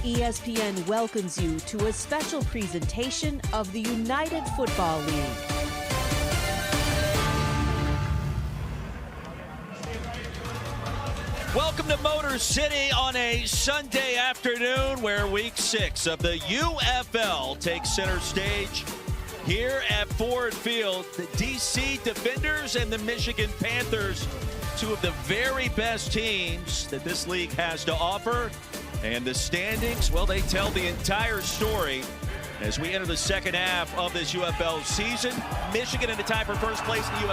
ESPN welcomes you to a special presentation of the United Football League. Welcome to Motor City on a Sunday afternoon where Week 6 of the UFL takes center stage here at Ford Field. The DC Defenders and the Michigan Panthers, two of the very best teams that this league has to offer. And the standings, well, they tell the entire story as we enter the second half of this UFL season. Michigan in the tie for first place in the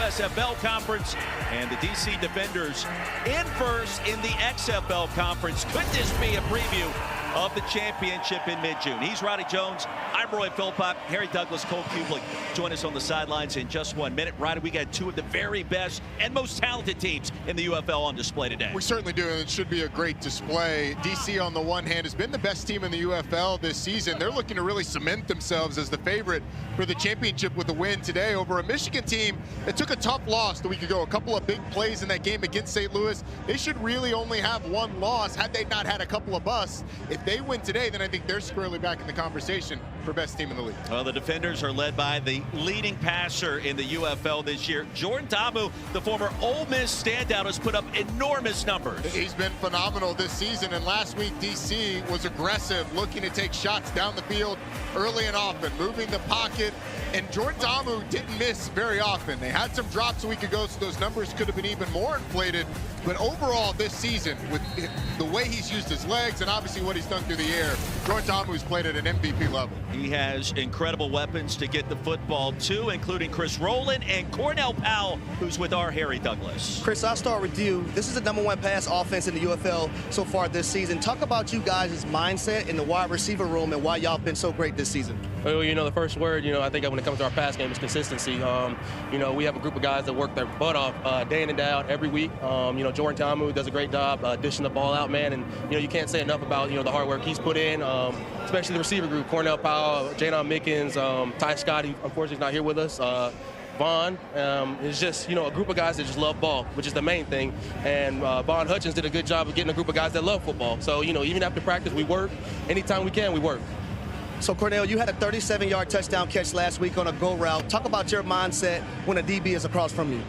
USFL Conference, and the DC Defenders in first in the XFL Conference. Could this be a preview of the championship in mid-June? He's Roddy Jones. I'm Roy Philpott. Harry Douglas, Cole Kublik join us on the sidelines in just 1 minute. Roddy, we got two of the very best and most talented teams in the UFL on display today. We certainly do, and it should be a great display. DC, on the one hand, has been the best team in the UFL this season. They're looking to really cement themselves as the favorite for the championship with a win today over a Michigan team that took a tough loss the week ago. A couple of big plays in that game against St. Louis. They should really only have one loss had they not had a couple of busts. If they win today, then I think they're squarely back in the conversation for best team in the league. Well, the Defenders are led by the leading passer in the UFL this year. Jordan Tamu, the former Ole Miss standout, has put up enormous numbers. He's been phenomenal this season, and last week DC was aggressive, looking to take shots down the field early and often, moving the pocket, and Jordan Tamu didn't miss very often. They had some drops a week ago, so those numbers could have been even more inflated, but overall this season, with the way he's used his legs and obviously what he's done through the air, Jordan Tamu's played at an MVP level. He has incredible weapons to get the football to, including Chris Rowland and Cornell Powell, who's with our Harry Douglas. Chris, I'll start with you. This is the #1 pass offense in the UFL so far this season. Talk about you guys' mindset in the wide receiver room and why y'all been so great this season. Well, the first word, I think when it comes to our pass game is consistency. We have a group of guys that work their butt off day in and day out every week. Jordan Tamu does a great job dishing the ball out, man. And, you can't say enough about, the hard work he's put in, especially the receiver group, Cornell Powell, Jadon Mickens, Ty Scott, who unfortunately is not here with us. Vaughn is just, a group of guys that just love ball, which is the main thing. And Vaughn Hutchins did a good job of getting a group of guys that love football. So, even after practice, we work. Anytime we can, we work. So, Cornell, you had a 37-yard touchdown catch last week on a go route. Talk about your mindset when a DB is across from you.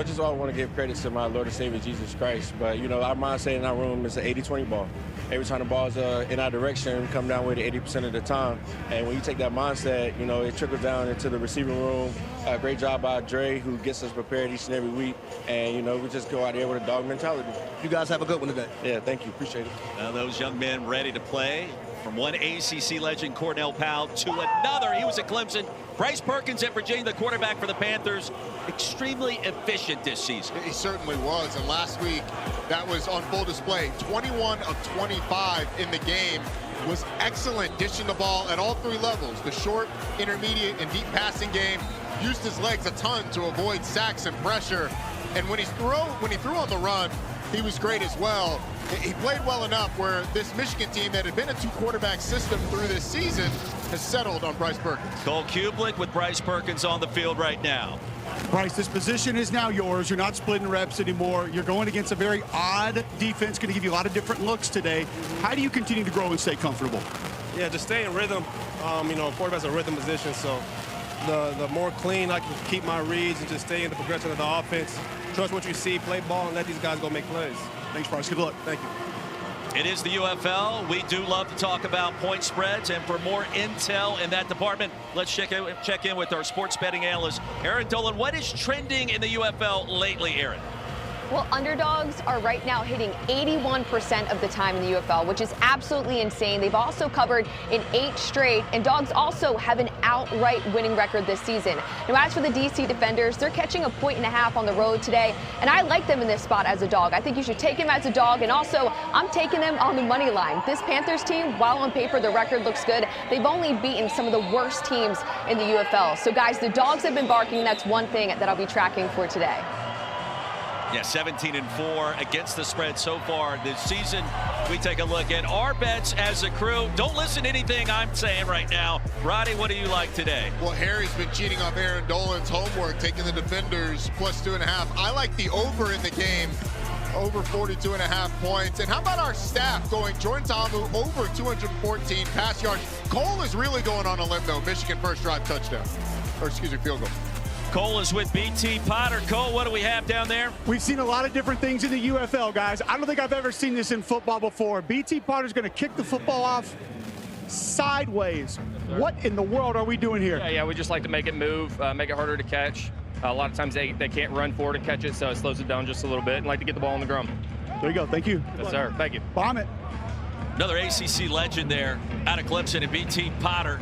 Just all want to give credit to my Lord and Savior, Jesus Christ. But, our mindset in our room is an 80-20 ball. Every time the ball's in our direction, we come down with it 80% of the time. And when you take that mindset, it trickles down into the receiving room. Great job by Dre, who gets us prepared each and every week. And, we just go out there with a dog mentality. You guys have a good one today. Yeah, thank you. Appreciate it. Now those young men ready to play. From one ACC legend, Cornell Powell, to another. He was at Clemson. Bryce Perkins at Virginia, the quarterback for the Panthers. Extremely efficient this season. He certainly was. And last week, that was on full display. 21 of 25 in the game. Was excellent dishing the ball at all three levels. The short, intermediate, and deep passing game. Used his legs a ton to avoid sacks and pressure. And when he threw on the run, he was great as well. He played well enough where this Michigan team that had been a two-quarterback system through this season has settled on Bryce Perkins. Cole Kublik with Bryce Perkins on the field right now. Bryce, this position is now yours. You're not splitting reps anymore. You're going against a very odd defense, going to give you a lot of different looks today. How do you continue to grow and stay comfortable? Yeah, just stay in rhythm. Quarterback's a rhythm position, so the more clean I can keep my reads and just stay in the progression of the offense. Trust what you see, play ball, and let these guys go make plays. Thanks, Bryce. Good luck. Thank you. It is the UFL. We do love to talk about point spreads, and for more intel in that department, let's check in with our sports betting analyst, Aaron Dolan. What is trending in the UFL lately, Aaron? Well, underdogs are right now hitting 81% of the time in the UFL, which is absolutely insane. They've also covered in 8 straight, and dogs also have an outright winning record this season. Now, as for the DC Defenders, they're catching a 1.5 on the road today, and I like them in this spot as a dog. I think you should take them as a dog, and also I'm taking them on the money line. This Panthers team, while on paper the record looks good, they've only beaten some of the worst teams in the UFL. So, guys, the dogs have been barking. That's one thing that I'll be tracking for today. Yeah, 17-4 against the spread so far this season. We take a look at our bets as a crew. Don't listen to anything I'm saying right now. Roddy, what do you like today? Well, Harry's been cheating off Aaron Dolan's homework, taking the Defenders plus 2.5. I like the over in the game, over 42.5 points. And how about our staff going Jordan Tamu over 214 pass yards? Cole is really going on a limb, though. Michigan first drive touchdown. Field goal. Cole is with BT Potter. Cole, what do we have down there? We've seen a lot of different things in the UFL, guys. I don't think I've ever seen this in football before. BT Potter's going to kick the football off sideways. What in the world are we doing here? Yeah, we just like to make it move, make it harder to catch. A lot of times they can't run forward and catch it, so it slows it down just a little bit, and like to get the ball on the ground. There you go. Thank you. Yes, sir. Thank you. Bomb it. Another ACC legend there out of Clemson and BT Potter.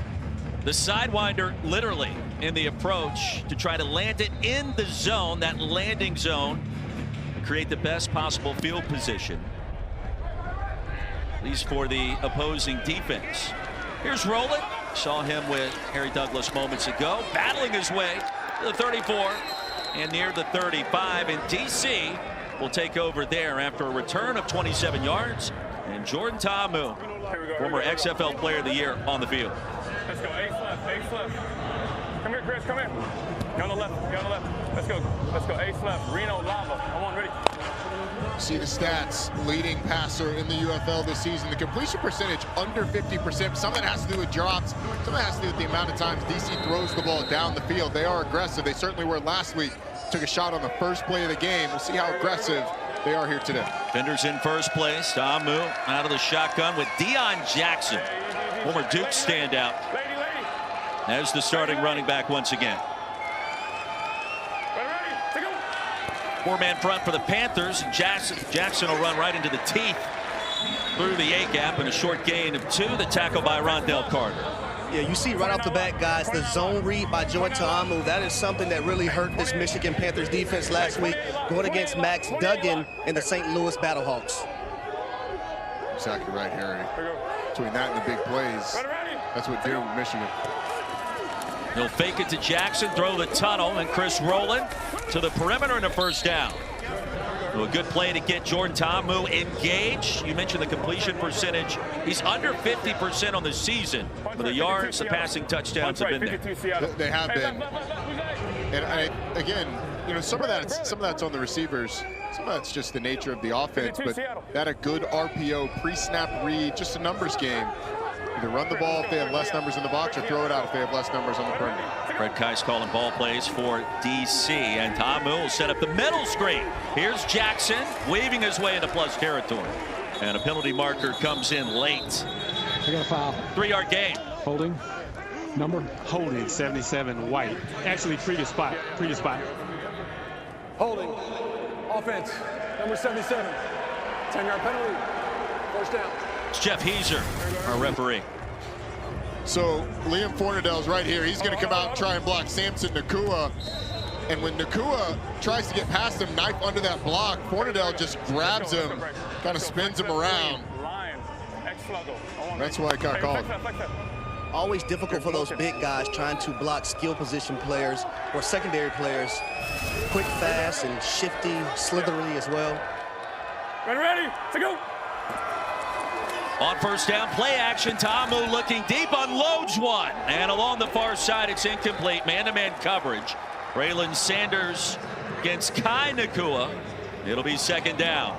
The sidewinder literally in the approach to try to land it in the zone, that landing zone, create the best possible field position, at least for the opposing defense. Here's Rowland. Saw him with Harry Douglas moments ago, battling his way to the 34 and near the 35. And DC will take over there after a return of 27 yards. And Jordan Tamu, former XFL Player of the Year, on the field. Let's go, ace left. Come here, Chris, come here. You're on the left, Let's go, ace left. Reno, Lava. Come on, ready. See the stats, leading passer in the UFL this season. The completion percentage under 50%. Some of it has to do with drops. Some of it has to do with the amount of times DC throws the ball down the field. They are aggressive. They certainly were last week. Took a shot on the first play of the game. We'll see how aggressive they are here today. Defenders in first place. Tamu out of the shotgun with Deion Jackson, former Duke standout, as the starting running back once again. Four-man front for the Panthers. Jackson will run right into the teeth through the A-gap, and a short gain of 2. The tackle by Rondell Carter. Yeah, you see right off the bat, guys, the zone read by Jordan Ta'amu. That is something that really hurt this Michigan Panthers defense last week, going against Max Duggan and the St. Louis Battlehawks. Exactly right, Harry. Between that and the big plays, that's what did with Michigan. He'll fake it to Jackson, throw the tunnel, and Chris Rowland to the perimeter and a first down. So a good play to get Jordan Ta'amu engaged. You mentioned the completion percentage. He's under 50% on the season. But the yards, the passing touchdowns have been there. They have been. And again, you know, some of that's on the receivers. Some of that's just the nature of the offense. But that a good RPO, pre-snap read, just a numbers game. Either run the ball if they have less numbers in the box, or throw it out if they have less numbers on the perimeter. Fred Keiss calling ball plays for DC, and Ta'amu will set up the middle screen. Here's Jackson weaving his way into plus territory, and a penalty marker comes in late. We got a foul. 3-yard gain. Holding. Number? Holding 77 White. Actually, previous spot. Holding. Offense. Number 77. 10-yard penalty. First down. It's Jeff Heiser, our referee. So Liam Fornadell's right here. He's going to come out and try and block Samson Nakua. And when Nakua tries to get past him, knife under that block, Fornadell just grabs him, kind of spins him around. That's why it got called. Always difficult for those big guys trying to block skill position players or secondary players. Quick, fast, and shifty, slithery as well. Ready, to go. On first down, play action. Ta'amu looking deep, unloads one. And along the far side, it's incomplete. Man-to-man coverage. Braylon Sanders against Kai Nakua. It'll be second down.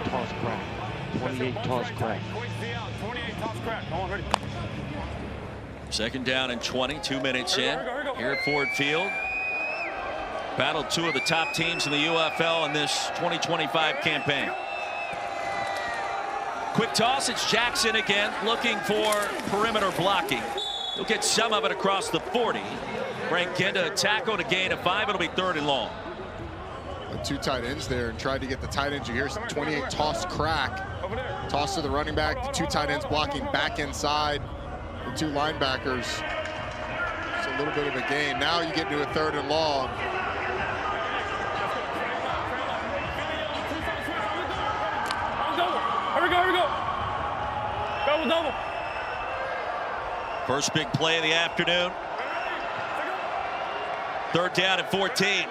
Toss crack. 28 toss crack. 28 toss crack. Come on, ready. Second down and 20, 2 minutes in. Here at Ford Field. Battled two of the top teams in the UFL in this 2025 campaign. Quick toss, it's Jackson again, looking for perimeter blocking. He'll get some of it across the 40. Frank Genda a tackle to gain of 5. It'll be 3rd and long. Two tight ends there and tried to get the tight ends. You hear 28 toss crack. Toss to the running back. The two tight ends blocking back inside. The two linebackers. It's a little bit of a gain. Now you get to a 3rd and long. Here we go. Double. First big play of the afternoon. 3rd down and 14.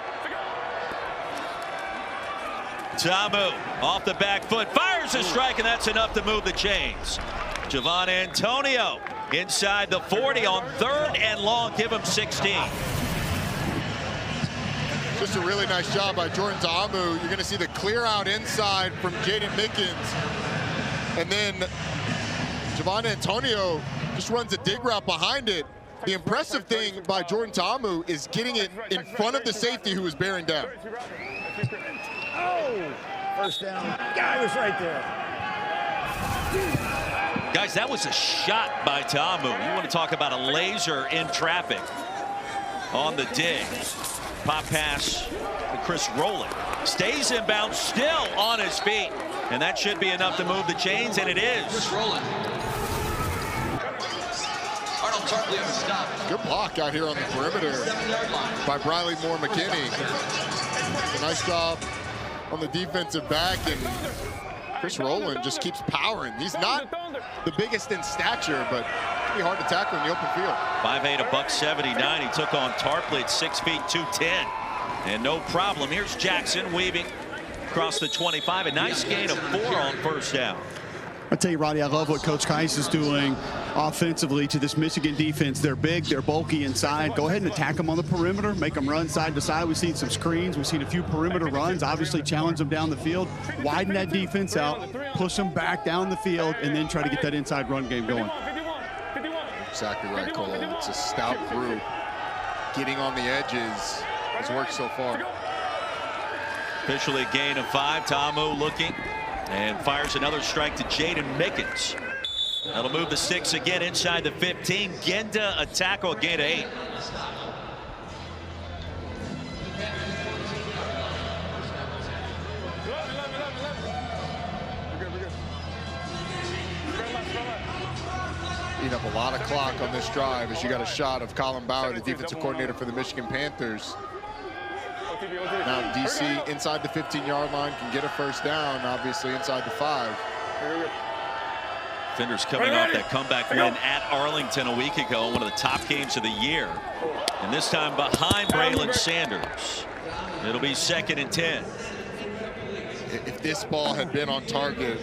Ta'amu off the back foot, fires a strike, and that's enough to move the chains. Javon Antonio inside the 40 on 3rd and long. Give him 16. Just a really nice job by Jordan Ta'amu. You're going to see the clear out inside from Jaden Mickens. And then Javon Antonio just runs a dig route behind it. The impressive thing by Jordan Ta'amu is getting it in front of the safety who is bearing down. Oh, first down. Guy was right there. Guys, that was a shot by Ta'amu. You want to talk about a laser in traffic on the dig. Pop pass to Chris Rowland. Stays inbound, still on his feet. And that should be enough to move the chains, and it is. Chris Rowland. Arnold Tarpley on the stop. Good block out here on the perimeter by Briley Moore McKinney. A nice job on the defensive back, and Chris Rowland just keeps powering. He's not the biggest in stature, but it'll be hard to tackle in the open field. 5'8", $179. He took on Tarpley at 6 feet, 210. And no problem. Here's Jackson weaving across the 25. A nice gain of 4 on first down. I tell you, Roddy, I love what Coach Keiss is doing offensively to this Michigan defense. They're big, they're bulky inside. Go ahead and attack them on the perimeter, make them run side to side. We've seen some screens, we've seen a few perimeter runs, obviously challenge them down the field, widen that defense out, push them back down the field, and then try to get that inside run game going. Exactly right, Cole. It's a stout group. Getting on the edges has worked so far. Officially a gain of 5. Ta'amu looking and fires another strike to Jaden Mickens. That'll move the 6 again inside the 15. Genda a tackle, gain of 8. eat up a lot of clock on this drive as you got a shot of Colin Bauer, the defensive coordinator for the Michigan Panthers. Now DC inside the 15-yard line can get a first down, obviously inside the 5. Defenders coming off that comeback win at Arlington a week ago, one of the top games of the year. And this time behind Braylon Sanders. It'll be 2nd and 10. If this ball had been on target,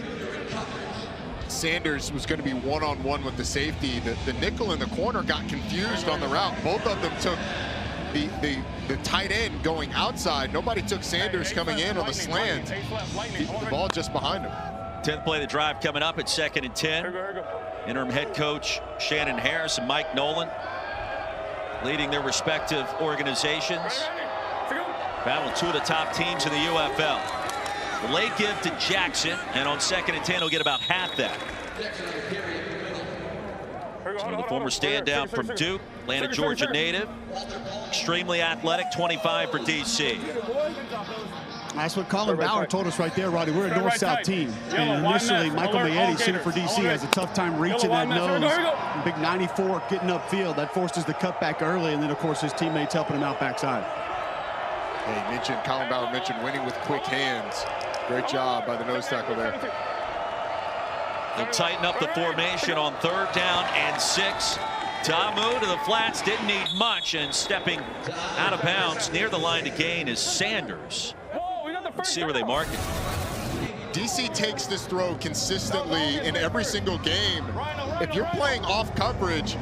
Sanders was going to be one-on-one with the safety. The nickel in the corner got confused on the route. Both of them took the tight end going outside. Nobody took Sanders coming in on the slant. The ball just behind him. 10th play of the drive coming up at 2nd and 10. Interim head coach Shannon Harris and Mike Nolan leading their respective organizations. Battle 2 of the top teams in the UFL. The late give to Jackson, and on 2nd and 10 he'll get about half that. So the former stand-down from Duke, Atlanta, Georgia native. Extremely athletic, 25 for DC. That's what Colin Bauer told us right there, Roddy. We're a north-south team. And initially, Michael Mayetti, center for DC, has a tough time reaching that nose. Big 94 getting upfield. That forces the cutback early, and then, of course, his teammates helping him out backside. Hey, Colin Bauer mentioned winning with quick hands. Great job by the nose tackle there. They'll tighten up the formation on 3rd down and 6. Tamu to the flats, didn't need much, and stepping out of bounds near the line to gain is Sanders. Let's see where they mark it. DC takes this throw consistently in every single game. If you're playing off coverage,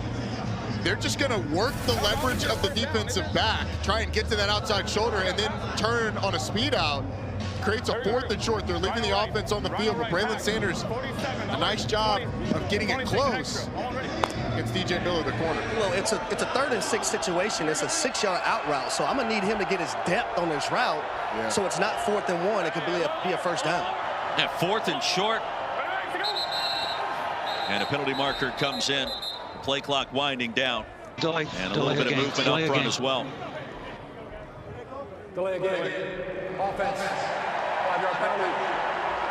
they're just going to work the leverage of the defensive back, try and get to that outside shoulder, and then turn on a speed out. Creates a 4th and short. They're leaving the offense on the field, but Braylon Sanders, a nice job of getting it close. It's DJ Miller, the corner. Well, it's a 3rd and 6 situation. It's a 6-yard out route, so I'm gonna need him to get his depth on his route, so it's not 4th and 1. It could be a first down. Yeah, 4th and short. And a penalty marker comes in. Play clock winding down. Delay. And a little bit of movement up front as well. Delay again. Offense. 5-yard penalty.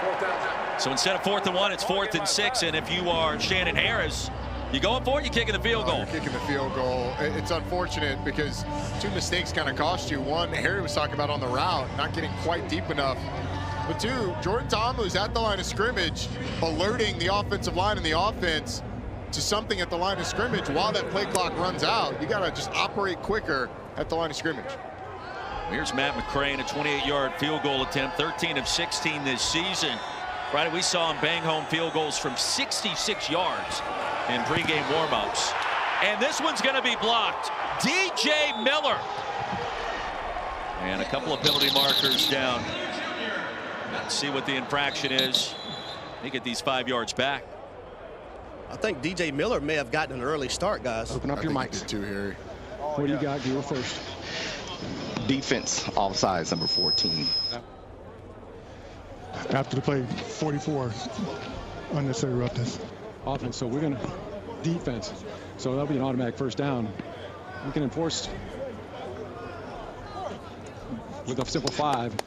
4th down. So instead of 4th and 1, it's 4th and 6. And if you are Shannon Harris, you going for it? You kicking the field goal? You're kicking the field goal. It's unfortunate because 2 mistakes kind of cost you. One, Harry was talking about on the route, not getting quite deep enough. But 2, Jordan Tamu's at the line of scrimmage, alerting the offensive line and the offense to something at the line of scrimmage while that play clock runs out. You got to just operate quicker at the line of scrimmage. Here's Matt McCrane, a 28-yard field goal attempt, 13 of 16 this season. Right, we saw him bang home field goals from 66 yards in pregame warmups. And this one's going to be blocked. DJ Miller. And a couple of penalty markers down. Let's see what the infraction is. They get these 5 yards back. I think DJ Miller may have gotten an early start, guys. Open up your mics. Too, Harry. What do you got? You were first. Defense, offsides, number 14. After the play, 44, unnecessary roughness. Offense, so we're going to defense. So that'll be an automatic first down. We can enforce with a simple 5. You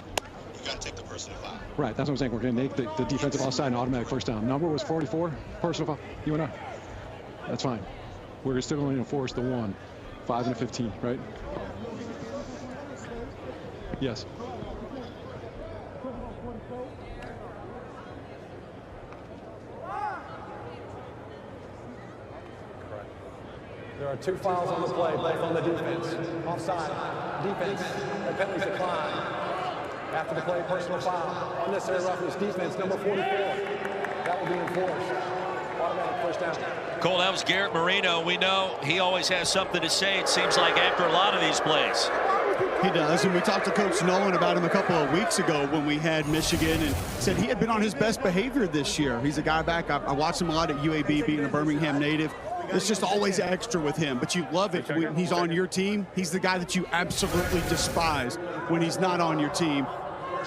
got to take the personal 5. Right, that's what I'm saying. We're going to make the defensive offside an automatic first down. Number was 44, personal foul. You and I. That's fine. We're still going to enforce the 1, 5 and a 15, right? Yes. There are 2 fouls on the play, both on the defense. Offside, defense, the penalties decline. After the play, personal foul. Unnecessary roughness, defense, number 44. That will be enforced. Automatic first down. Cole, that was Garrett Marino. We know he always has something to say, it seems like, after a lot of these plays. He does, and we talked to Coach Nolan about him a couple of weeks ago when we had Michigan, and said he had been on his best behavior this year. He's a guy back. I watched him a lot at UAB, being a Birmingham native. It's just always extra with him, but you love it when he's on your team. He's the guy that you absolutely despise when he's not on your team.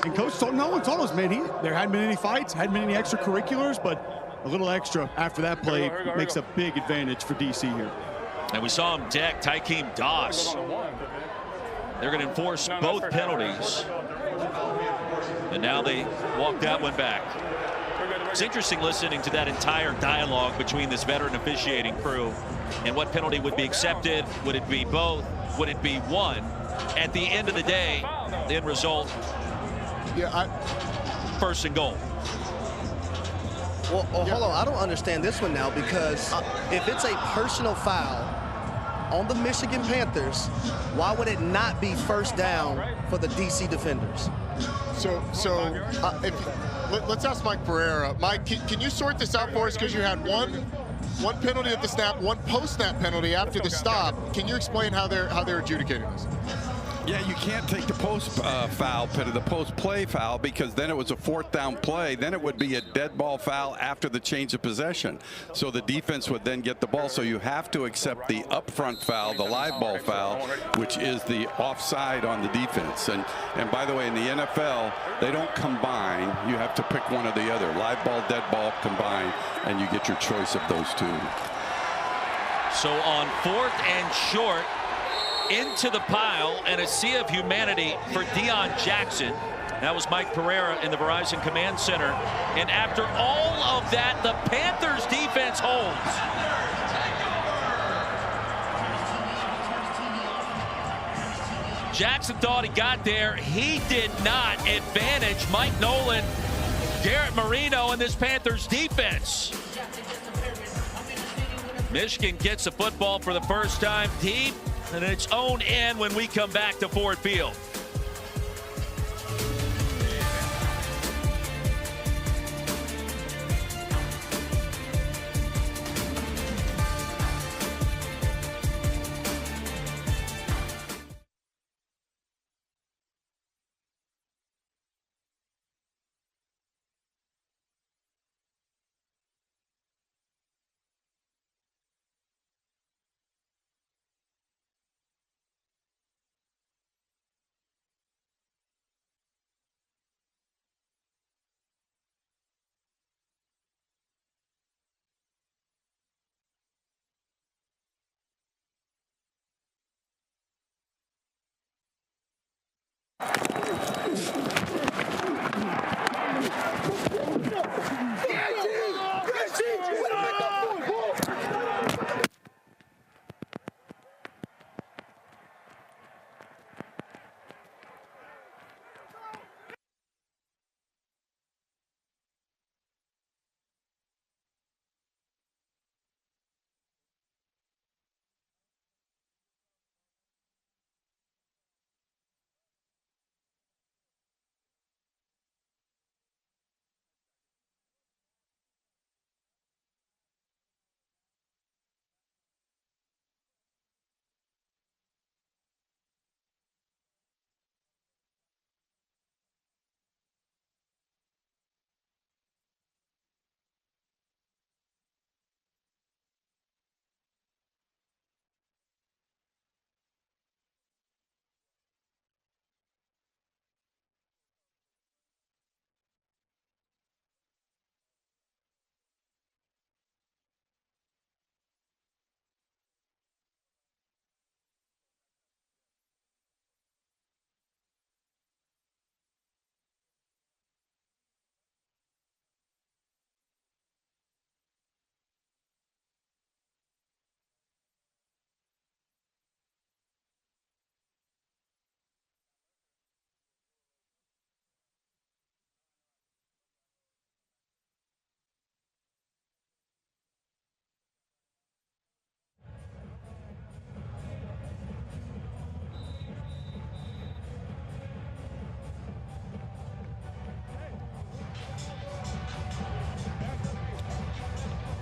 And Coach Nolan told us, man, there hadn't been any fights, hadn't been any extracurriculars, but a little extra after that play makes a big advantage for DC here. And we saw him deck Tykeem Doss. They're going to enforce both penalties. And now they walk that one back. It's interesting listening to that entire dialogue between this veteran officiating crew and what penalty would be accepted. Would it be both? Would it be one? At the end of the day, the end result, first and goal. Well, hold on. I don't understand this one now, because if it's a personal foul on the Michigan Panthers, why would it not be first down for the DC defenders? Let's ask Mike Pereira. Mike, can you sort this out for us? Because you had one penalty at the snap, one post-snap penalty after the stop. Can you explain how they're adjudicating this? Yeah, you can't take the post foul penalty, the post play foul, because then it was a 4th down play. Then it would be a dead ball foul after the change of possession. So the defense would then get the ball. So you have to accept the upfront foul, the live ball foul, which is the offside on the defense. And by the way, in the NFL, they don't combine. You have to pick one or the other. Live ball, dead ball, combine, and you get your choice of those two. So on 4th and short, into the pile, and a sea of humanity for Deion Jackson. That was Mike Pereira in the Verizon Command Center. And after all of that, the Panthers defense holds. Jackson thought he got there. He did not. Advantage Mike Nolan, Garrett Marino, and this Panthers defense. Michigan gets the football for the first time deep in its own end when we come back to Ford Field.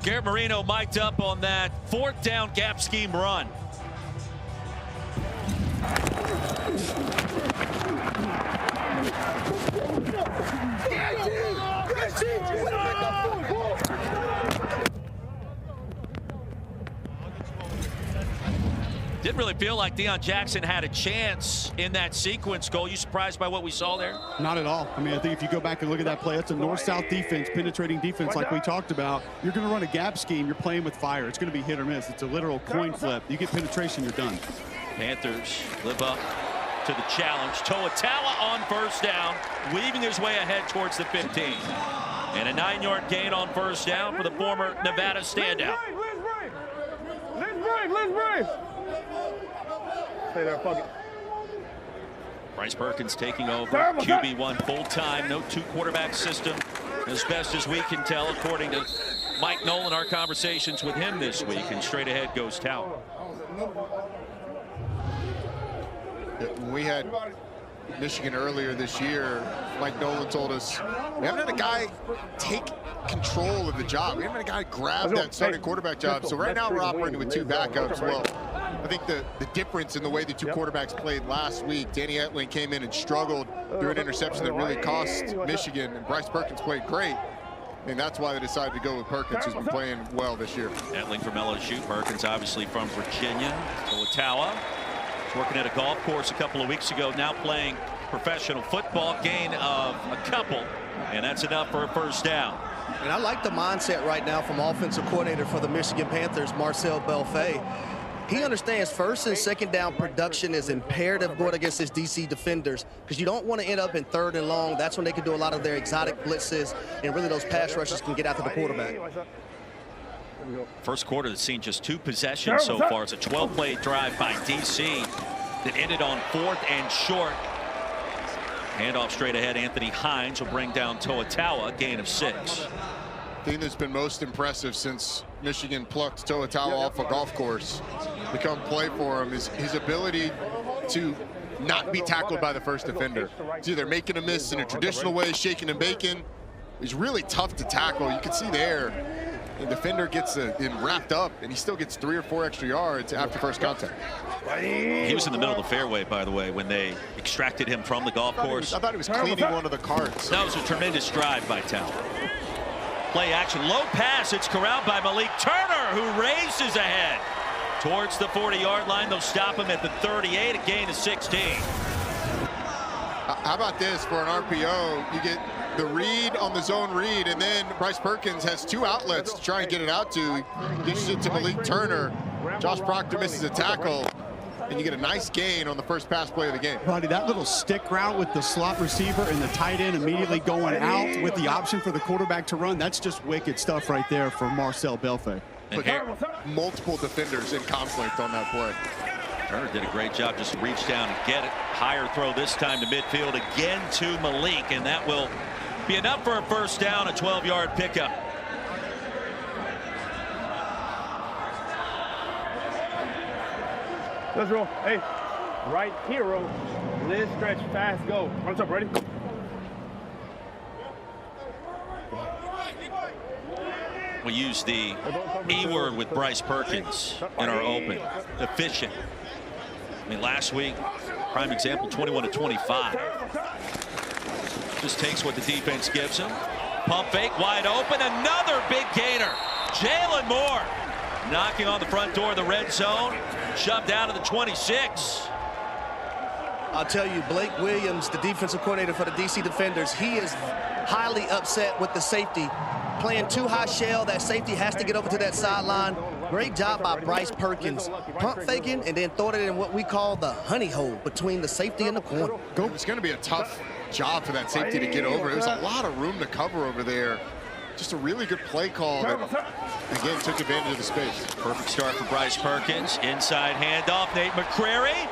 Garrett Marino mic'd up on that 4th down gap scheme run. Didn't really feel like Deion Jackson had a chance in that sequence goal. You surprised by what we saw there? Not at all. I mean, I think if you go back and look at that play, that's a north-south defense, penetrating defense like we talked about. You're going to run a gap scheme. You're playing with fire. It's going to be hit or miss. It's a literal coin flip. You get penetration, you're done. Panthers live up to the challenge. Toa Taua on first down, weaving his way ahead towards the 15. And a 9-yard gain on first down for the former Nevada standout. Let's break. Stay there, fuck it. Bryce Perkins taking over, QB1 full-time, no two-quarterback system, as best as we can tell, according to Mike Nolan, our conversations with him this week, and straight ahead goes Tower. When we had Michigan earlier this year, Mike Nolan told us, we haven't had a guy take control of the job. We haven't had a guy grab that starting quarterback job. So right now we're operating with two backups. Well, I think the difference in the way the two quarterbacks played last week, Danny Etling came in and struggled through an interception that really cost Michigan, and Bryce Perkins played great. And that's why they decided to go with Perkins, who's been playing well this year. Etling from LSU, Perkins obviously from Virginia. Toa working at a golf course a couple of weeks ago, now playing professional football, gain of a couple, and that's enough for a first down. And I like the mindset right now from offensive coordinator for the Michigan Panthers, Marcel Belfay. He understands first and second down production is imperative going against his DC defenders, because you don't want to end up in 3rd and long. That's when they can do a lot of their exotic blitzes, and really those pass rushes can get after the quarterback. First quarter has seen just 2 possessions so far. It's a 12-play drive by DC that ended on 4th and short. Handoff straight ahead. Anthony Hines will bring down Toa, gain of 6. The thing that's been most impressive since Michigan plucked Toa off a golf course to come play for him is his ability to not be tackled by the first defender. It's either making a miss in a traditional way, shaking and baking. He's really tough to tackle. You can see there, the defender gets him wrapped up, and he still gets 3 or 4 extra yards after first contact. He was in the middle of the fairway, by the way, when they extracted him from the golf course. I thought he was cleaning one of the carts. That was a tremendous drive by Tower. Play action, low pass. It's corralled by Malik Turner, who races ahead towards the 40-yard line. They'll stop him at the 38, a gain of 16. How about this for an RPO? You get the read on the zone read, and then Bryce Perkins has 2 outlets to try and get it out to. He dishes it to Malik Turner. Josh Proctor misses a tackle, and you get a nice gain on the first pass play of the game. Buddy, that little stick route with the slot receiver and the tight end immediately going out with the option for the quarterback to run, that's just wicked stuff right there for Marcel Belfay. But multiple defenders in conflict on that play. Turner did a great job, just to reach down and get it. Higher throw this time to midfield, again to Malik, and that will be enough for a first down, a 12-yard pickup. Let's roll. Hey, right hero. Let's stretch, fast, go. On top, ready? We use the E word with Bryce Perkins in our open. Efficient. I mean, last week, prime example, 21 to 25. Just takes what the defense gives him. Pump fake, wide open. Another big gainer. Jalen Moore knocking on the front door of the red zone. Shoved out of the 26. I'll tell you, Blake Williams, the defensive coordinator for the DC Defenders, he is highly upset with the safety. Playing too high shell, that safety has to get over to that sideline. Great job by Bryce Perkins. Pump faking and then throwing it in what we call the honey hole between the safety and the corner. It's going to be a tough job for that safety to get over. There's a lot of room to cover over there. Just a really good play call that, again, took advantage of the space. Perfect start for Bryce Perkins. Inside handoff, Nate McCrary.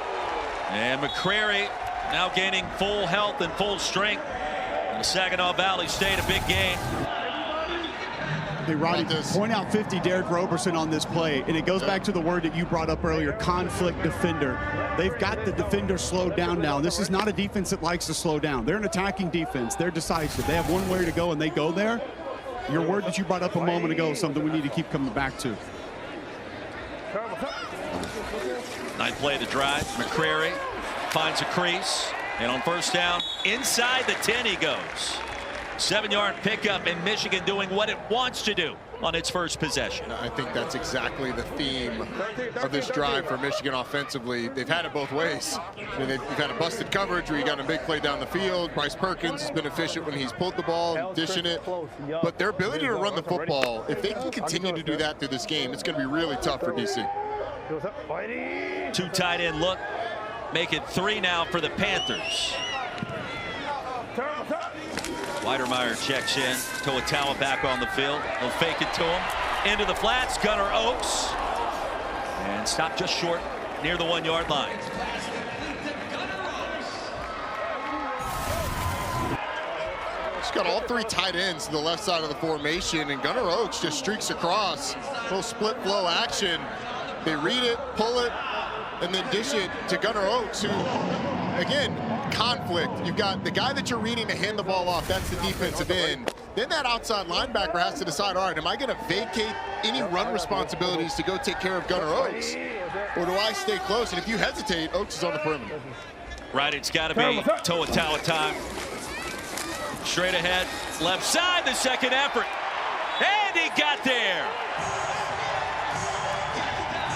And McCrary now gaining full health and full strength. And the Saginaw Valley State, a big game. Hey, Roddy, point out 50 Derek Roberson on this play, and it goes back to the word that you brought up earlier, conflict defender. They've got the defender slowed down now. This is not a defense that likes to slow down. They're an attacking defense. They're decisive. They have one way to go, and they go there. Your word that you brought up a moment ago is something we need to keep coming back to. 9th play of the drive. McCrary finds a crease, and on first down, inside the 10 he goes. 7-yard pickup, and Michigan doing what it wants to do on its first possession. I think that's exactly the theme of this drive for Michigan offensively. They've had it both ways. I mean, they've had a busted coverage where you got a big play down the field. Bryce Perkins has been efficient when he's pulled the ball, dishing it. But their ability to run the football, if they can continue to do that through this game, it's going to be really tough for DC. 2 tight end look. Make it 3 now for the Panthers. Weidermeyer checks in. Toatawa back on the field. They'll fake it to him. Into the flats. Gunnar Oaks. And stop just short near the 1-yard line. He's got all 3 tight ends to the left side of the formation, and Gunnar Oaks just streaks across. Little split flow action. They read it, pull it, and then dish it to Gunnar Oaks, who, again, conflict. You've got the guy that you're reading to hand the ball off. That's the defensive end. Then that outside linebacker has to decide, all right, am I going to vacate any run responsibilities to go take care of Gunnar Oaks, or do I stay close? And if you hesitate, Oaks is on the perimeter. Right, it's got to be Toatawa time. Straight ahead, left side, the second effort. And he got there.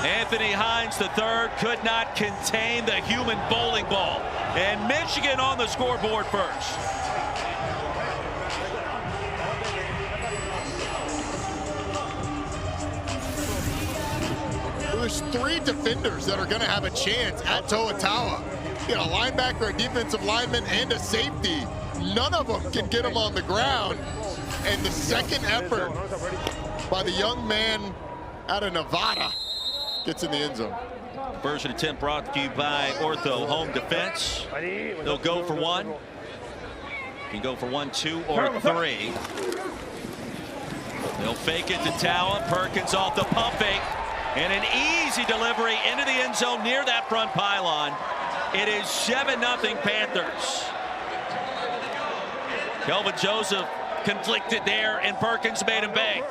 Anthony Hines, the third, could not contain the human bowling ball. And Michigan on the scoreboard first. There's 3 defenders that are going to have a chance at Toatawa. You got a linebacker, a defensive lineman, and a safety. None of them can get him on the ground. And the second effort by the young man out of Nevada gets in the end zone. Conversion attempt brought to you by Ortho Home Defense. They'll go for 1. Can go for 1, 2, or 3. They'll fake it to Towa. Perkins off the pump fake. And an easy delivery into the end zone near that front pylon. It is 7-0 Panthers. Kelvin Joseph conflicted there, and Perkins made him pay.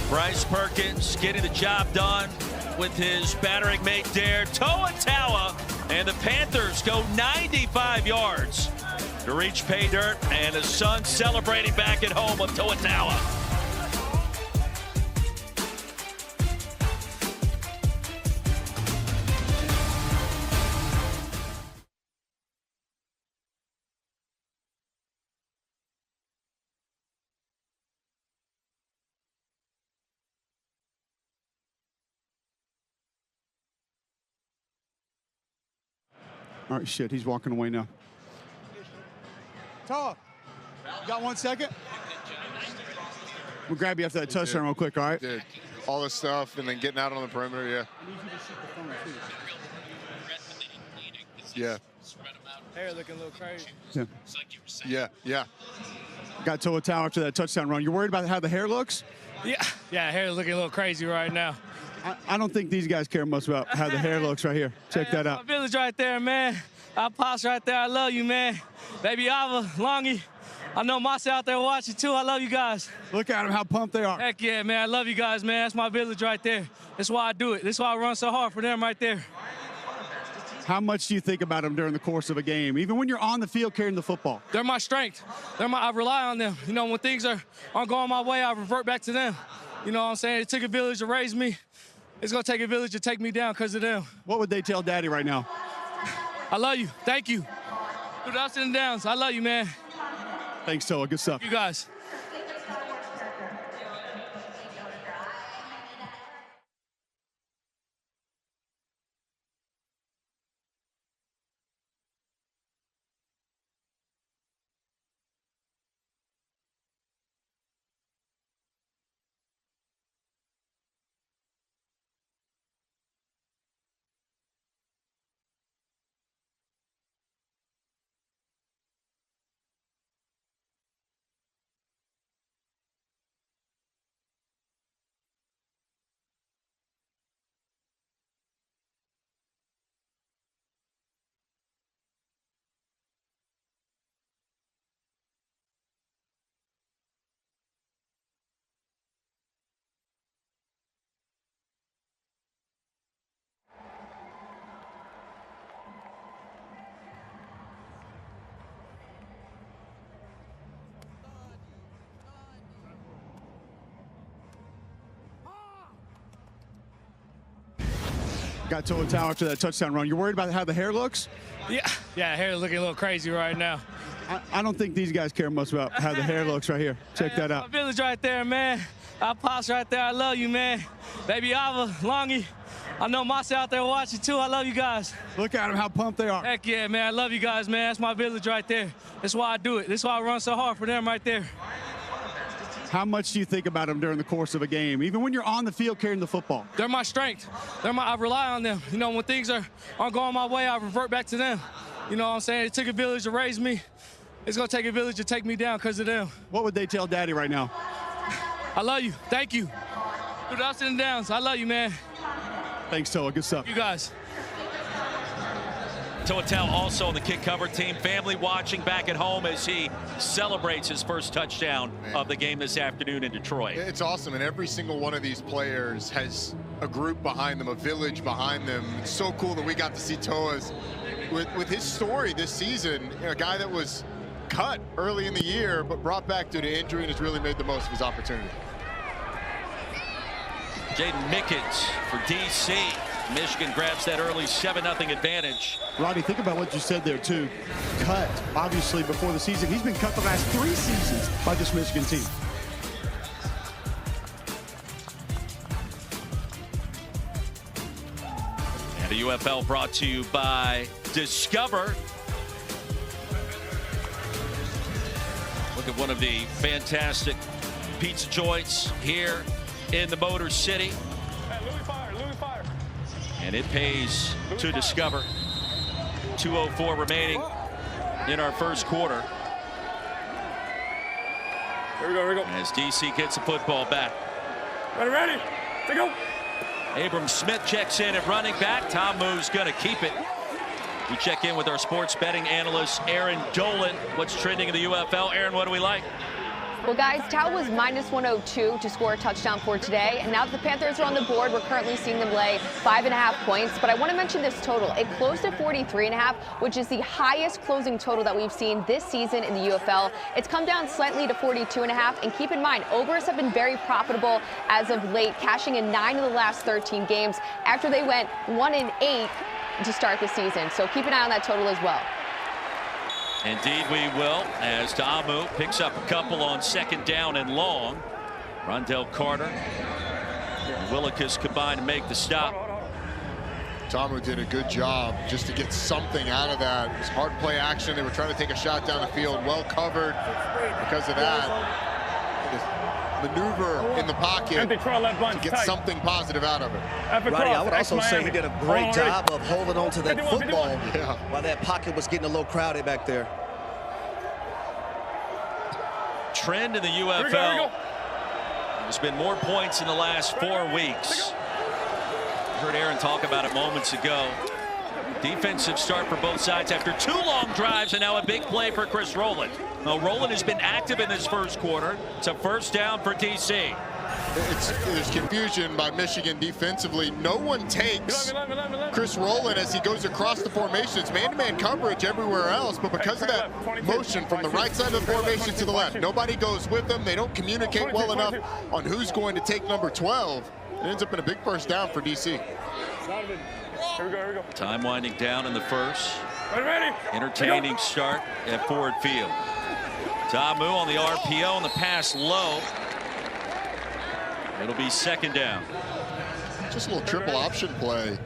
Bryce Perkins getting the job done with his battering mate there, Toatawa, and the Panthers go 95 yards to reach pay dirt, and the Suns celebrating back at home with Toatawa. All right, shit, he's walking away now. Towa, you got 1 second? We'll grab you after that touchdown real quick, all right? Dude, all this stuff and then getting out on the perimeter, yeah. Yeah. Hair looking a little crazy. Yeah. Got Toatawa after that touchdown run. You're worried about how the hair looks? Yeah, hair looking a little crazy right now. I don't think these guys care much about how the hair looks right here. Check that out. My village right there, man. Our pops right there. I love you, man. Baby Ava, Longy. I know Masa out there watching, too. I love you guys. Look at them, how pumped they are. Heck yeah, man. I love you guys, man. That's my village right there. That's why I do it. That's why I run so hard for them right there. How much do you think about them during the course of a game, even when you're on the field carrying the football? They're my strength. I rely on them. You know, when things aren't going my way, I revert back to them. You know what I'm saying? It took a village to raise me. It's going to take a village to take me down because of them. What would they tell Daddy right now? I love you. Thank you. Through the ups and downs, I love you, man. Thanks, Towa. Good stuff. You guys. Got Toatawa after that touchdown run. You're worried about how the hair looks? Yeah, hair looking a little crazy right now. I don't think these guys care much about how the hair looks right here. Check that out. My village right there, man. Our pops right there. I love you, man. Baby Ava, Longy. I know Moss out there watching too. I love you guys. Look at them, how pumped they are. Heck yeah, man. I love you guys, man. That's my village right there. That's why I do it. That's why I run so hard for them right there. How much do you think about them during the course of a game, even when you're on the field carrying the football? They're my strength. I rely on them. You know, when things aren't going my way, I revert back to them. You know what I'm saying? It took a village to raise me. It's going to take a village to take me down because of them. What would they tell Daddy right now? I love you. Thank you. Through the ups and downs, I love you, man. Thanks, Toa. Good stuff. You guys. Toa also on the kick cover team. Family watching back at home as he celebrates his first touchdown of the game this afternoon in Detroit. It's awesome, and every single one of these players has a group behind them, a village behind them. It's so cool that we got to see Toa's with his story this season, a guy that was cut early in the year but brought back due to injury and has really made the most of his opportunity. Jaden Mickens for DC. Michigan grabs that early 7-0 advantage. Roddy, think about what you said there, too. Cut, obviously, before the season. He's been cut the last 3 seasons by this Michigan team. And the UFL brought to you by Discover. Look at one of the fantastic pizza joints here in the Motor City. And it pays to Discover. 2:04 remaining in our first quarter. Here we go, here we go. As DC gets the football back. Ready, to go. Abram Smith checks in at running back. Tom Moo's going to keep it. We check in with our sports betting analyst, Aaron Dolan. What's trending in the UFL? Aaron, what do we like? Well, guys, Tau was -102 to score a touchdown for today. And now that the Panthers are on the board, we're currently seeing them lay 5.5 points. But I want to mention this total. It closed at 43.5, which is the highest closing total that we've seen this season in the UFL. It's come down slightly to 42.5. And keep in mind, overs have been very profitable as of late, cashing in 9 of the last 13 games after they went 1-8 to start the season. So keep an eye on that total as well. Indeed we will, as Ta'amu picks up a couple on 2nd down and long. Rondell Carter and Willikis combined to make the stop. Ta'amu did a good job just to get something out of that. It was hard play action. They were trying to take a shot down the field, well covered because of that. This maneuver in the pocket to get something positive out of it. Roddy, I would also say he did a great job of holding on to that football while that pocket was getting a little crowded back there. Trend in the UFL. There's been more points in the last 4 weeks. Heard Aaron talk about it moments ago. Defensive start for both sides after 2 long drives, and now a big play for Chris Rowland. Now, Rowland has been active in this first quarter. It's a 1st down for DC. There's confusion by Michigan defensively. No one takes Chris Rowland as he goes across the formation. It's man-to-man coverage everywhere else, but because of that motion from the right side of the formation to the left, nobody goes with them. They don't communicate well enough on who's going to take number 12. It ends up in a big 1st down for DC. Here we go, here we go. Time winding down in the first. Ready. Entertaining start at Ford Field. Ta'amu on the RPO and the pass low. It'll be 2nd down. Just a little triple option play.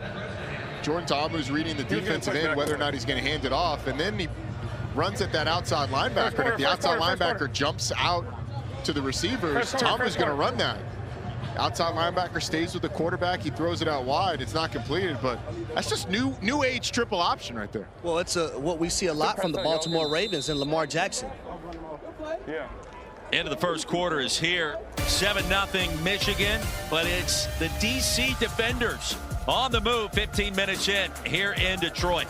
Jordan Ta'amu's reading the defensive end, whether or not he's going to hand it off, and then he runs at that outside linebacker. And if the outside linebacker jumps out to the receivers, Ta'amu's going to run that. Outside linebacker stays with the quarterback. He throws it out wide. It's not completed, but that's just new age triple option right there. Well, it's what we see a lot from the Baltimore Ravens and Lamar Jackson. Yeah. End of the first quarter is here. 7-0 Michigan, but it's the DC Defenders on the move 15 minutes in here in Detroit.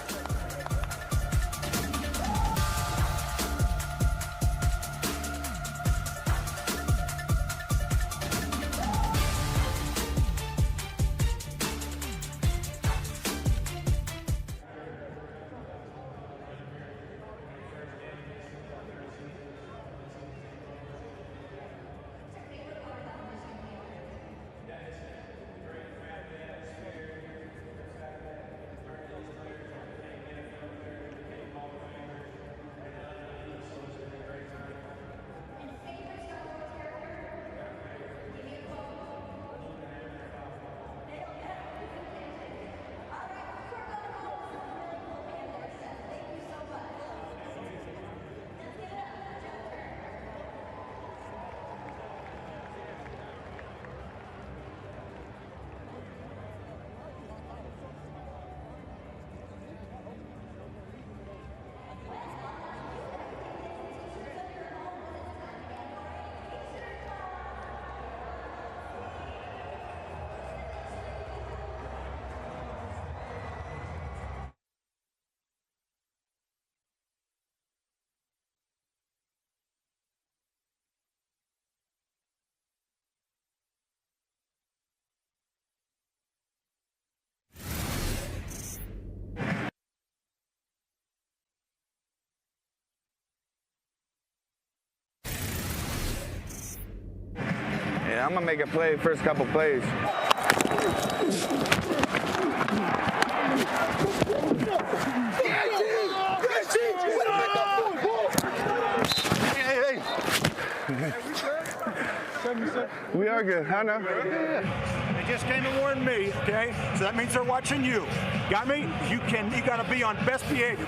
Yeah, I'm going to make a play first couple plays. We are good, I know. They just came to warn me, okay? So that means they're watching you. Got me? You got to be on best behavior.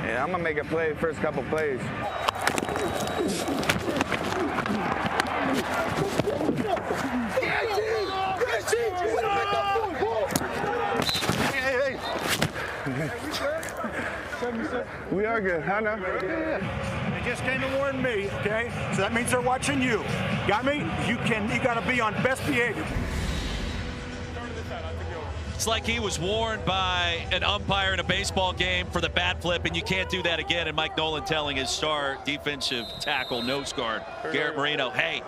Yeah, I'm going to make a play first couple plays. We are good, I know. They just came to warn me, okay? So that means they're watching you. Got me? You got to be on best behavior. It's like he was warned by an umpire in a baseball game for the bat flip, and you can't do that again. And Mike Nolan telling his star defensive tackle, nose guard, Garrett Marino, hey,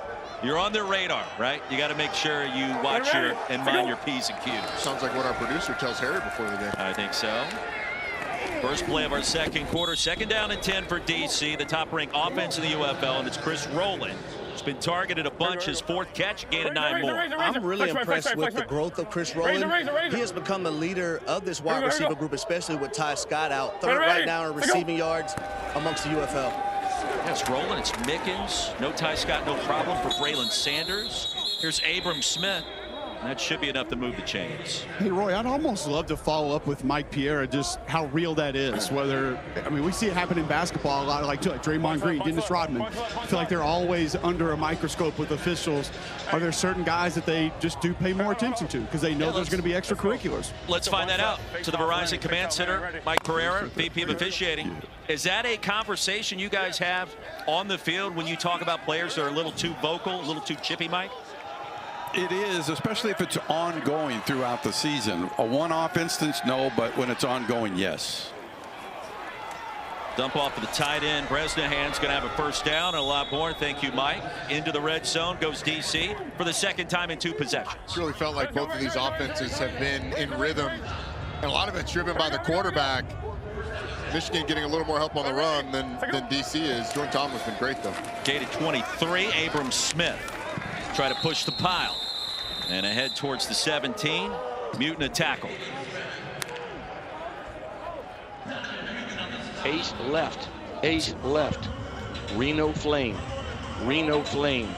you're on their radar, right? You got to make sure you watch and mind your P's and Q's. Sounds like what our producer tells Harry before the game. I think so. First play of our second quarter, 2nd down and 10 for DC, the top-ranked offense in the UFL, and it's Chris Rowland. He's been targeted a bunch, his 4th catch, gained 9 more. I'm really impressed with the growth of Chris Rowland. He has become the leader of this wide receiver group, especially with Ty Scott out. 3rd right now in receiving yards amongst the UFL. Yes, Rowland, it's Mickens. No Ty Scott, no problem for Braylon Sanders. Here's Abram Smith. That should be enough to move the chains. Hey, Roy, I'd almost love to follow up with Mike Pierre, just how real that is. Whether, I mean, we see it happen in basketball a lot, like Draymond Green, Dennis Rodman. I feel like they're always under a microscope with officials. Are there certain guys that they just do pay more attention to because they know there's going to be extracurriculars? Let's find that out. To the Verizon Command Center, Mike Pereira, VP of Officiating. Is that a conversation you guys have on the field when you talk about players that are a little too vocal, a little too chippy, Mike? It is, especially if it's ongoing throughout the season. A one-off instance, no, but when it's ongoing, yes. Dump off of the tight end. Bresnahan's going to have a first down and a lot more. Thank you, Mike. Into the red zone goes DC for the 2nd time in 2 possessions. It's really felt like both of these offenses have been in rhythm, and a lot of it's driven by the quarterback. Michigan getting a little more help on the run than DC is. Jordan Thomas has been great, though. Gated 23, Abram Smith. Try to push the pile. And ahead towards the 17. Mutant a tackle. Ace left. Ace left. Reno Flame. Reno Flame.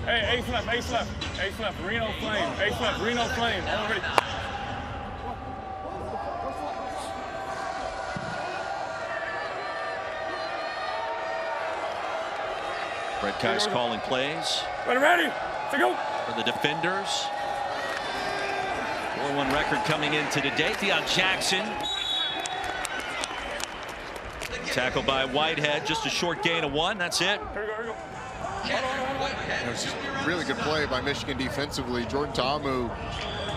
Hey, ace left, ace left. Ace left, Reno Flame. Ace left, Reno Flame. Already. Brett Kai's calling plays. Ready, to go. For the defenders. 4-1 record coming into today. Deion Jackson. Tackled by Whitehead. Just a short gain of 1. That's it. It was just a really good play by Michigan defensively. Jordan Ta'amu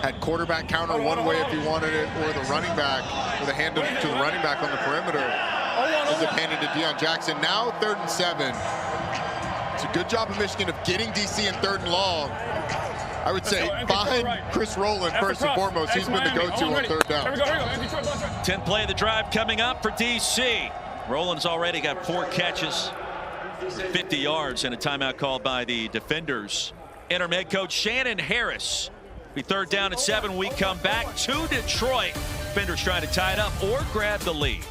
had quarterback counter one way if he wanted it, or the running back with a hand to the running back on the perimeter. Ends up handed to Deion Jackson. Now 3rd and 7. It's a good job of Michigan of getting DC in 3rd and long. I would say behind Chris Rowland first and foremost. He's been the go-to on 3rd down. 10th play of the drive coming up for DC. Rowland's already got 4 catches, 50 yards, and a timeout called by the defenders. Interim head coach Shannon Harris. Be 3rd down and 7. We come back to Detroit. Defenders trying to tie it up or grab the lead.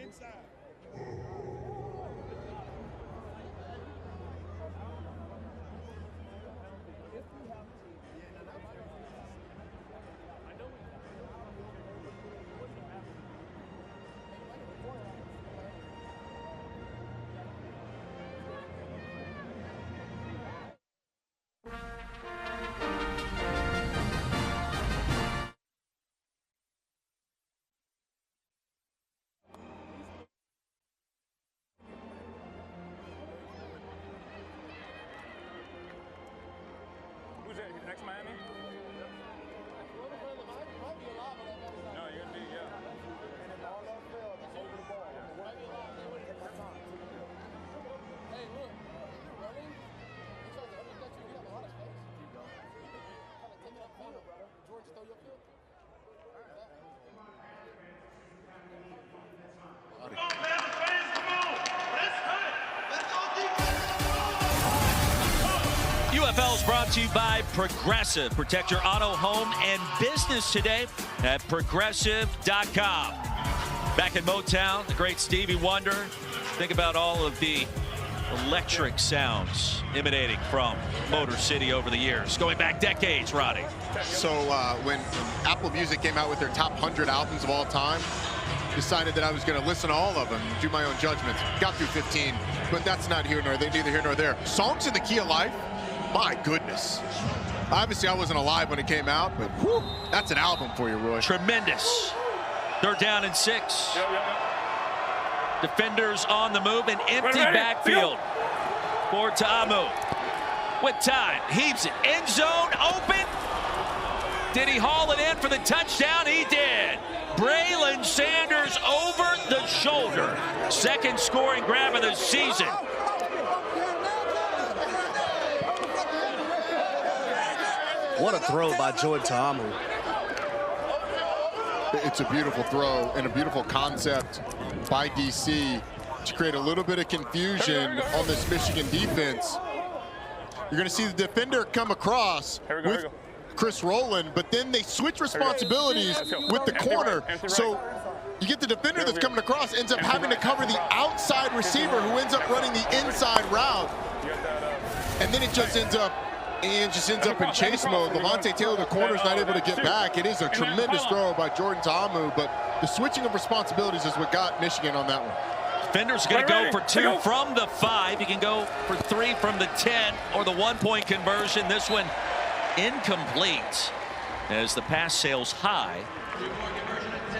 Who's that? Next Miami? No, you're gonna be, yeah. Hey, look, you're running. It shows the other that you have a lot of space. Kind of take it upfield, brother. George, throw your field. UFL is brought to you by Progressive. Protect your auto, home, and business today at Progressive.com. Back in Motown, the great Stevie Wonder. Think about all of the electric sounds emanating from Motor City over the years, going back decades, Roddy. So when Apple Music came out with their top 100 albums of all time, decided that I was going to listen to all of them, do my own judgments. Got through 15, but that's not here nor there, neither here nor there. Songs in the Key of Life, my goodness. Obviously, I wasn't alive when it came out, but whew, that's an album for you, Roy. Tremendous. They're down in 6. Defenders on the move, an empty backfield for Ta'amu. With time, heaves it, end zone open. Did he haul it in for the touchdown? He did. Braylon Sanders over the shoulder. Second scoring grab of the season. What a throw by Jordan Ta'amu. It's a beautiful throw and a beautiful concept by DC to create a little bit of confusion on this Michigan defense. You're going to see the defender come across with Chris Rowland, but then they switch responsibilities with the corner. So you get the defender that's coming across, ends up having to cover the outside receiver who ends up running the inside route. And then it just ends up in chase mode. Levante Taylor, the corner's not able to get back. It is a tremendous throw by Jordan Ta'amu, but the switching of responsibilities is what got Michigan on that one. Defender's going to go for 2 from the 5. He can go for 3 from the 10 or the 1-point conversion. This one incomplete as the pass sails high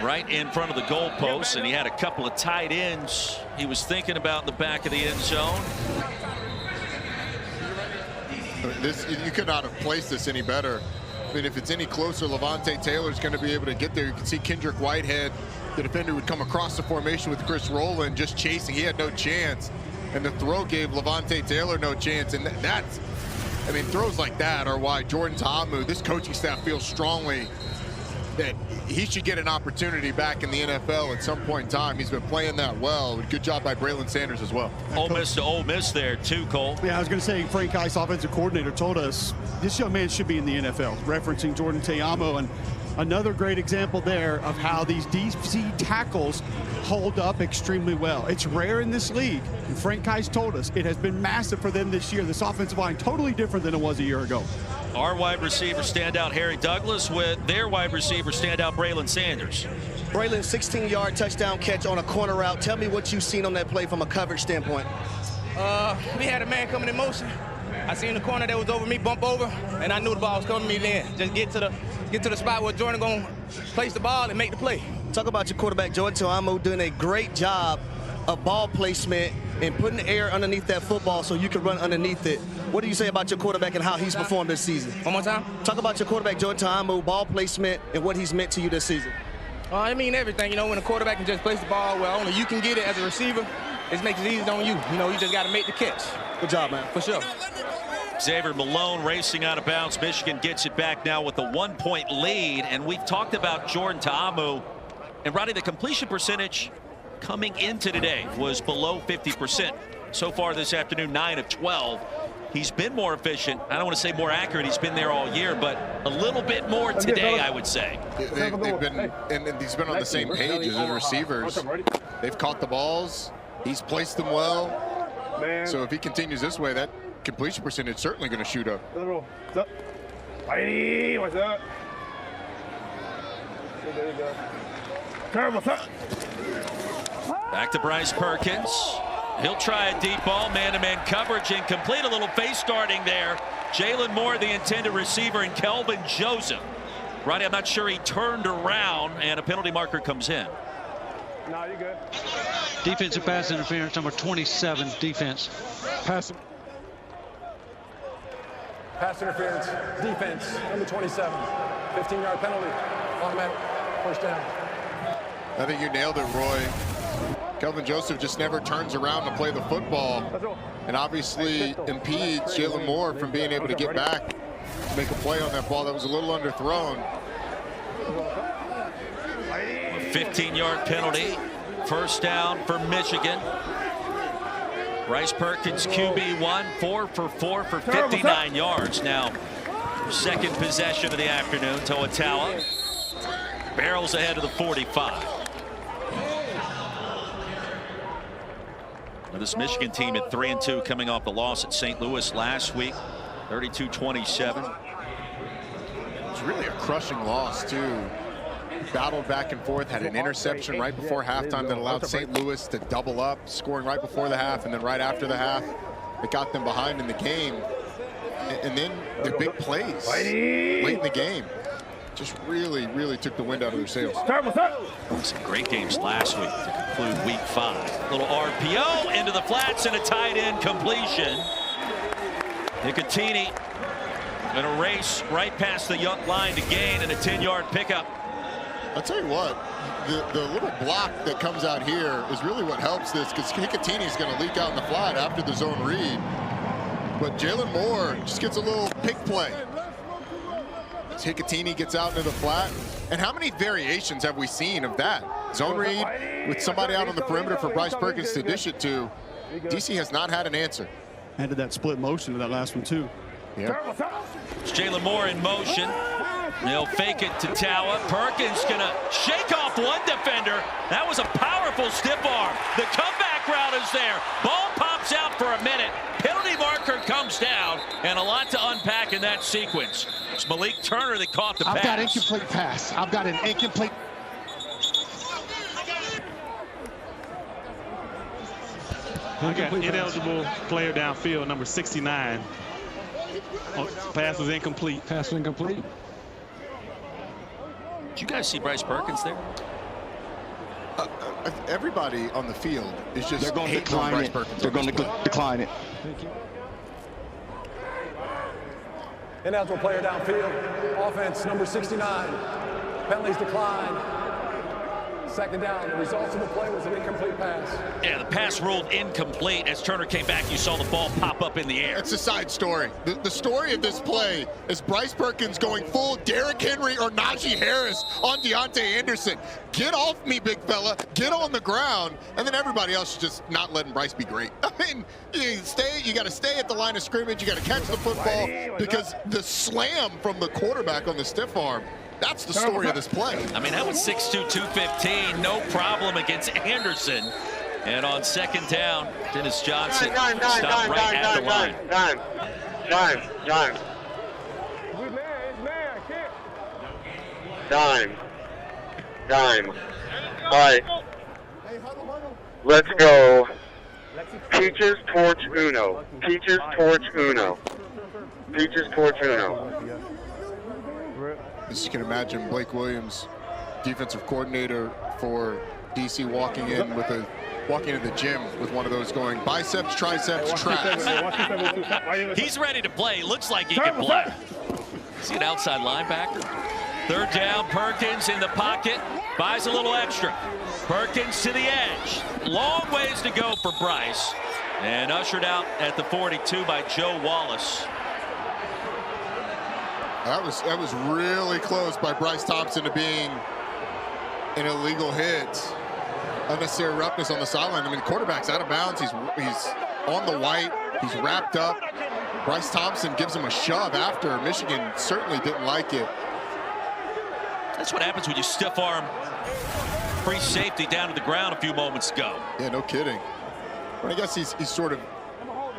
right in front of the goalpost, and he had a couple of tight ends he was thinking about in the back of the end zone. You could not have placed this any better. I mean, if it's any closer, Levante Taylor's going to be able to get there. You can see Kendrick Whitehead, the defender, would come across the formation with Chris Rowland just chasing. He had no chance, and the throw gave Levante Taylor no chance. And that's, I mean, throws like that are why Jordan Ta'amu, this coaching staff feels strongly that he should get an opportunity back in the NFL at some point in time. He's been playing that well. Good job by Braylon Sanders as well. Ole Miss to Ole Miss there too, Cole. Yeah, I was going to say, Frank Ice, offensive coordinator, told us this young man should be in the NFL, referencing Jordan Ta'amu. And another great example there of how these DC tackles hold up extremely well. It's rare in this league, and Frank Ice told us it has been massive for them this year. This offensive line totally different than it was a year ago. Our wide receiver standout Harry Douglas with their wide receiver standout Braylon Sanders. Braylon, 16-yard touchdown catch on a corner route. Tell me what you've seen on that play from a coverage standpoint. We had a man coming in motion. I seen the corner that was over me bump over, and I knew the ball was coming to me then. Just get to the spot where Jordan gonna place the ball and make the play. Talk about your quarterback, Jordan Ta'amu, doing a great job of ball placement and putting air underneath that football so you can run underneath it. What do you say about your quarterback and how he's performed this season? One more time? Talk about your quarterback, Jordan Ta'amu, ball placement, and what he's meant to you this season. I mean everything. You know, when a quarterback can just place the ball where only you can get it as a receiver, it makes it easy on you. You know, you just got to make the catch. Good job, man. For sure. Xavier Malone racing out of bounds. Michigan gets it back now with a 1-point lead. And we've talked about Jordan Ta'amu. And Roddy, the completion percentage coming into today was below 50%. So far this afternoon, 9 of 12. he's been more efficient. I don't want to say more accurate. He's been there all year, but a little bit more today, I would say. They've been, and he's been on the same page as his receivers. They've caught the balls. He's placed them well. So if he continues this way, that completion percentage is certainly going to shoot up. What's up? Whitey, what's up? Turn, what's up? Back to Bryce Perkins. He'll try a deep ball, man-to-man coverage, incomplete. A little face guarding there. Jalen Moore, the intended receiver, and Kelvin Joseph. Roddy, I'm not sure he turned around, and a penalty marker comes in. No, you're good. Defensive pass interference, number 27, defense. Pass interference, defense, number 27. 15-yard penalty, automatic, first down. I think you nailed it, Roy. Kelvin Joseph just never turns around to play the football, and obviously impedes Jalen Moore from being able to get back to make a play on that ball that was a little underthrown. A 15-yard penalty. First down for Michigan. Bryce Perkins, QB1, 4 for 4 for 59 yards. Now, second possession of the afternoon. Toatawa barrels ahead of the 45. Now, this Michigan team at 3-2, coming off the loss at St. Louis last week, 32-27. It was really a crushing loss, too. Battled back and forth, had an interception right before halftime that allowed St. Louis to double up, scoring right before the half, and then right after the half, it got them behind in the game. And then the big plays late in the game just really took the wind out of their sails. Some great games last week to conclude week 5. Little RPO into the flats and a tight end completion. Nicotini gonna race right past the line to gain and a 10-yard pickup. I'll tell you what, the little block that comes out here is really what helps this, because Nicotini is going to leak out in the flat after the zone read. But Jalen Moore just gets a little pick play. Nicotini gets out into the flat. And how many variations have we seen of that? Zone read with somebody out on the perimeter for Bryce Perkins to dish it to. DC has not had an answer. Added that split motion to that last one, too. Yeah. It's Jalen Moore in motion. They'll fake it to Tawa. Perkins gonna shake off one defender. That was a powerful stiff arm. The comeback route is there. Ball pops out for a minute. Penalty marker comes down, and a lot to unpack in that sequence. It's Malik Turner that caught the pass. I've got incomplete pass. I've got an incomplete. I got ineligible player downfield, number 69. Pass was incomplete. Pass was incomplete. Did you guys see Bryce Perkins there? Everybody on the field is just They're going to decline Bryce it. Perkins. They're going to decline it. Thank you. Ineligible player downfield, offense number 69. Penalties decline. Second down. The results of the play was an incomplete pass. Yeah, the pass ruled incomplete. As Turner came back, you saw the ball pop up in the air. It's a side story. The story of this play is Bryce Perkins going full Derrick Henry or Najee Harris on Deontay Anderson. Get off me, big fella. Get on the ground. And then everybody else is just not letting Bryce be great. I mean, you got to stay at the line of scrimmage. You got to catch the football, because the slam from the quarterback on the stiff arm, that's the story of this play. I mean, that was 6'2", 215, no problem against Anderson. And on second down, Dennis Johnson stopped right at the line. Dime. All right. Let's go. Peaches, torch, uno. Peaches, torch, uno. Peaches, torch, uno. As you can imagine, Blake Williams, defensive coordinator for DC, walking into the gym with one of those going biceps, triceps, traps. He's ready to play. Looks like he can play. See an outside linebacker. Third down, Perkins in the pocket, buys a little extra. Perkins to the edge. Long ways to go for Bryce. And ushered out at the 42 by Joe Wallace. That was really close by Bryce Thompson to being an illegal hit. Unnecessary roughness on the sideline. I mean, the quarterback's out of bounds. He's on the white. He's wrapped up. Bryce Thompson gives him a shove after. Michigan certainly didn't like it. That's what happens when you stiff arm free safety down to the ground a few moments ago. Yeah, no kidding. But I guess he's sort of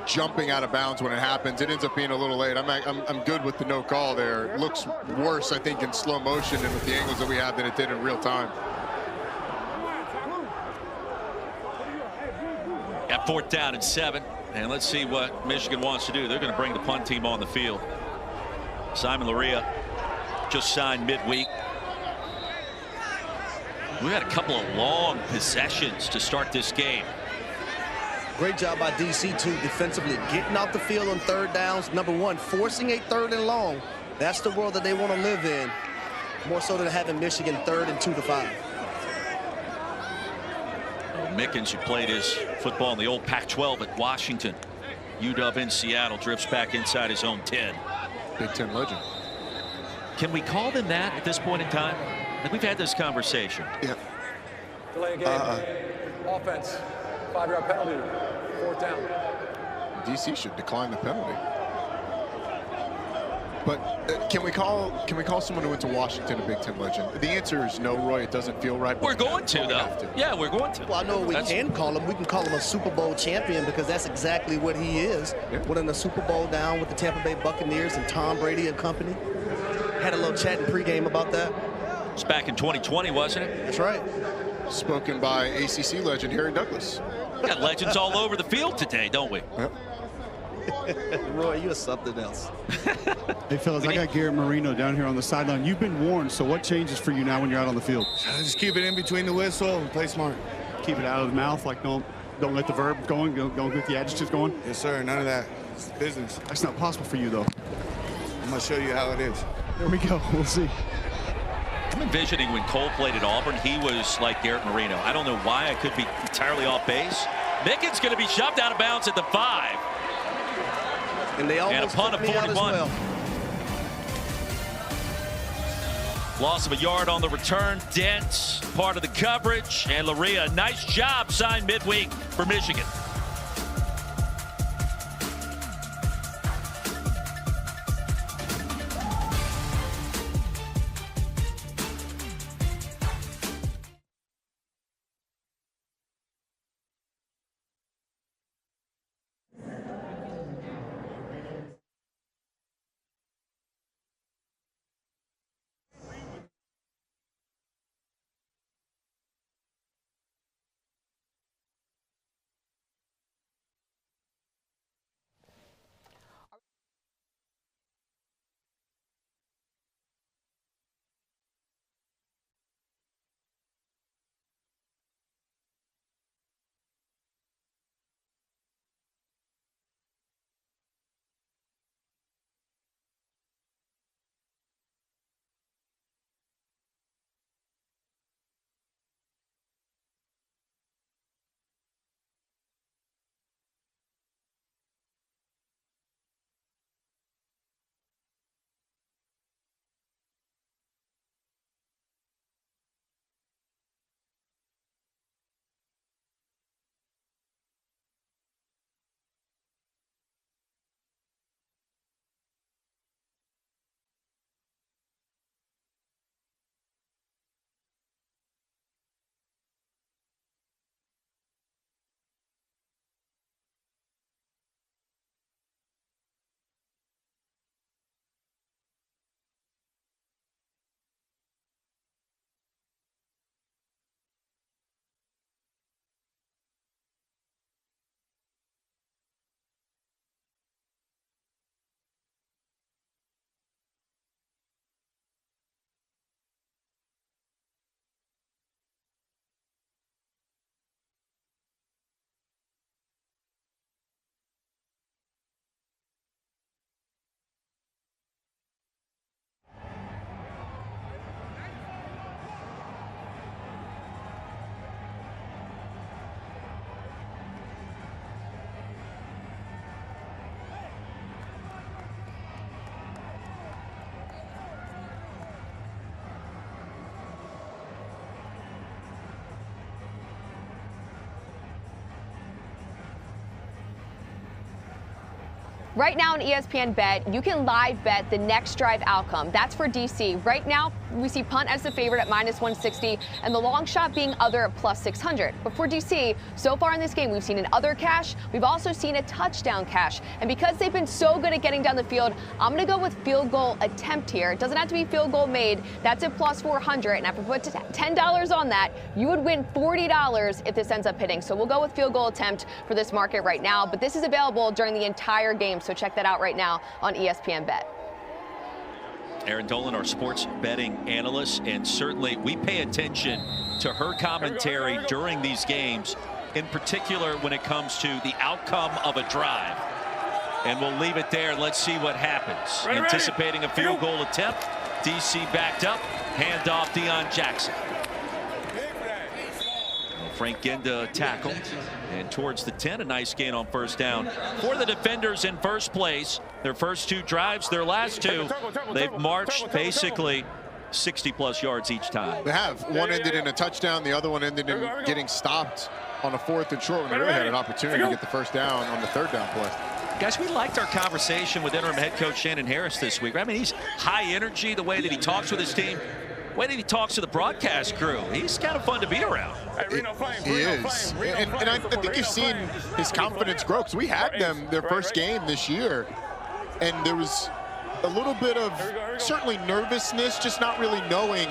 jumping out of bounds when it happens. It ends up being a little late. I'm good with the no call there. It looks worse, I think, in slow motion and with the angles that we have than it did in real time. Got 4th down and 7. And let's see what Michigan wants to do. They're going to bring the punt team on the field. Simon Luria just signed midweek. We had a couple of long possessions to start this game. Great job by DC, too, defensively, getting out the field on 3rd downs. Number 1, forcing a 3rd and long. That's the world that they want to live in, more so than having Michigan 3rd and 2 to 5. Mickens, who played his football in the old Pac-12 at Washington, UW in Seattle, drifts back inside his own 10. Big Ten legend. Can we call them that at this point in time? Like, we've had this conversation. Yeah. Delay game. Offense. 5-yard penalty. 4th down. DC should decline the penalty. But can we call someone who went to Washington a Big Ten legend? The answer is no, Roy. It doesn't feel right. We're going to, though. Yeah, we're going to. Well, I know what we can call him. We can call him a Super Bowl champion because that's exactly what he is. Yeah. Winning a Super Bowl down with the Tampa Bay Buccaneers and Tom Brady and company. Had a little chat in pregame about that. It's back in 2020, wasn't it? That's right. Spoken by ACC legend Harry Douglas. We got legends all over the field today, don't we? Yep. Roy, you're something else. Hey, fellas, I got Garrett Marino down here on the sideline. You've been warned, so what changes for you now when you're out on the field? Just keep it in between the whistle and play smart. Keep it out of the mouth, like don't let the verb going, don't get the adjectives going? Yes, sir, none of that. It's business. That's not possible for you, though. I'm going to show you how it is. There we go. We'll see. I'm envisioning when Cole played at Auburn, he was like Garrett Marino. I don't know why. I could be entirely off base. Mickens going to be shoved out of bounds at the 5. And they almost and a punt of 41. Well. Loss of a yard on the return. Dent, part of the coverage. And Luria, nice job, signed midweek for Michigan. Right now on ESPN Bet, you can live bet the next drive outcome. That's for DC. Right now, we see punt as the favorite at -160 and the long shot being other at +600. But for DC, so far in this game, we've seen an other cash. We've also seen a touchdown cash. And because they've been so good at getting down the field, I'm going to go with field goal attempt here. It doesn't have to be field goal made. That's at +400. And if we put $10 on that, you would win $40 if this ends up hitting. So we'll go with field goal attempt for this market right now. But this is available during the entire game. So check that out right now on ESPN Bet. Erin Dolan, our sports betting analyst, and certainly we pay attention to her commentary during these games, in particular when it comes to the outcome of a drive. And we'll leave it there. Let's see what happens. Anticipating a field goal attempt. DC backed up. Handoff Deion Jackson. Frank Ginda tackle. And towards the 10, a nice gain on first down for the defenders in first place. Their first two drives, their last two, they've marched basically 60-plus yards each time. They have. One ended in a touchdown. The other one ended in getting stopped on a 4th and short when they really had an opportunity to get the first down on the 3rd down play. Guys, we liked our conversation with interim head coach Shannon Harris this week. I mean, he's high energy, the way that he talks with his team, the way that he talks to the broadcast crew. He's kind of fun to be around. He is. And I think you've seen his confidence grow, because we had them their first game this year, and there was a little bit of certainly nervousness, just not really knowing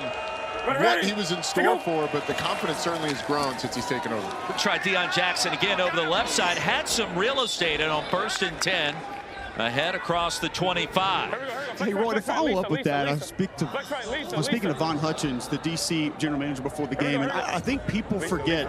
what he was in store for, but the confidence certainly has grown since he's taken over. We'll try Deion Jackson again over the left side. Had some real estate, and on 1st and 10, ahead across the 25. Hey, Roy, to follow up with that, I was speaking to Von Hutchins, the DC general manager, before the game, and I think people forget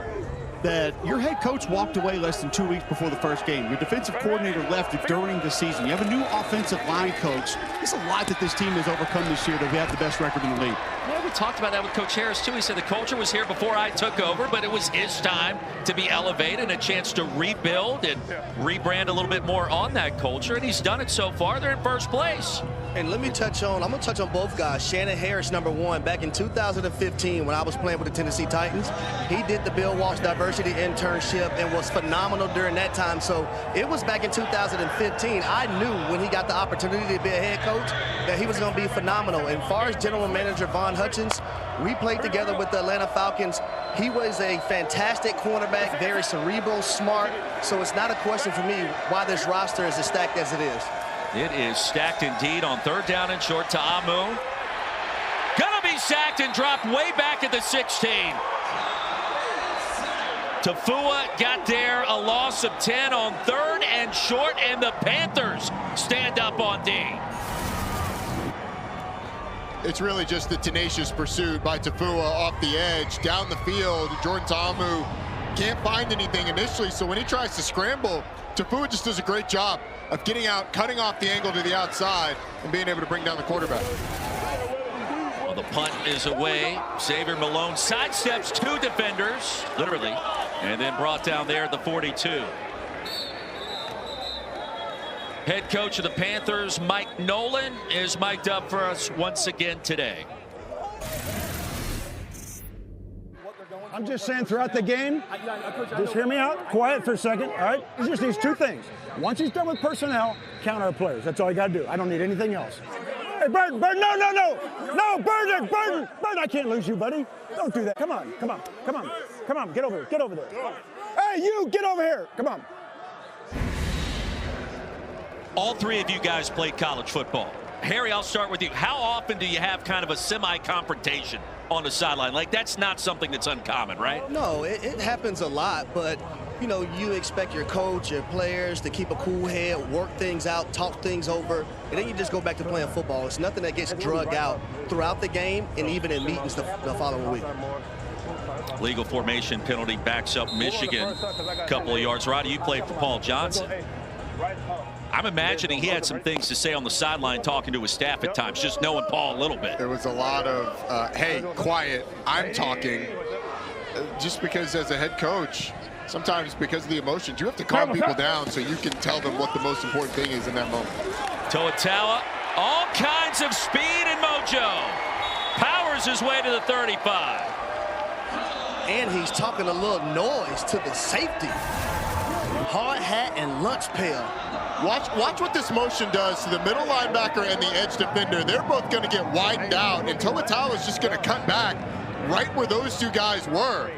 that your head coach walked away less than 2 weeks before the first game. Your defensive coordinator left during the season. You have a new offensive line coach. There's a lot that this team has overcome this year that we have the best record in the league. Yeah, we talked about that with Coach Harris, too. He said the culture was here before I took over, but it was his time to be elevated and a chance to rebuild and rebrand a little bit more on that culture, and he's done it so far. They're in first place. And let me I'm going to touch on both guys. Shannon Harris, number one, back in 2015 when I was playing with the Tennessee Titans, he did the Bill Walsh Diversity Internship and was phenomenal during that time. So it was back in 2015. I knew when he got the opportunity to be a head coach that he was going to be phenomenal. And as far as general manager Von Hutchins, we played together with the Atlanta Falcons. He was a fantastic cornerback, very cerebral, smart. So it's not a question for me why this roster is as stacked as it is. It is stacked indeed on 3rd down and short to Amu. Gonna be sacked and dropped way back at the 16. Tafua got there, a loss of 10 on 3rd and short, and the Panthers stand up on D. It's really just the tenacious pursuit by Tafua off the edge, down the field. Jordan Ta'amu can't find anything initially, so when he tries to scramble, Tafua just does a great job of getting out, cutting off the angle to the outside, and being able to bring down the quarterback. Well, the punt is away. Xavier Malone sidesteps 2 defenders, literally, and then brought down there at the 42. Head coach of the Panthers, Mike Nolan, is mic'd up for us once again today. I'm just saying throughout the game, just hear me out, quiet for a second, all right? He just needs 2 things. Once he's done with personnel, count our players. That's all you got to do. I don't need anything else. Hey, Burton, no, Burton, I can't lose you, buddy. Don't do that. Come on, get over there. Hey, you, get over here, come on. All 3 of you guys played college football. Harry, I'll start with you. How often do you have kind of a semi-confrontation on the sideline? Like, that's not something that's uncommon, right? No, it happens a lot, but, you know, you expect your coach, your players to keep a cool head, work things out, talk things over, and then you just go back to playing football. It's nothing that gets drug out throughout the game and even in meetings the following week. Legal formation penalty backs up Michigan a couple of yards. Roddy, you played for Paul Johnson. I'm imagining he had some things to say on the sideline talking to his staff at times, just knowing Paul a little bit. There was a lot of, hey, quiet, I'm talking. Just because as a head coach, sometimes because of the emotions, you have to calm people down so you can tell them what the most important thing is in that moment. Toatawa, all kinds of speed and mojo. Powers his way to the 35. And he's talking a little noise to the safety. Hard hat and lunch pail. Watch what this motion does to the middle linebacker and the edge defender. They're both going to get widened out, and To'o is just going to cut back right where those two guys were.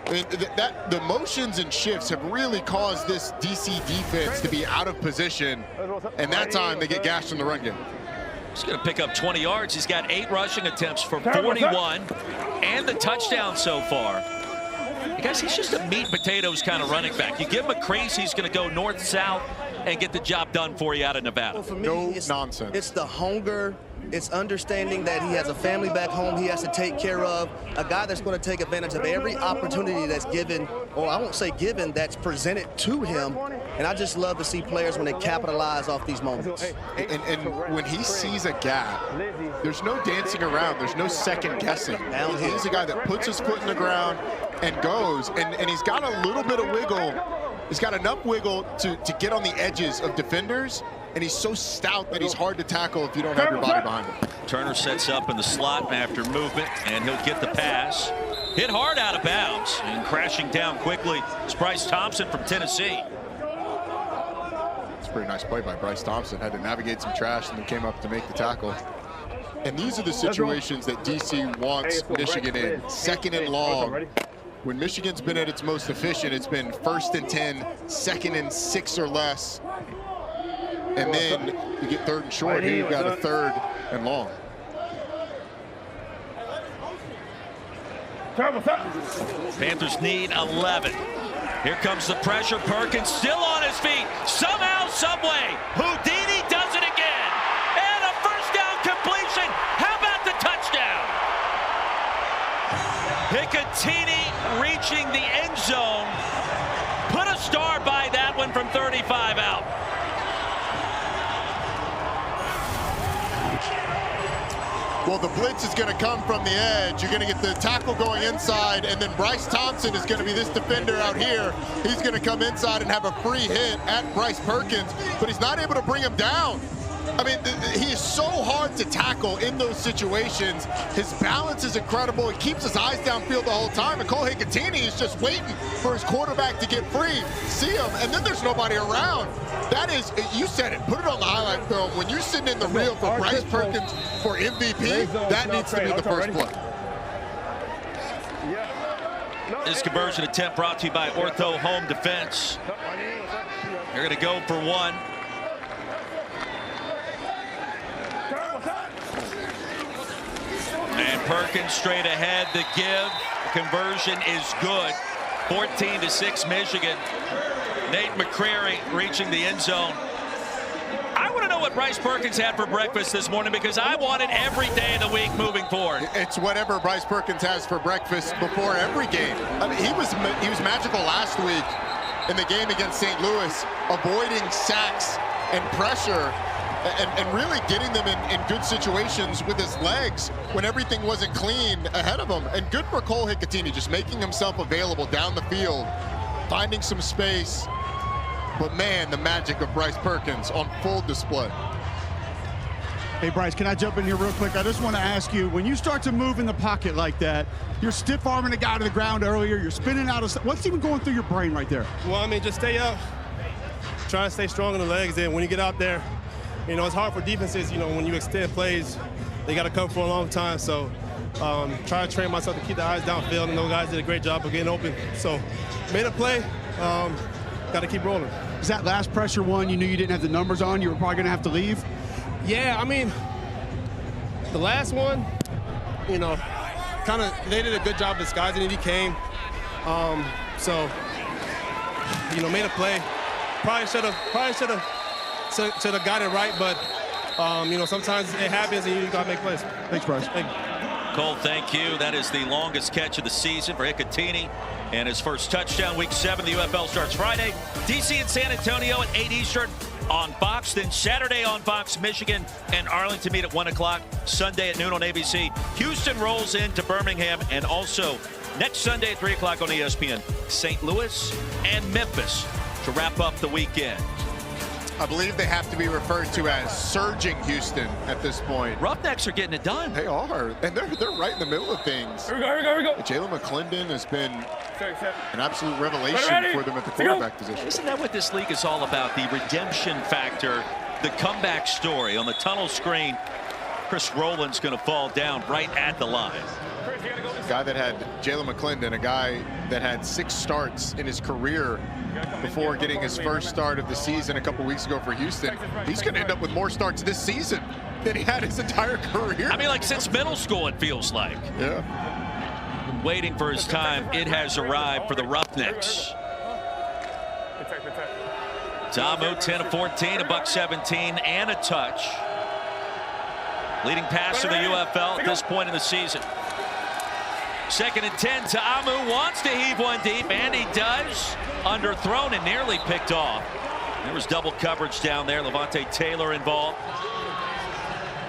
I mean, the motions and shifts have really caused this DC defense to be out of position, and that time they get gashed in the run game. He's going to pick up 20 yards. He's got 8 rushing attempts for 41 and the touchdown so far. Guys, he's just a meat and potatoes kind of running back. You give him a crease, he's going to go north-south and get the job done for you out of Nevada. Well, for me, it's nonsense. It's the hunger. It's understanding that he has a family back home he has to take care of, a guy that's going to take advantage of every opportunity that's given, or I won't say given, that's presented to him. And I just love to see players when they capitalize off these moments. And when he sees a gap, there's no dancing around. There's no second guessing. He's a guy that puts his foot in the ground and goes, and he's got a little bit of wiggle. He's got enough wiggle to get on the edges of defenders, and he's so stout that he's hard to tackle if you don't have your body behind him. Turner sets up in the slot after movement, and he'll get the pass. Hit hard out of bounds, and crashing down quickly is Bryce Thompson from Tennessee. It's a pretty nice play by Bryce Thompson. Had to navigate some trash and then came up to make the tackle. And these are the situations that DC wants Michigan in. 2nd and long. When Michigan's been at its most efficient, it's been 1st and 10, 2nd and 6 or less. And then you get 3rd and short. Here you've got a 3rd and long. Panthers need 11. Here comes the pressure. Perkins still on his feet. Somehow, someway, Houdini does it again. And a first down completion. How about the touchdown? Picatinny reaching the end zone. Put a star by that one from 35 out. Well, the blitz is going to come from the edge. You're going to get the tackle going inside, and then Bryce Thompson is going to be this defender out here. He's going to come inside and have a free hit at Bryce Perkins, but he's not able to bring him down. I mean, he is so hard to tackle in those situations. His balance is incredible. He keeps his eyes downfield the whole time, and Cole Hicatini is just waiting for his quarterback to get free, see him, and then there's nobody around. That is, you said it, put it on the highlight film. When you're sitting in the reel for Bryce Perkins for MVP, that needs to be the first play. This conversion attempt brought to you by Ortho Home Defense. They're going to go for one. And Perkins straight ahead. The give. Conversion is good. 14-6 Michigan. Nate McCreary reaching the end zone. I want to know what Bryce Perkins had for breakfast this morning, because I want it every day of the week moving forward. It's whatever Bryce Perkins has for breakfast before every game. I mean, he was magical last week in the game against St. Louis, avoiding sacks and pressure. And really getting them in good situations with his legs when everything wasn't clean ahead of him. And good for Cole Hicatini, just making himself available down the field, finding some space. But man, the magic of Bryce Perkins on full display. Hey, Bryce, can I jump in here real quick? I just want to ask you, when you start to move in the pocket like that, you're stiff-arming a guy to the ground earlier, you're spinning out of... What's even going through your brain right there? Well, I mean, just stay up, try to stay strong in the legs, and when you get out there, you know, it's hard for defenses, you know, when you extend plays, they got to come for a long time. So try to train myself to keep the eyes downfield, and those guys did a great job of getting open. So made a play, got to keep rolling. Is that last pressure one, you knew you didn't have the numbers on, you were probably going to have to leave? Yeah, I mean, the last one, you know, kind of, they did a good job disguising it. He came. So, you know, made a play. Probably should have got it right, but, you know, sometimes it happens and you got to make plays. Thanks, Bryce. Thank you. Cole, thank you. That is the longest catch of the season for Hicatini, and his first touchdown. Week 7, the UFL starts Friday. DC and San Antonio at 8 Eastern on Fox. Then Saturday on Fox, Michigan and Arlington meet at 1 o'clock. Sunday at noon on ABC. Houston rolls into Birmingham, and also next Sunday at 3 o'clock on ESPN, St. Louis and Memphis to wrap up the weekend. I believe they have to be referred to as surging Houston at this point. Roughnecks are getting it done. They are, and they're right in the middle of things. Here we go. Jalen McClendon has been an absolute revelation for them at the quarterback position. Isn't that what this league is all about? The redemption factor, the comeback story. On the tunnel screen, Chris Rowland's going to fall down right at the line. A guy that had Jalen McClendon, a guy that had 6 starts in his career before getting his first start of the season a couple weeks ago for Houston. He's going to end up with more starts this season than he had his entire career. I mean, like since middle school, it feels like. Yeah. Waiting for his time. It has arrived for the Roughnecks. Tamu, 10 of 14, a $117 and a touch. Leading passer of the UFL at this point in the season. 2nd and 10. Tamu wants to heave one deep, and he does. Underthrown and nearly picked off. There was double coverage down there. Levante Taylor involved.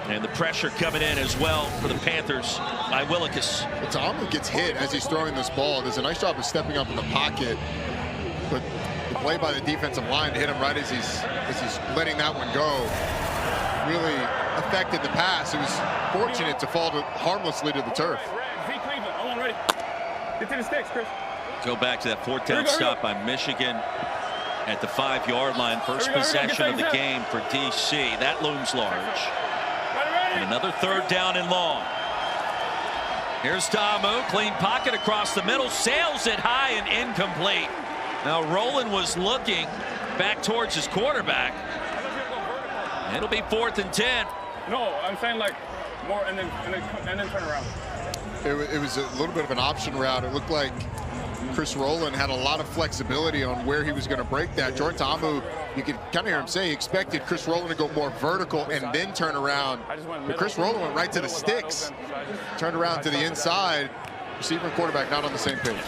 And the pressure coming in as well for the Panthers by Willikis. Tamu gets hit as he's throwing this ball. Does a nice job of stepping up in the pocket. But the play by the defensive line to hit him right as he's letting that one go really affected the pass. It was fortunate to fall harmlessly to the turf. Get to the sticks, Chris. Go back to that 4th down stop by Michigan at the 5-yard line. First possession of the game for DC. That looms large. And another 3rd down and long. Here's Tamu, clean pocket across the middle, sails it high and incomplete. Now Rowland was looking back towards his quarterback. It'll be 4th and 10. No, I'm saying like more and then turn around. It was a little bit of an option route. It looked like Chris Rowland had a lot of flexibility on where he was going to break that. Jordan Tamu, you could kind of hear him say he expected Chris Rowland to go more vertical and then turn around. But Chris Rowland went right to the sticks, turned around to the inside. Receiver and quarterback not on the same page.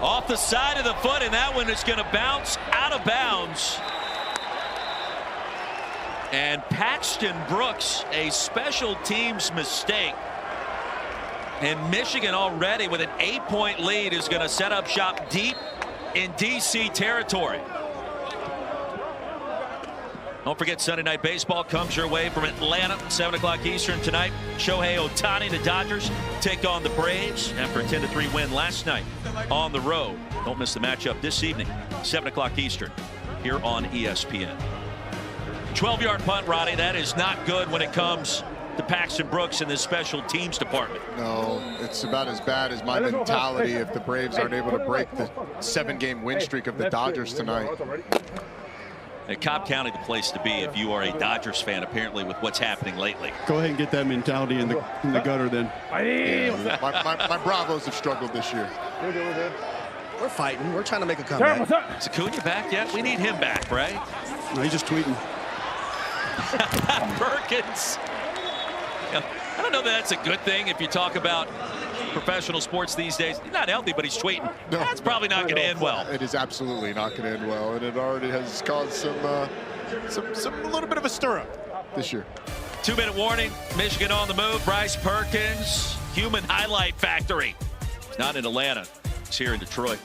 Off the side of the foot, and that one is going to bounce out of bounds. And Paxton Brooks, a special teams mistake. And Michigan already with an 8-point lead is going to set up shop deep in DC territory. Don't forget Sunday Night Baseball comes your way from Atlanta, 7 o'clock Eastern tonight. Shohei Ohtani, the Dodgers, take on the Braves after a 10-3 win last night on the road. Don't miss the matchup this evening, 7 o'clock Eastern, here on ESPN. 12-yard punt, Roddy. That is not good when it comes to Paxton Brooks in this special teams department. No, it's about as bad as my mentality if the Braves aren't able to break the 7-game win streak of the Dodgers tonight. And Cobb County, the place to be if you are a Dodgers fan, apparently, with what's happening lately. Go ahead and get that mentality in the gutter then. Yeah, my Bravos have struggled this year. We're fighting. We're trying to make a comeback. Is Acuna back yet? We need him back, right? No, he's just tweeting. Perkins. Yeah, I don't know that that's a good thing if you talk about professional sports these days. He's not healthy, but he's tweeting. No, that's probably not going to end well. It is absolutely not going to end well, and it already has caused some little bit of a stir-up this year. 2-minute warning. Michigan on the move. Bryce Perkins, human highlight factory. It's not in Atlanta. It's here in Detroit.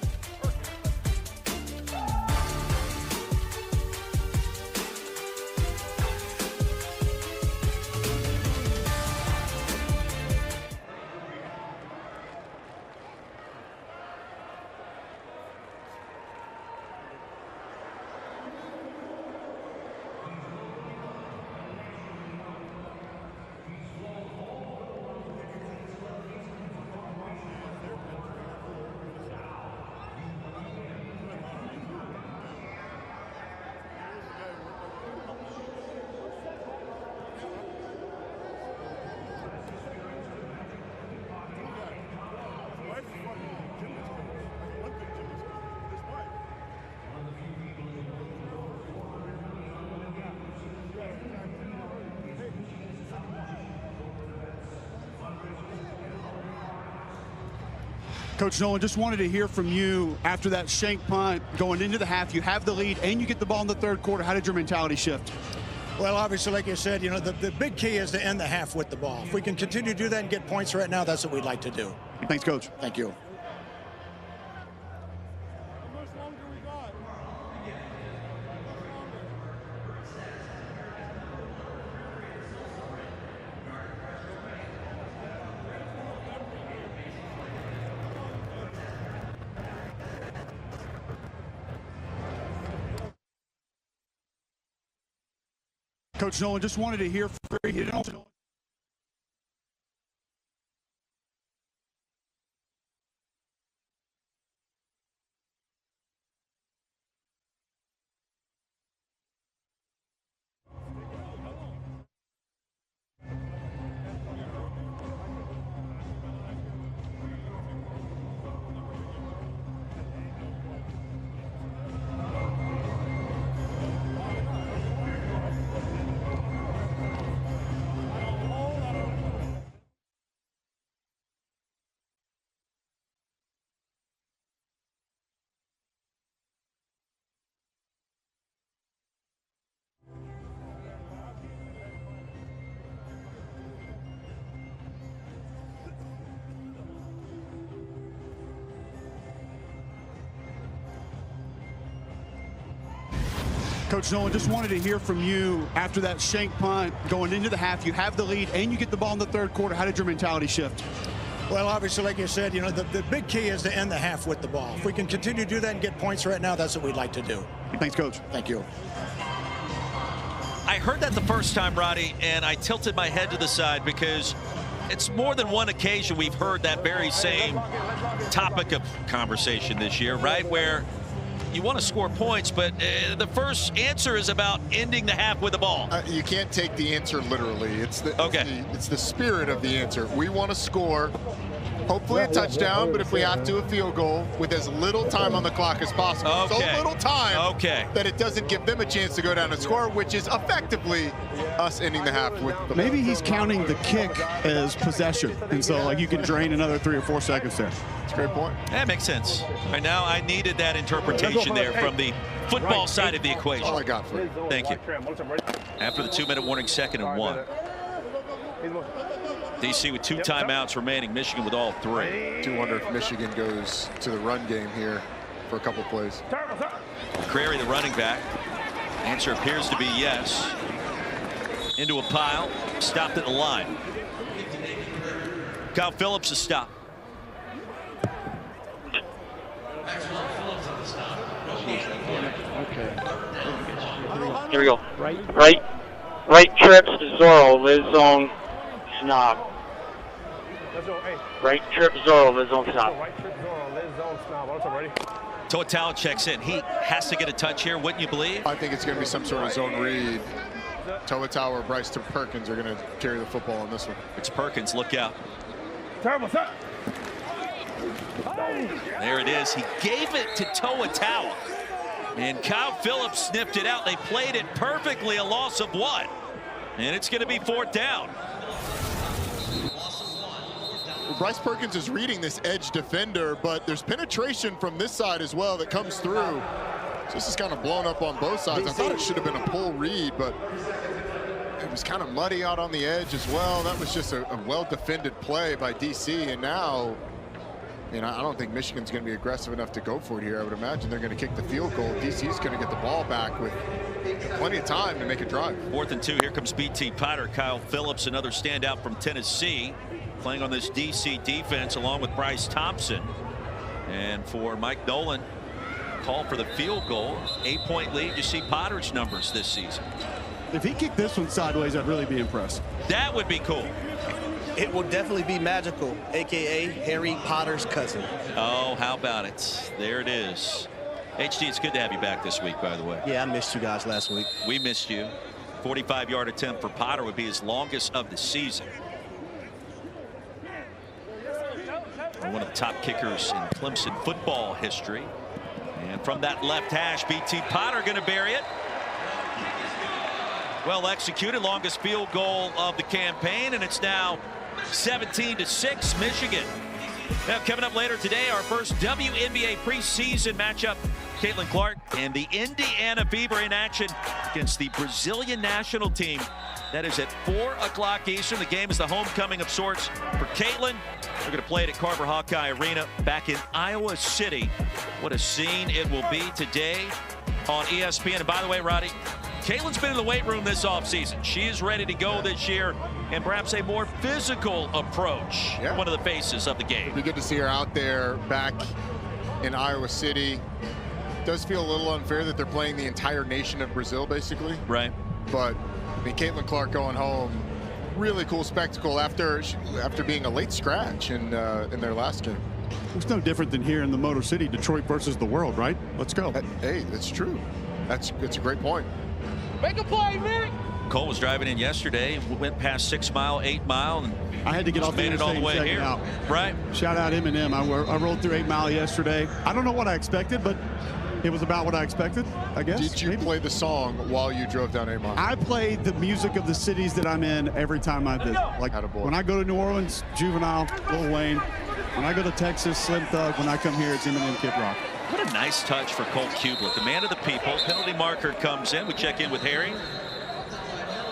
Coach Nolan, just wanted to hear from you after that shank punt going into the half. You have the lead and you get the ball in the 3rd quarter. How did your mentality shift? Well, obviously, like you said, you know, the big key is to end the half with the ball. If we can continue to do that and get points right now, that's what we'd like to do. Thanks, Coach. Thank you. Coach Nolan, just wanted to hear from you. Coach Nolan, just wanted to hear from you after that shank punt going into the half. You have the lead and you get the ball in the third quarter. How did your mentality shift? Well, obviously, like you said, the big key is to end the half with the ball. If we can continue to do that and get points right now, that's what we'd like to do. Thanks, Coach. Thank you. I heard that the first time, Roddy, and I tilted my head to the side because it's more than one occasion we've heard that very same topic of conversation this year, right? Where you want to score points, but the first answer is about ending the half with the ball. You can't take the answer literally. It's the spirit of the answer. We want to score, hopefully a touchdown, but if we have to, a field goal with as little time on the clock as possible. So little time that it doesn't give them a chance to go down and score, which is effectively us ending the half with the Maybe ball. he's counting the kick as possession, and so like you can drain another 3 or 4 seconds there. That's a great point. That makes sense. Right now, I needed that interpretation there from the football side of the equation. All I got for you. Thank you. After the 2-minute warning, 2nd and 1. DC with 2 timeouts remaining. Michigan with all 3. Do wonder if Michigan goes to the run game here for a couple plays. McCrary, the running back. Answer appears to be yes. Into a pile. Stopped at the line. Kyle Phillips is stopped. Here we go. Right trips to Zorro, Liz zone snob. Right trip Zorro, Liz zone snob. Total checks in. He has to get a touch here, wouldn't you believe? I think it's going to be some sort of zone read. Toa or Bryce Perkins are going to carry the football on this one. It's Perkins. Look out. There it is. He gave it to Toa. And Kyle Phillips sniffed it out. They played it perfectly. A loss of 1. And it's going to be 4th down. Well, Bryce Perkins is reading this edge defender, but there's penetration from this side as well that comes through. So this is kind of blown up on both sides. I thought it should have been a pull read, but it was kind of muddy out on the edge as well. That was just a well-defended play by DC, and now, I don't think Michigan's going to be aggressive enough to go for it here. I would imagine they're going to kick the field goal. DC's going to get the ball back with plenty of time to make a drive. 4th and 2. Here comes BT Potter. Kyle Phillips, another standout from Tennessee, playing on this DC defense along with Bryce Thompson. And for Mike Nolan, call for the field goal. 8-point lead. You see Potter's numbers this season. If he kicked this one sideways, I'd really be impressed. That would be cool. It will definitely be magical, a.k.a. Harry Potter's cousin. Oh, how about it? There it is. HD, it's good to have you back this week, by the way. Yeah, I missed you guys last week. We missed you. 45-yard attempt for Potter would be his longest of the season. One of the top kickers in Clemson football history. And from that left hash, BT Potter going to bury it. Well executed, longest field goal of the campaign, and it's now 17-6 Michigan. Now coming up later today, our first WNBA preseason matchup. Caitlin Clark and the Indiana Fever in action against the Brazilian national team. That is at 4 o'clock Eastern. The game is the homecoming of sorts for Caitlin. We're going to play it at Carver Hawkeye Arena back in Iowa City. What a scene it will be today on ESPN. And by the way, Roddy, Caitlin's been in the weight room this offseason. She is ready to go this year, and perhaps a more physical approach. Yeah. One of the faces of the game. It'd be good to see her out there back in Iowa City. It does feel a little unfair that they're playing the entire nation of Brazil, basically. Right. But mean, Caitlin Clark going home, really cool spectacle after being a late scratch in their last game. It's no different than here in the Motor City, Detroit versus the world, right? Let's go. Hey, that's true. That's a great point. Make a play, Nick. Cole was driving in yesterday, went past 6 Mile, 8 Mile, and I had to get off the made it all the way here. Out. Right. Shout out Eminem. I rolled through 8 Mile yesterday. I don't know what I expected, but it was about what I expected, I guess. Did you play the song while you drove down 8 Mile? I played the music of the cities that I'm in every time I visit. Like when I go to New Orleans, Juvenile, Lil Wayne. When I go to Texas, Slim Thug. When I come here, it's Eminem, Kid Rock. What a nice touch for Cole Kublik, the man of the people. Penalty marker comes in. We check in with Harry.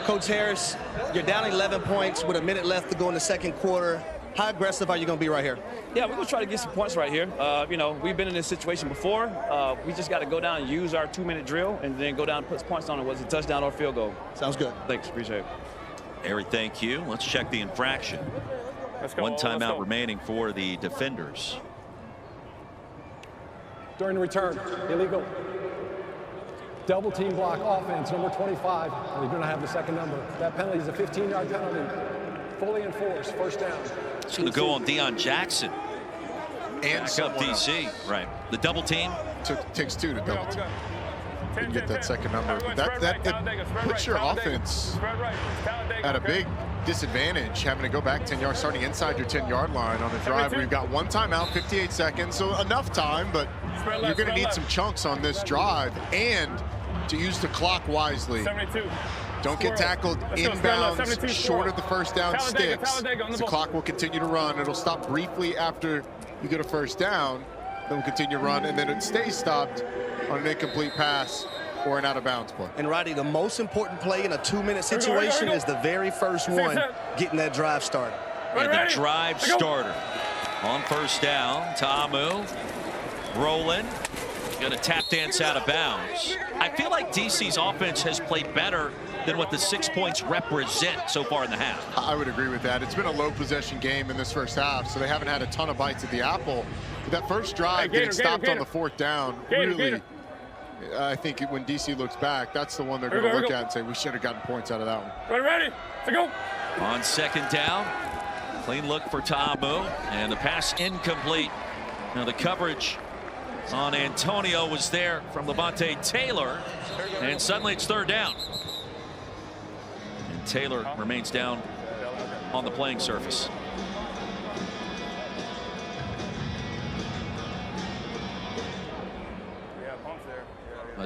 Coach Harris, you're down 11 points with a minute left to go in the second quarter. How aggressive are you going to be right here? Yeah, we're going to try to get some points right here. You know, we've been in this situation before. We just got to go down and use our 2-minute drill and then go down and put points on it, whether it's a touchdown or field goal. Sounds good. Thanks. Appreciate it. Harry, thank you. Let's check the infraction. One timeout remaining for the defenders. During the return, illegal. Double team block offense, number 25. They do not have the second number. That penalty is a 15-yard penalty. Fully enforced, first down. It's going to go on Deion Jackson. And back up DC. Right. The double team. Takes two to double team. You get that second number. That puts your offense at a big disadvantage, having to go back 10 yards, starting inside your 10-yard line on a drive where you've got one timeout, 58 seconds, so enough time, but you're going to need some chunks on this drive and to use the clock wisely. Don't get tackled inbounds short of the first down sticks. The clock will continue to run. It'll stop briefly after you get a first down. Then will continue to run, and then it stays stopped on an incomplete pass or an out-of-bounds play. And, Roddy, the most important play in a 2-minute situation is the very first one, getting that drive started. And the drive starter on first down. Ta'amu rolling. Going to tap dance out of bounds. I feel like DC's offense has played better than what the 6 points represent so far in the half. I would agree with that. It's been a low possession game in this first half, so they haven't had a ton of bites at the apple. But that first drive, getting stopped on the fourth down, really, I think when DC looks back, that's the one they're going to look at and say, we should have gotten points out of that one. Ready, to go. On second down, clean look for Ta'amu, and the pass incomplete. Now the coverage on Antonio was there from Levante Taylor, and suddenly it's third down. And Taylor remains down on the playing surface.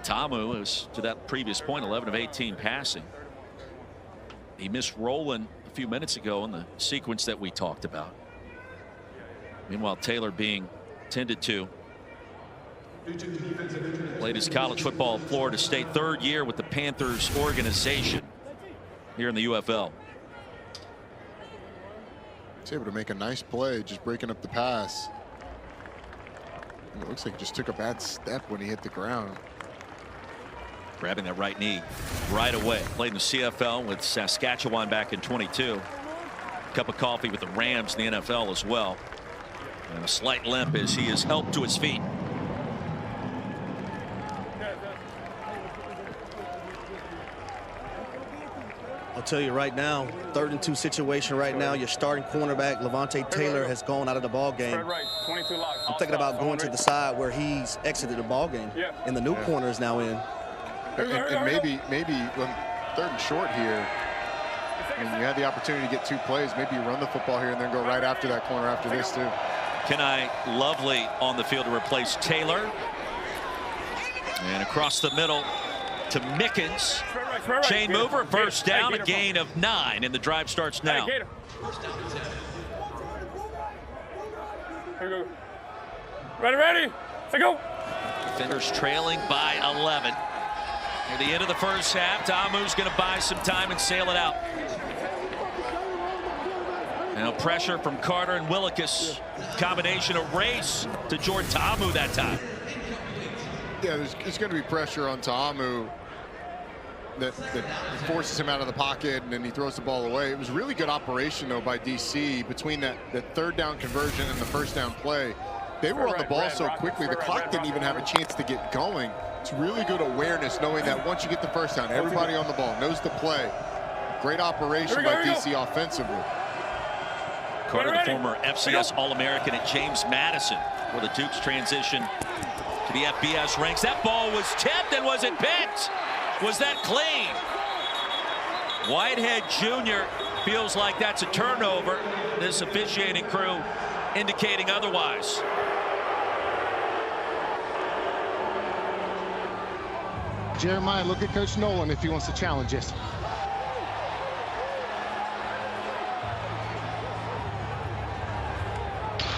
Ta'amu is, to that previous point, 11 of 18 passing. He missed Rowland a few minutes ago in the sequence that we talked about. Meanwhile, Taylor being tended to. Played his college football at Florida State, third year with the Panthers organization here in the UFL. He's able to make a nice play, just breaking up the pass. And it looks like he just took a bad step when he hit the ground. Grabbing that right knee right away. Played in the CFL with Saskatchewan back in 22. Cup of coffee with the Rams in the NFL as well. And a slight limp as he is helped to his feet. I'll tell you right now, 3rd and 2 situation right now. Your starting cornerback, Levante Taylor, has gone out of the ball game. I'm thinking about going to the side where he's exited the ball game, and the new corner is now in. And maybe when 3rd and short here, and you had the opportunity to get 2 plays, maybe you run the football here and then go right after that corner after this too. Kenai Lovely on the field to replace Taylor. And across the middle to Mickens. Chain mover, first down, a gain of 9, and the drive starts now. Ready, to go. Defenders trailing by 11. Near the end of the first half, Ta'amu's going to buy some time and sail it out. Now pressure from Carter and Willikis. Combination of race to Jordan Ta'amu that time. Yeah, there's going to be pressure on Ta'amu that forces him out of the pocket, and then he throws the ball away. It was really good operation, though, by DC between that 3rd down conversion and the first down play. They were on the ball so quickly, the clock didn't even have a chance to get going. It's really good awareness knowing that once you get the first down, everybody on the ball knows the play. Great operation by DC offensively. Carter, the former FCS All-American at James Madison, where the Dukes transition to the FBS ranks. That ball was tipped, and was it picked? Was that clean? Whitehead Jr. feels like that's a turnover. This officiating crew indicating otherwise. Jeremiah, look at Coach Nolan if he wants to challenge us.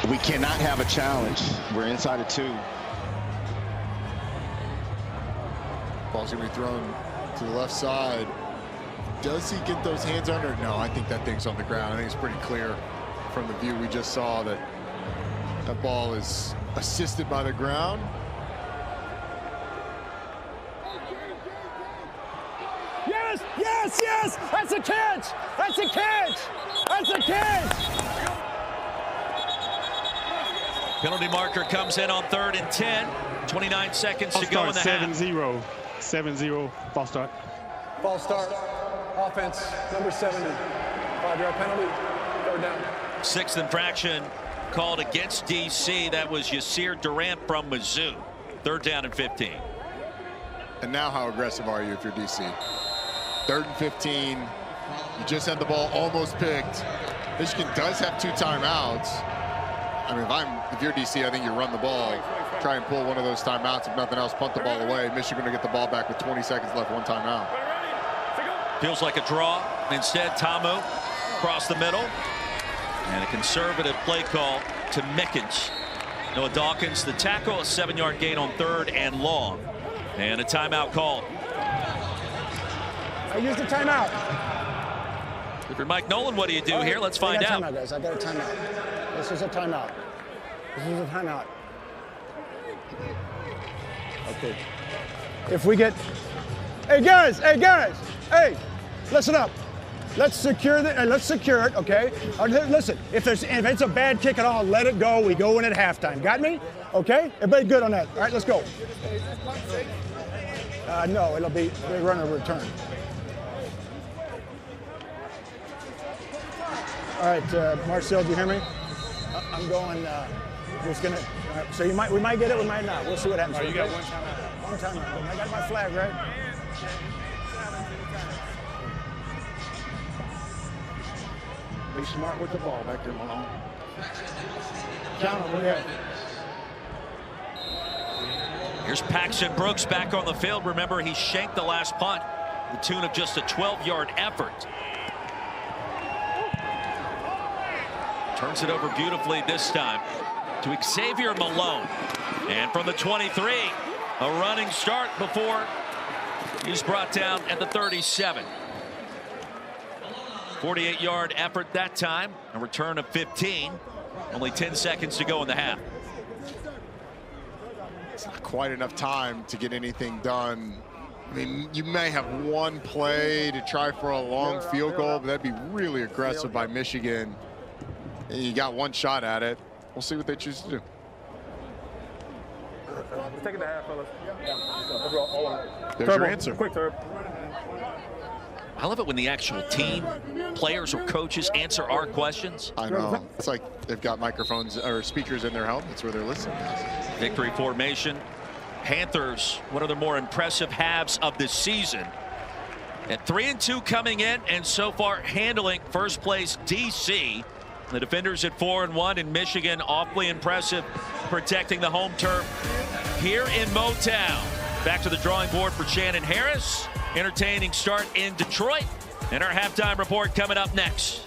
We cannot have a challenge. We're inside of 2. Ball's going to be thrown to the left side. Does he get those hands under? No, I think that thing's on the ground. I think it's pretty clear from the view we just saw that that ball is assisted by the ground. Yes, yes, yes! That's a catch! That's a catch! That's a catch! Penalty marker comes in on 3rd and 10. 29 seconds to go in the half. 7-0. 7-0. False start. False start. Offense, number 70. 5-yard penalty. 3rd down. 6th infraction called against DC. That was Yasir Durant from Mizzou. 3rd down and 15. And now how aggressive are you if you're DC? 3rd and 15. You just had the ball almost picked. Michigan does have 2 timeouts. I mean, if you're DC, I think you run the ball. Try and pull one of those timeouts. If nothing else, punt the ball away. Michigan to get the ball back with 20 seconds left, 1 timeout. Feels like a draw. Instead, Tamu across the middle. And a conservative play call to Mickens. Noah Dawkins, the tackle, a 7-yard gain on 3rd and long. And a timeout called. I used a timeout. If you're Mike Nolan, what do you do here? Let's find out. Timeout, guys. I got a timeout. This is a timeout. This is a timeout. Okay. If we get, hey guys, hey, listen up. Let's secure it, okay? Listen, if it's a bad kick at all, let it go. We go in at halftime. Got me? Okay? Everybody good on that? All right, let's go. No, it'll be they run a return. All right, Marcel, do you hear me? I'm going. Just gonna. So we might get it, we might not. We'll see what happens. Oh, you got 1 timeout. 1 timeout. I got my flag, right? Be smart with the ball back there, Malone. Count them, yeah. Here's Paxton Brooks back on the field. Remember, he shanked the last punt, the tune of just a 12-yard effort. Turns it over beautifully this time to Xavier Malone. And from the 23, a running start before he's brought down at the 37. 48-yard effort that time, a return of 15. Only 10 seconds to go in the half. It's not quite enough time to get anything done. I mean, you may have 1 play to try for a long field goal, but that'd be really aggressive by Michigan. And you got 1 shot at it. We'll see what they choose to do. We're taking the half, fellas. There's your answer. Quick third. I love it when the actual team, players or coaches answer our questions. I know. It's like they've got microphones or speakers in their helmets where they're listening. Victory formation. Panthers, one of the more impressive halves of this season. At 3-2 coming in, and so far handling first place DC. The defenders at 4-1, and Michigan awfully impressive, protecting the home turf here in Motown. Back to the drawing board for Shannon Harris. Entertaining start in Detroit. And our halftime report coming up next.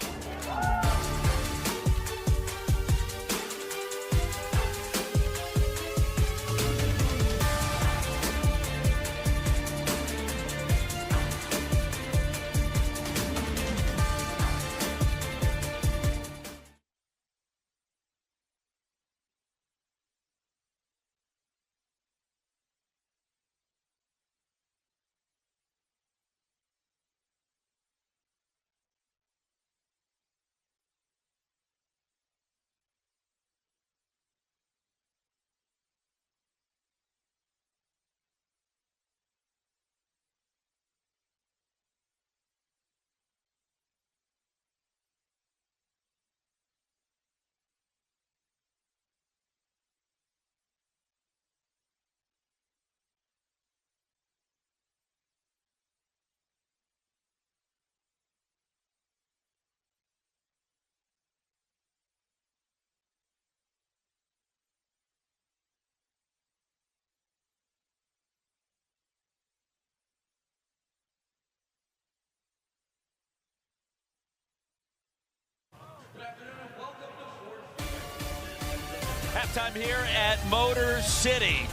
Halftime here at Motor City.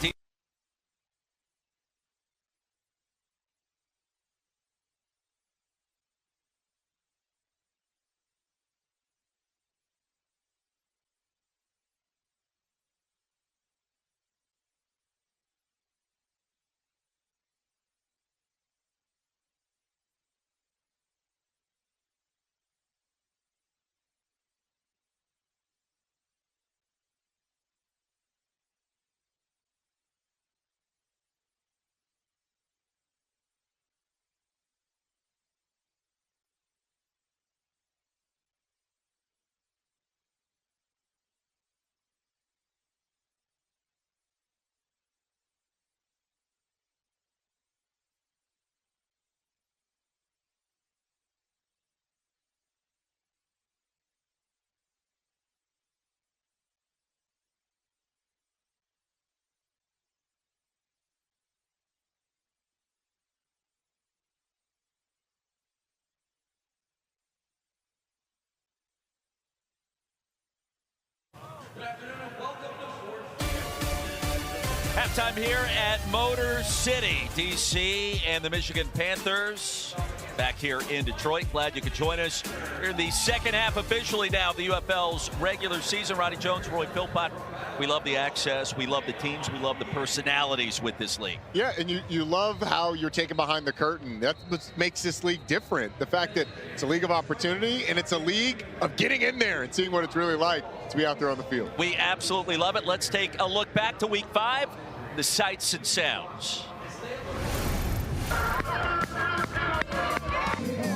Halftime here at Motor City, D.C. and the Michigan Panthers back here in Detroit. Glad you could join us. We're in the second half officially now of the UFL's regular season. Ronnie Jones, Roy Philpott. We love the access. We love the teams. We love the personalities with this league. Yeah, and you love how you're taking behind the curtain. That's what makes this league different. The fact that it's a league of opportunity and it's a league of getting in there and seeing what it's really like to be out there on the field. We absolutely love it. Let's take a look back to week 5, the sights and sounds.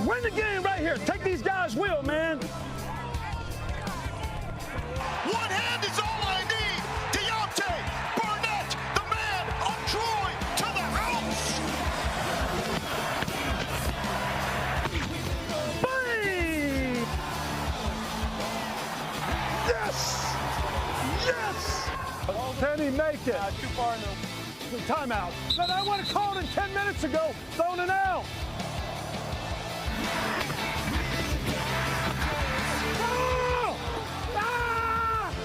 Win the game right here. Take these guys' will, man. One hand is all I need. Deontay Burnett, the man of Troy, to the house. Bang! Yes! Yes! Can he make it? Too far in the timeout. But I would have called it 10 minutes ago. Thrown it out.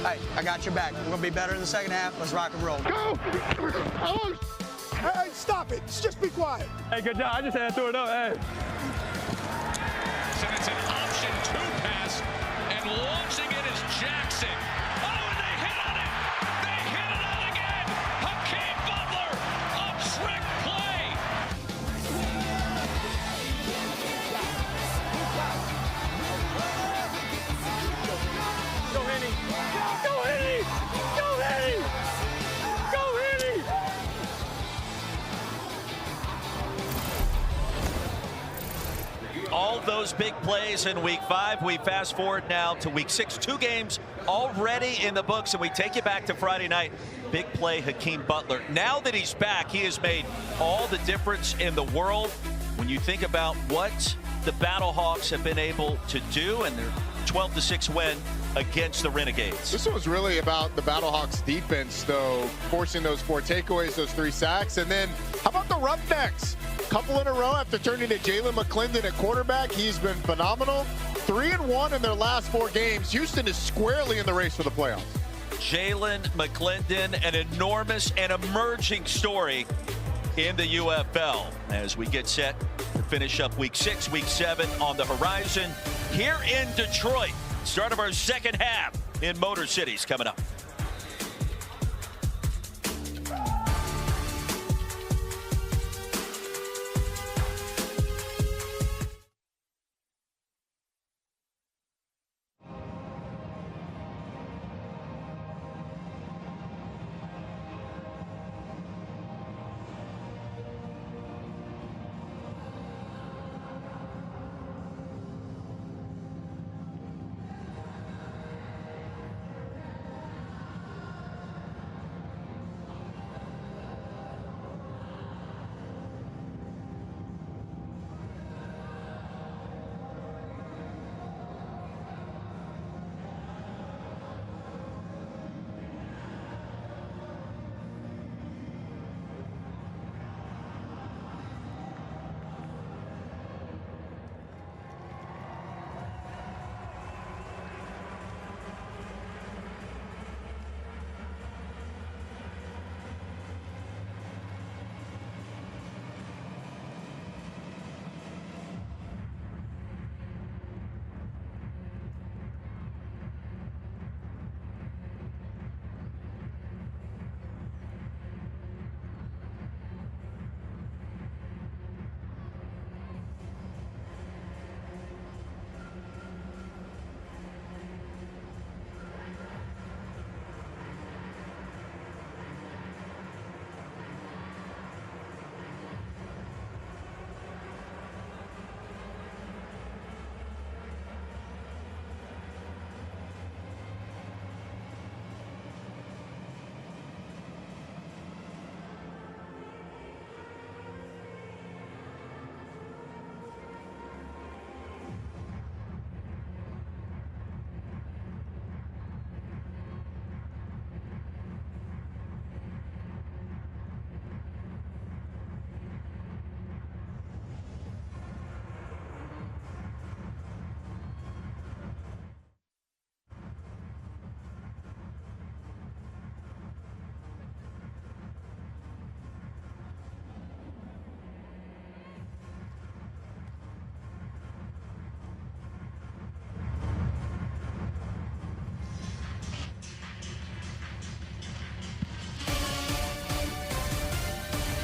Hey, I got your back. We're going to be better in the second half. Let's rock and roll. Go! Hey, stop it. Just be quiet. Hey, good job. I just had to throw it up. Hey. And it's an option 2 pass, and launching it is Jackson. Oh, and they hit on it. They hit it on again. Hakeem Butler, a trick play. Go, Henny. Go, Henny. Go, Henny. Go, Henny. All those big plays in week 5. We fast forward now to week 6. 2 games already in the books, and we take you back to Friday night. Big play, Hakeem Butler. Now that he's back, he has made all the difference in the world when you think about what the Battlehawks have been able to do, and their 12-6 win against the Renegades. This one was really about the Battlehawks defense, though, forcing those 4 takeaways, those 3 sacks. And then how about the Roughnecks? Couple in a row after turning to Jalen McClendon at quarterback. He's been phenomenal. 3-1 in their last 4 games. Houston is squarely in the race for the playoffs. Jalen McClendon, an enormous and emerging story in the UFL as we get set to finish up week 6, week 7 on the horizon here in Detroit. Start of our second half in Motor City's coming up.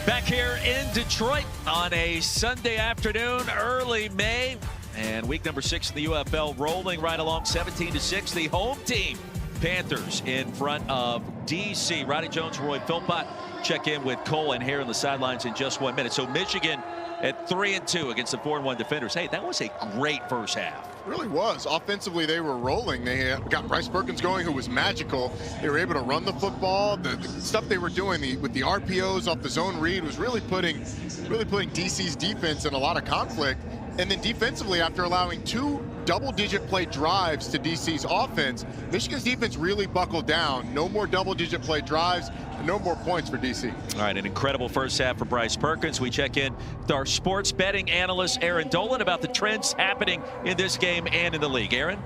Back here in Detroit on a Sunday afternoon, early May, and week number 6 in the UFL rolling right along 17-6. The home team, Panthers, in front of DC. Roddy Jones, Roy Philpott check in with Cole and Hare on the sidelines in just 1 minute. So Michigan at 3-2 against the 4-1 defenders. Hey, that was a great first half. Really was. Offensively, they were rolling. They got Bryce Perkins going, who was magical. They were able to run the football. The stuff they were doing with the RPOs off the zone read was really putting DC's defense in a lot of conflict. And then defensively, after allowing 2 double-digit play drives to DC's offense, Michigan's defense really buckled down. No more double-digit play drives, and no more points for DC. All right, an incredible first half for Bryce Perkins. We check in with our sports betting analyst, Aaron Dolan, about the trends happening in this game and in the league. Aaron?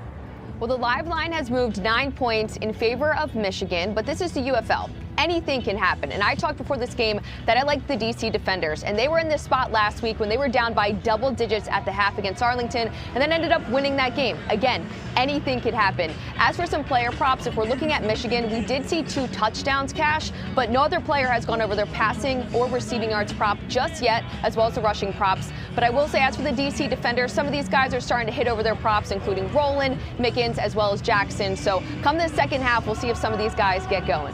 Well, the live line has moved 9 points in favor of Michigan, but this is the UFL. Anything can happen. And I talked before this game that I like the DC defenders, and they were in this spot last week when they were down by double digits at the half against Arlington and then ended up winning that game. Again, anything could happen. As for some player props, if we're looking at Michigan, we did see 2 touchdowns cash, but no other player has gone over their passing or receiving yards prop just yet, as well as the rushing props. But I will say, as for the DC defenders, some of these guys are starting to hit over their props, including Rowland, Mickens, as well as Jackson. So come the second half, we'll see if some of these guys get going.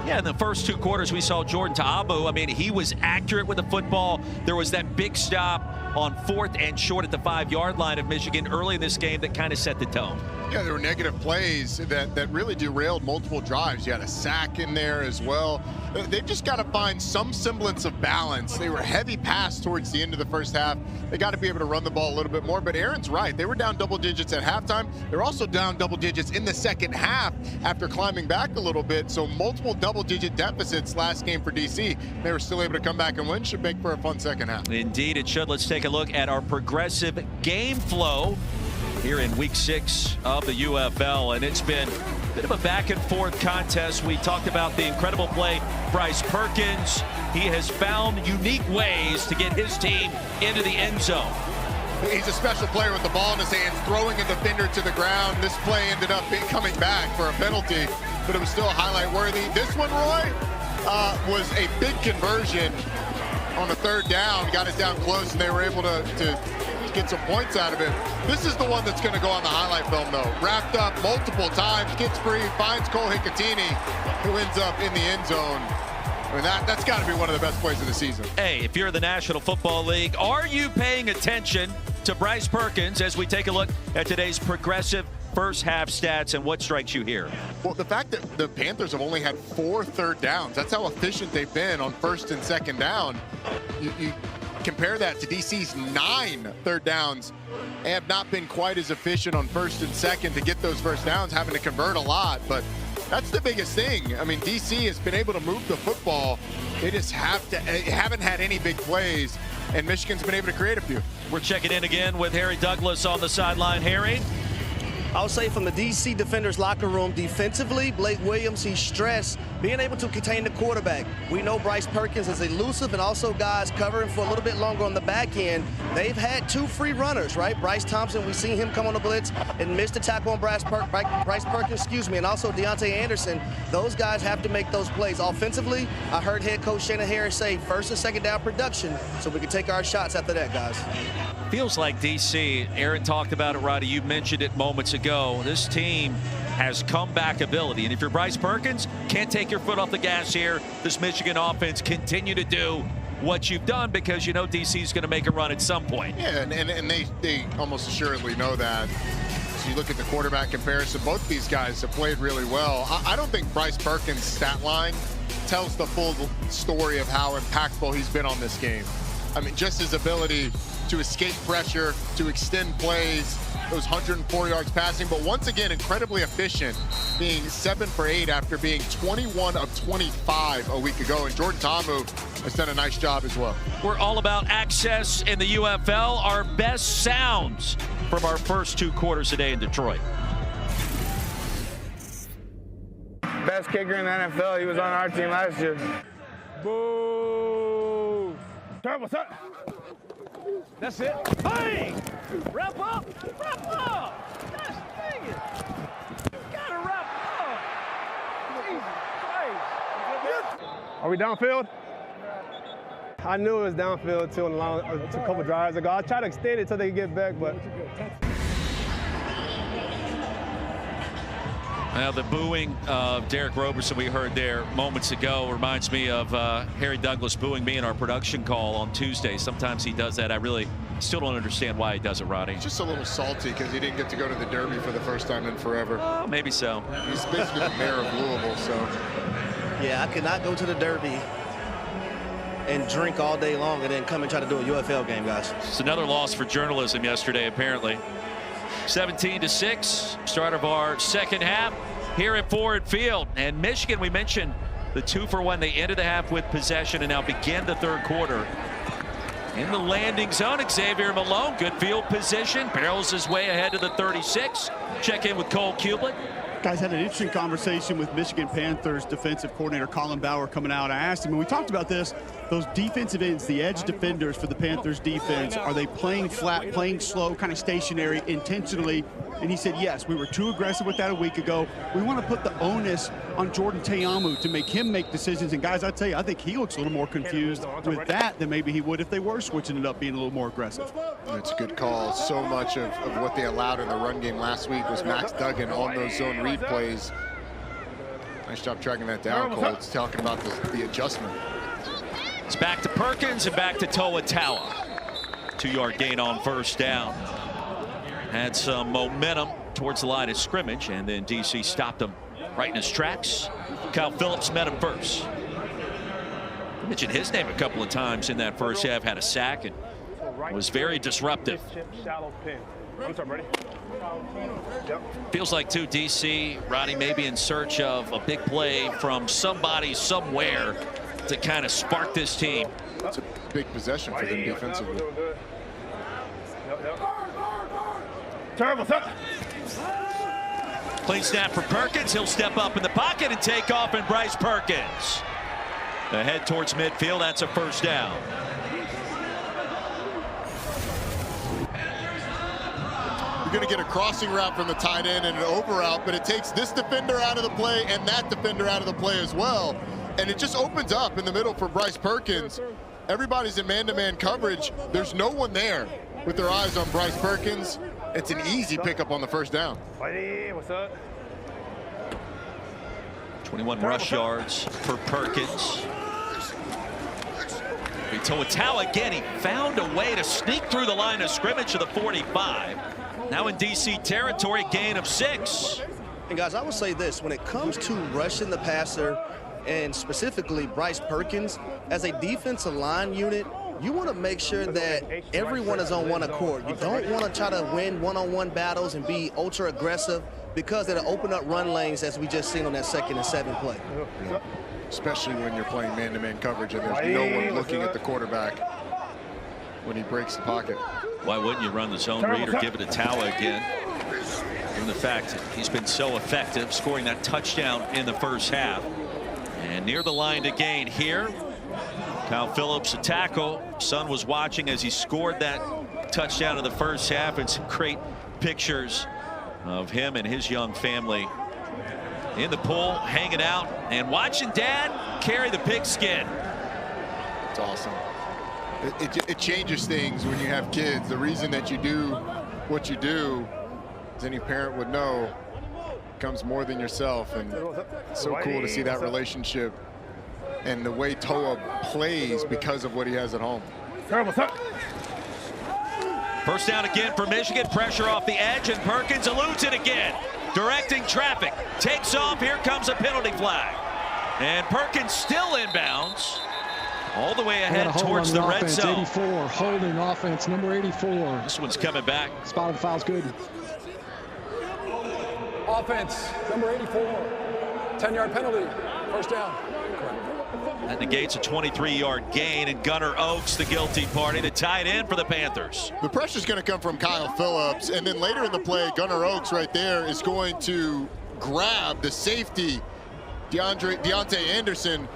Yeah, in the first 2 quarters, we saw Jordan Ta'abu. I mean, he was accurate with the football. There was that big stop on 4th and short at the 5-yard line of Michigan early in this game that kind of set the tone. Yeah, there were negative plays that really derailed multiple drives. You had a sack in there as well. They've just got to find some semblance of balance. They were heavy pass towards the end of the first half. They got to be able to run the ball a little bit more. But Aaron's right. They were down double digits at halftime. They're also down double digits in the second half after climbing back a little bit. So multiple double-digit deficits last game for DC. They were still able to come back and win. Should make for a fun second half. Indeed, it should. Let's take a look at our progressive game flow here in week 6 of the UFL, and it's been a bit of a back and forth contest. We talked about the incredible play Bryce Perkins. He has found unique ways to get his team into the end zone. He's a special player with the ball in his hands, throwing a defender to the ground. This play ended up coming back for a penalty, but it was still highlight worthy. This one, Roy, was a big conversion on a 3rd down, got it down close, and they were able to get some points out of it. This is the one that's going to go on the highlight film, though. Wrapped up multiple times, gets free, finds Cole Hicatini, who ends up in the end zone. I mean, that's got to be one of the best plays of the season. Hey, if you're in the National Football League, are you paying attention to Bryce Perkins as we take a look at today's progressive first half stats and what strikes you here? Well, the fact that the Panthers have only had 4 third downs, that's how efficient they've been on 1st and 2nd down. You compare that to DC's 9 third downs. They have not been quite as efficient on 1st and 2nd to get those first downs, having to convert a lot. But that's the biggest thing. I mean, DC has been able to move the football. They just haven't had any big plays, and Michigan's been able to create a few. We're checking in again with Harry Douglas on the sideline. Harry? I'll say from the DC defenders locker room, defensively, Blake Williams, he's stressed, being able to contain the quarterback. We know Bryce Perkins is elusive, and also guys covering for a little bit longer on the back end. They've had 2 free runners, right? Bryce Thompson, we've seen him come on the blitz and miss the tackle on Bryce Perkins, and also Deontay Anderson. Those guys have to make those plays. Offensively, I heard head coach Shannon Harris say 1st and 2nd down production, so we can take our shots after that, guys. Feels like DC, Aaron talked about it, Roddy, you mentioned it moments ago. This team has comeback ability, and if you're Bryce Perkins, can't take your foot off the gas here. This Michigan offense continue to do what you've done because you know DC's going to make a run at some point. Yeah, and they almost assuredly know that. So you look at the quarterback comparison, both these guys have played really well. I don't think Bryce Perkins' stat line tells the full story of how impactful he's been on this game. I mean, just his ability to escape pressure, to extend plays, those 104 yards passing, but once again, incredibly efficient, being 7 for 8 after being 21 of 25 a week ago. And Jordan Ta'amu has done a nice job as well. We're all about access in the UFL. Our best sounds from our first 2 quarters today in Detroit. Best kicker in the NFL. He was on our team last year. Boo! Terrible. That's it. Hey! Wrap up! Wrap up! Gosh dang it! You gotta wrap up! Jesus Christ! Are we downfield? I knew it was downfield too, a couple drives ago. I tried to extend it until they could get back, but. Now the booing of Derek Roberson we heard there moments ago reminds me of Harry Douglas booing me in our production call on Tuesday. Sometimes he does that. I really still don't understand why he does it, Ronnie. He's just a little salty because he didn't get to go to the Derby for the first time in forever. Oh, maybe so. He's basically the mayor of Louisville, so. Yeah, I could not go to the Derby and drink all day long and then come and try to do a UFL game, guys. It's another loss for journalism yesterday, apparently. 17-6, start of our second half here at Ford Field. And Michigan, we mentioned the 2-for-1. They ended the half with possession and now begin the third quarter. In the landing zone, Xavier Malone, good field position, barrels his way ahead to the 36. Check in with Cole Kublik. Guys, had an interesting conversation with Michigan Panthers defensive coordinator Colin Bauer coming out. I asked him, and we talked about this, those defensive ends, the edge defenders for the Panthers defense, are they playing flat, playing slow, kind of stationary intentionally? And he said, yes, we were too aggressive with that a week ago. We want to put the onus on Jordan Teamu to make him make decisions. And guys, I tell you, I think he looks a little more confused with that than maybe he would if they were switching it up, being a little more aggressive. It's a good call. So much of what they allowed in the run game last week was Max Duggan on those zone read plays. Nice job tracking that down, Cole. It's talking about the adjustment. It's back to Perkins and back to Toa Taua. 2-yard gain on first down. Had some momentum towards the line of scrimmage, and then DC stopped him right in his tracks. Kyle Phillips met him first. I mentioned his name a couple of times in that first half, had a sack and was very disruptive. Feels like, too, DC, Roddy may be in search of a big play from somebody somewhere to kind of spark this team. It's a big possession for them defensively. Clean snap for Perkins. He'll step up in the pocket and take off, and Bryce Perkins ahead towards midfield. That's a first down. You're going to get a crossing route from the tight end and an over route, but it takes this defender out of the play and that defender out of the play as well. And it just opens up in the middle for Bryce Perkins. Everybody's in man-to-man coverage. There's no one there with their eyes on Bryce Perkins. It's an easy pickup on the first down. What's up? 21 rush yards for Perkins. Toa Taua again, he found a way to sneak through the line of scrimmage to the 45. Now in DC territory, gain of 6. And guys, I would say this, when it comes to rushing the passer, and specifically Bryce Perkins, as a defensive line unit, you want to make sure that everyone is on one accord. You don't want to try to win one-on-one battles and be ultra aggressive, because it'll open up run lanes, as we just seen on that 2nd and 7 play. Yeah. Especially when you're playing man-to-man coverage and there's no one looking at the quarterback when he breaks the pocket. Why wouldn't you run the zone read or give it to Taua again? Given the fact he's been so effective scoring that touchdown in the first half. And near the line to gain here. Kyle Phillips, a tackle. Son was watching as he scored that touchdown in the first half, and some great pictures of him and his young family in the pool, hanging out and watching Dad carry the pigskin. It's awesome. It changes things when you have kids. The reason that you do what you do, as any parent would know, comes more than yourself. And it's so cool to see that relationship and the way Toa plays because of what he has at home. First down again for Michigan. Pressure off the edge, and Perkins eludes it again. Directing traffic. Takes off. Here comes a penalty flag. And Perkins still inbounds. All the way ahead towards the red zone. 84, holding offense, number 84. This one's coming back. Spot of the foul's good. Offense, number 84. 10-yard penalty. First down. That negates a 23-yard gain, and Gunnar Oaks, the guilty party, the tight end for the Panthers. The pressure's going to come from Kyle Phillips, and then later in the play, Gunnar Oaks right there is going to grab the safety, Deontay Anderson.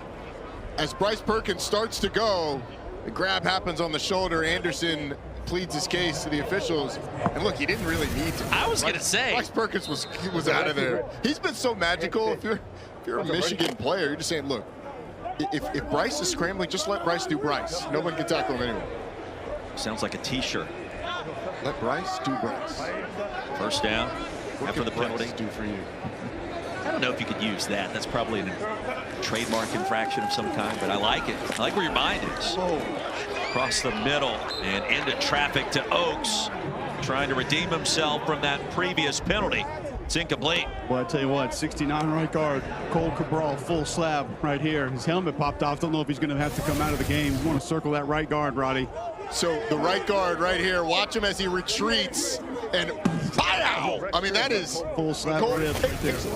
As Bryce Perkins starts to go, the grab happens on the shoulder. Anderson pleads his case to the officials, and look, he didn't really need to. I was going to say, Bryce Perkins was out of there. He's been so magical. If you're a Michigan player, you're just saying, look, if Bryce is scrambling, just let Bryce do Bryce. No one can tackle him anyway. Sounds like a T-shirt. Let Bryce do Bryce. First down after the penalty. Do for you. I don't know if you could use that. That's probably a trademark infraction of some kind, but I like it. I like where your mind is. Across the middle and into traffic to Oaks, trying to redeem himself from that previous penalty. It's incomplete. Well, I tell you what, 69 right guard, Cole Cabral, full slab right here. His helmet popped off. Don't know if he's going to have to come out of the game. You want to circle that right guard, Roddy. So the right guard right here, watch him as he retreats and pow! I mean, that is full slab. Cole,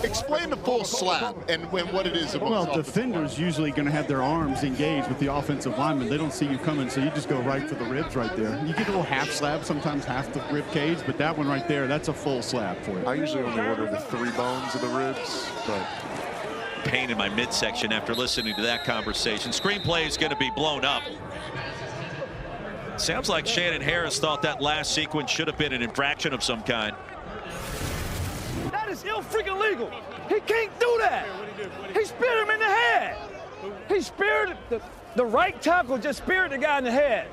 explain the full slab and what it is. Well, defenders usually going to have their arms engaged with the offensive lineman. They don't see you coming, so you just go right for the ribs right there. You get a little half slab, sometimes half the rib cage, but that one right there, that's a full slab for you. I usually only order the 3 bones of the ribs, but pain in my midsection after listening to that conversation. Screenplay is going to be blown up. Sounds like Shannon Harris thought that last sequence should have been an infraction of some kind. That is ill-freaking legal. He can't do that. He speared him in the head. He speared the right tackle, just speared the guy in the head.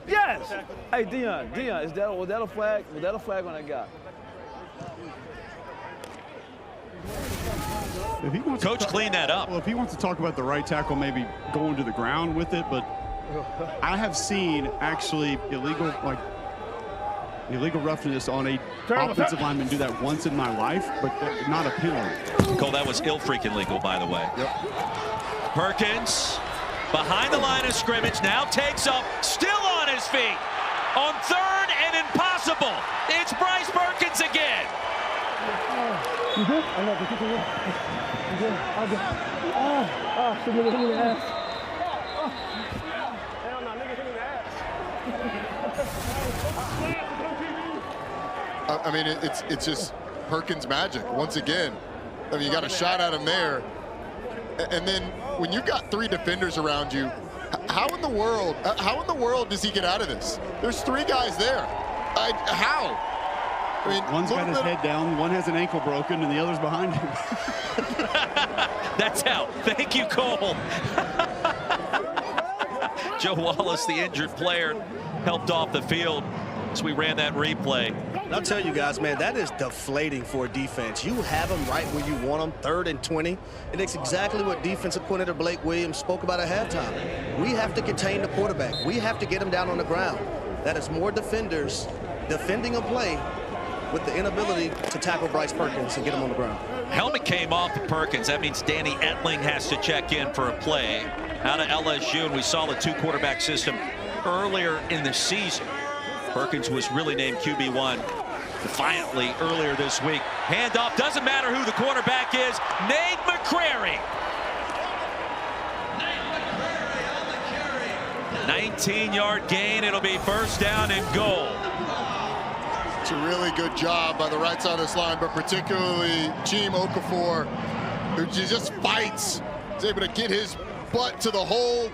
Yes. Hey, Dion, was that a flag? Was that a flag on that guy? If he wants Coach, clean that up. Well, if he wants to talk about the right tackle, maybe going to the ground with it, but I have seen actually illegal roughness on a offensive lineman do that once in my life, but not a penalty. Cole, that was ill-freaking legal, by the way. Yep. Perkins behind the line of scrimmage, now takes up, still on his feet. On 3rd and impossible. It's Bryce Perkins again. You good? I know, but you good. You good? I'll go. Hit me in the ass. Hell no, nigga, hit me in the ass. I mean, it's just Perkins magic once again. I mean, you got a shot at him there, and then when you've got 3 defenders around you, how in the world does he get out of this? There's 3 guys there. How? I mean, one's got his head down, one has an ankle broken, and the other's behind him. That's out. Thank you, Cole. Joe Wallace, the injured player, helped off the field as we ran that replay. I'll tell you guys, man, that is deflating for a defense. You have them right where you want them, 3rd and 20. And it's exactly what defensive coordinator Blake Williams spoke about at halftime. We have to contain the quarterback. We have to get him down on the ground. That is more defenders defending a play with the inability to tackle Bryce Perkins and get him on the ground. Helmet came off of Perkins. That means Danny Etling has to check in for a play out of LSU, and we saw the 2-quarterback system earlier in the season. Perkins was really named QB1 defiantly earlier this week. Handoff, doesn't matter who the quarterback is. Nate McCrary. 19-yard gain. It'll be 1st down and goal. It's a really good job by the right side of this line, but particularly Jim Okafor, who just fights. He's able to get his butt to the hole,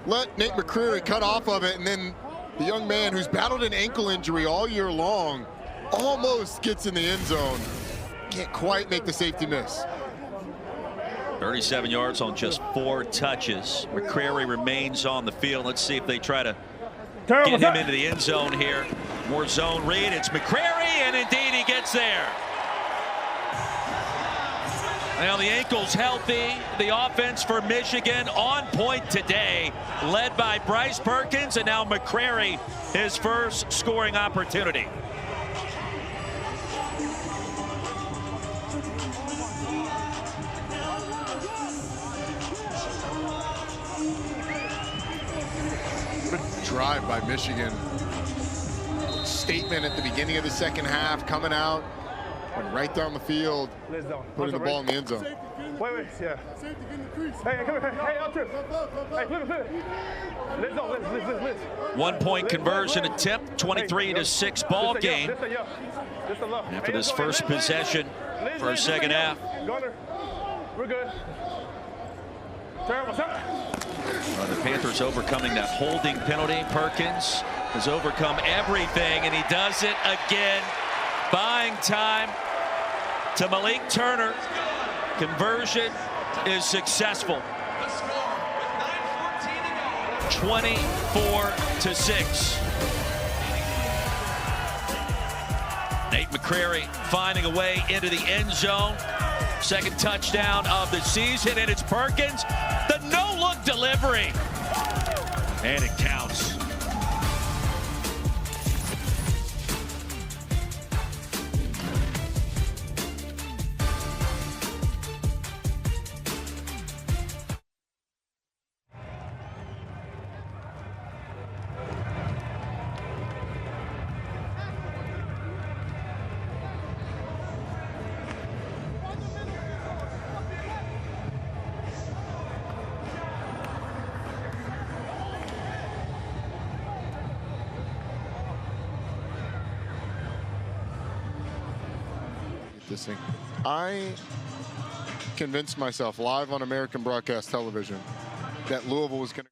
let Nate McCreary cut off of it, and then the young man who's battled an ankle injury all year long almost gets in the end zone. Can't quite make the safety miss. 37 yards on just 4 touches. McCrary remains on the field. Let's see if they try to get him into the end zone here. More zone read. It's McCrary, and indeed he gets there. Now the ankle's healthy. The offense for Michigan on point today, led by Bryce Perkins, and now McCrary, his first scoring opportunity. Drive by Michigan. Statement at the beginning of the 2nd half, coming out, went right down the field, putting the ball in the end zone. Wait, yeah. Hey, come here. Hey, up here. Hey, flip. Let's go. Let's. 1-point conversion attempt, 23-6 ball game. After this first possession for our 2nd half. We're good. The Panthers overcoming that holding penalty. Perkins has overcome everything, and he does it again. Buying time to Malik Turner. Conversion is successful. 24-6. Nate McCrary finding a way into the end zone. Second touchdown of the season, and it's Perkins. The no-look delivery. And it counts. This thing. I convinced myself live on American broadcast television that Louisville was going to.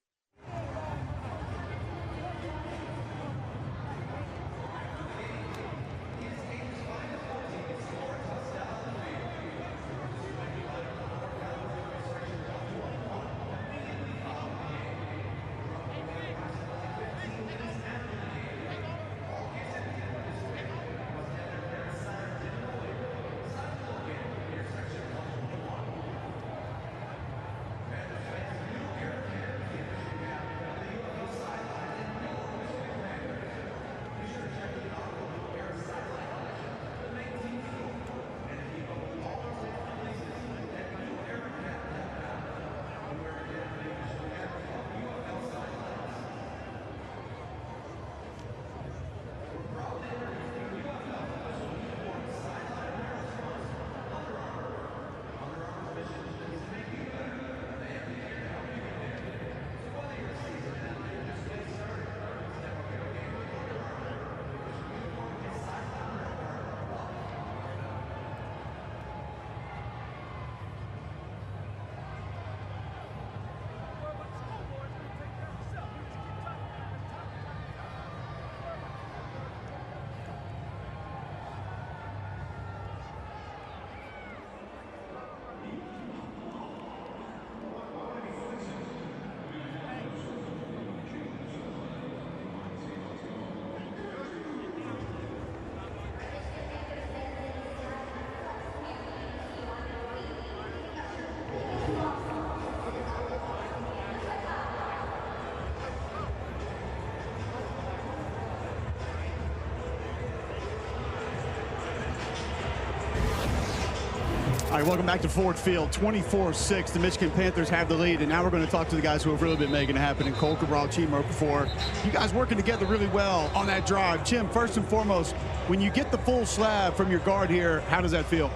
All right, welcome back to Ford Field. 24-6, the Michigan Panthers have the lead, and now we're going to talk to the guys who have really been making it happen, and Cole Cabral, Chima before. You guys working together really well on that drive. Jim, first and foremost, when you get the full slab from your guard here, how does that feel?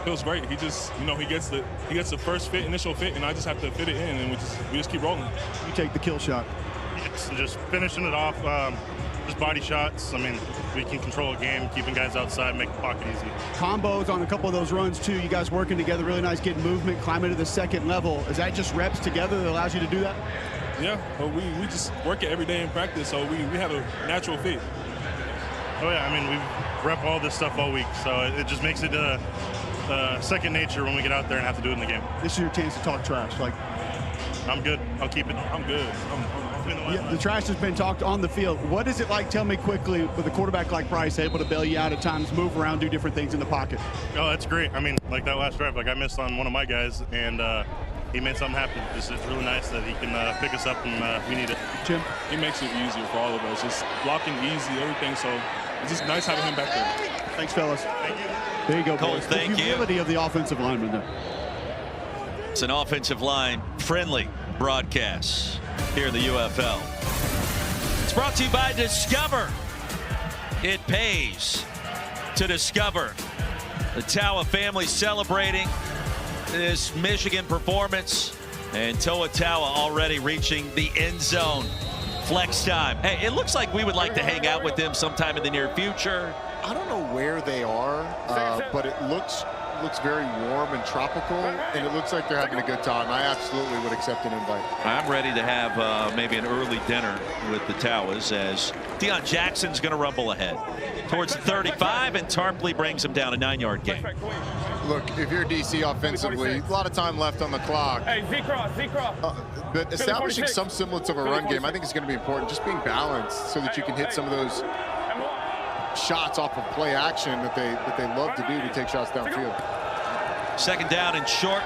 Feels great. He just, he gets the first fit, initial fit, and I just have to fit it in, and we just keep rolling. You take the kill shot. It's just finishing it off. Just body shots. I mean, we can control a game, keeping guys outside, make the pocket easy. Combos on a couple of those runs, too. You guys working together, really nice, getting movement, climbing to the second level. Is that just reps together that allows you to do that? Yeah, well, we just work it every day in practice, so we have a natural fit. Oh, yeah, I mean, we rep all this stuff all week, so it just makes it second nature when we get out there and have to do it in the game. This is your chance to talk trash. I'm good. I'll keep it. I'm good. Yeah, the trash has been talked on the field. What is it like? Tell me quickly, with a quarterback like Price, able to bail you out at times, move around, do different things in the pocket. Oh, that's great. I mean, like that last drive, I missed on one of my guys, and he made something happen. It's really nice that he can pick us up, and we need it. Jim? He makes it easier for all of us. Just blocking easy, everything. So it's just nice having him back there. Thanks, fellas. Thank you. There you go, Cole, boys. thank the humility of the offensive lineman there. It's an offensive line friendly broadcast here in the UFL. It's brought to you by Discover. It pays to discover. The Tawa family celebrating this Michigan performance, and Toa Tawa already reaching the end zone. Flex time. Hey, it looks like we would like to hang out with them sometime in the near future. I don't know where they are, but it looks very warm and tropical, and it looks like they're having a good time. I absolutely would accept an invite. I'm ready to have maybe an early dinner with the Tawas, as Deion Jackson's going to rumble ahead towards the 35, and Tarpley brings him down a 9-yard gain. Look, if you're DC offensively, a lot of time left on the clock. Hey, Z-Cross. But establishing some semblance of a run game, I think is going to be important. Just being balanced so that you can hit some of those shots off of play action that they love to do to take shots downfield. Second down and short.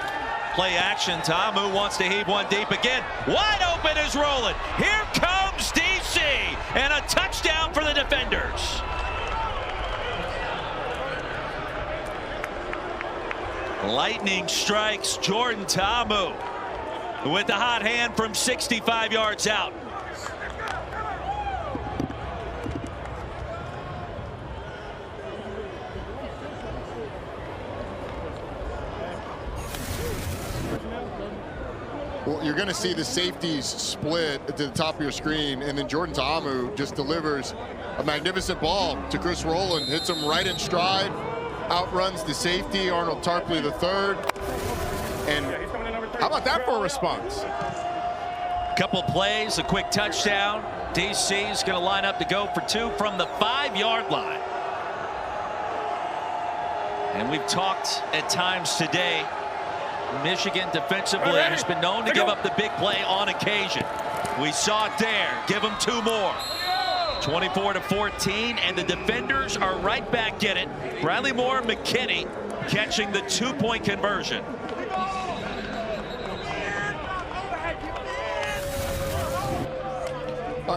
Play action. Ta'amu wants to heave one deep again. Wide open is Rowland. Here comes DC. And a touchdown for the defenders. Lightning strikes Jordan Ta'amu with the hot hand from 65 yards out. Well, you're going to see the safeties split to the top of your screen, and then Jordan Ta'amu just delivers a magnificent ball to Chris Rowland, hits him right in stride, outruns the safety, Arnold Tarpley III. And how about that for a response? Couple plays, a quick touchdown. DC is going to line up to go for 2 from the 5-yard line. And we've talked at times today, Michigan defensively has been known to give up the big play on occasion. We saw it there. Give them 2 more. 24-14, and the defenders are right back in it. Bradley Moore, McKinney catching the 2-point conversion.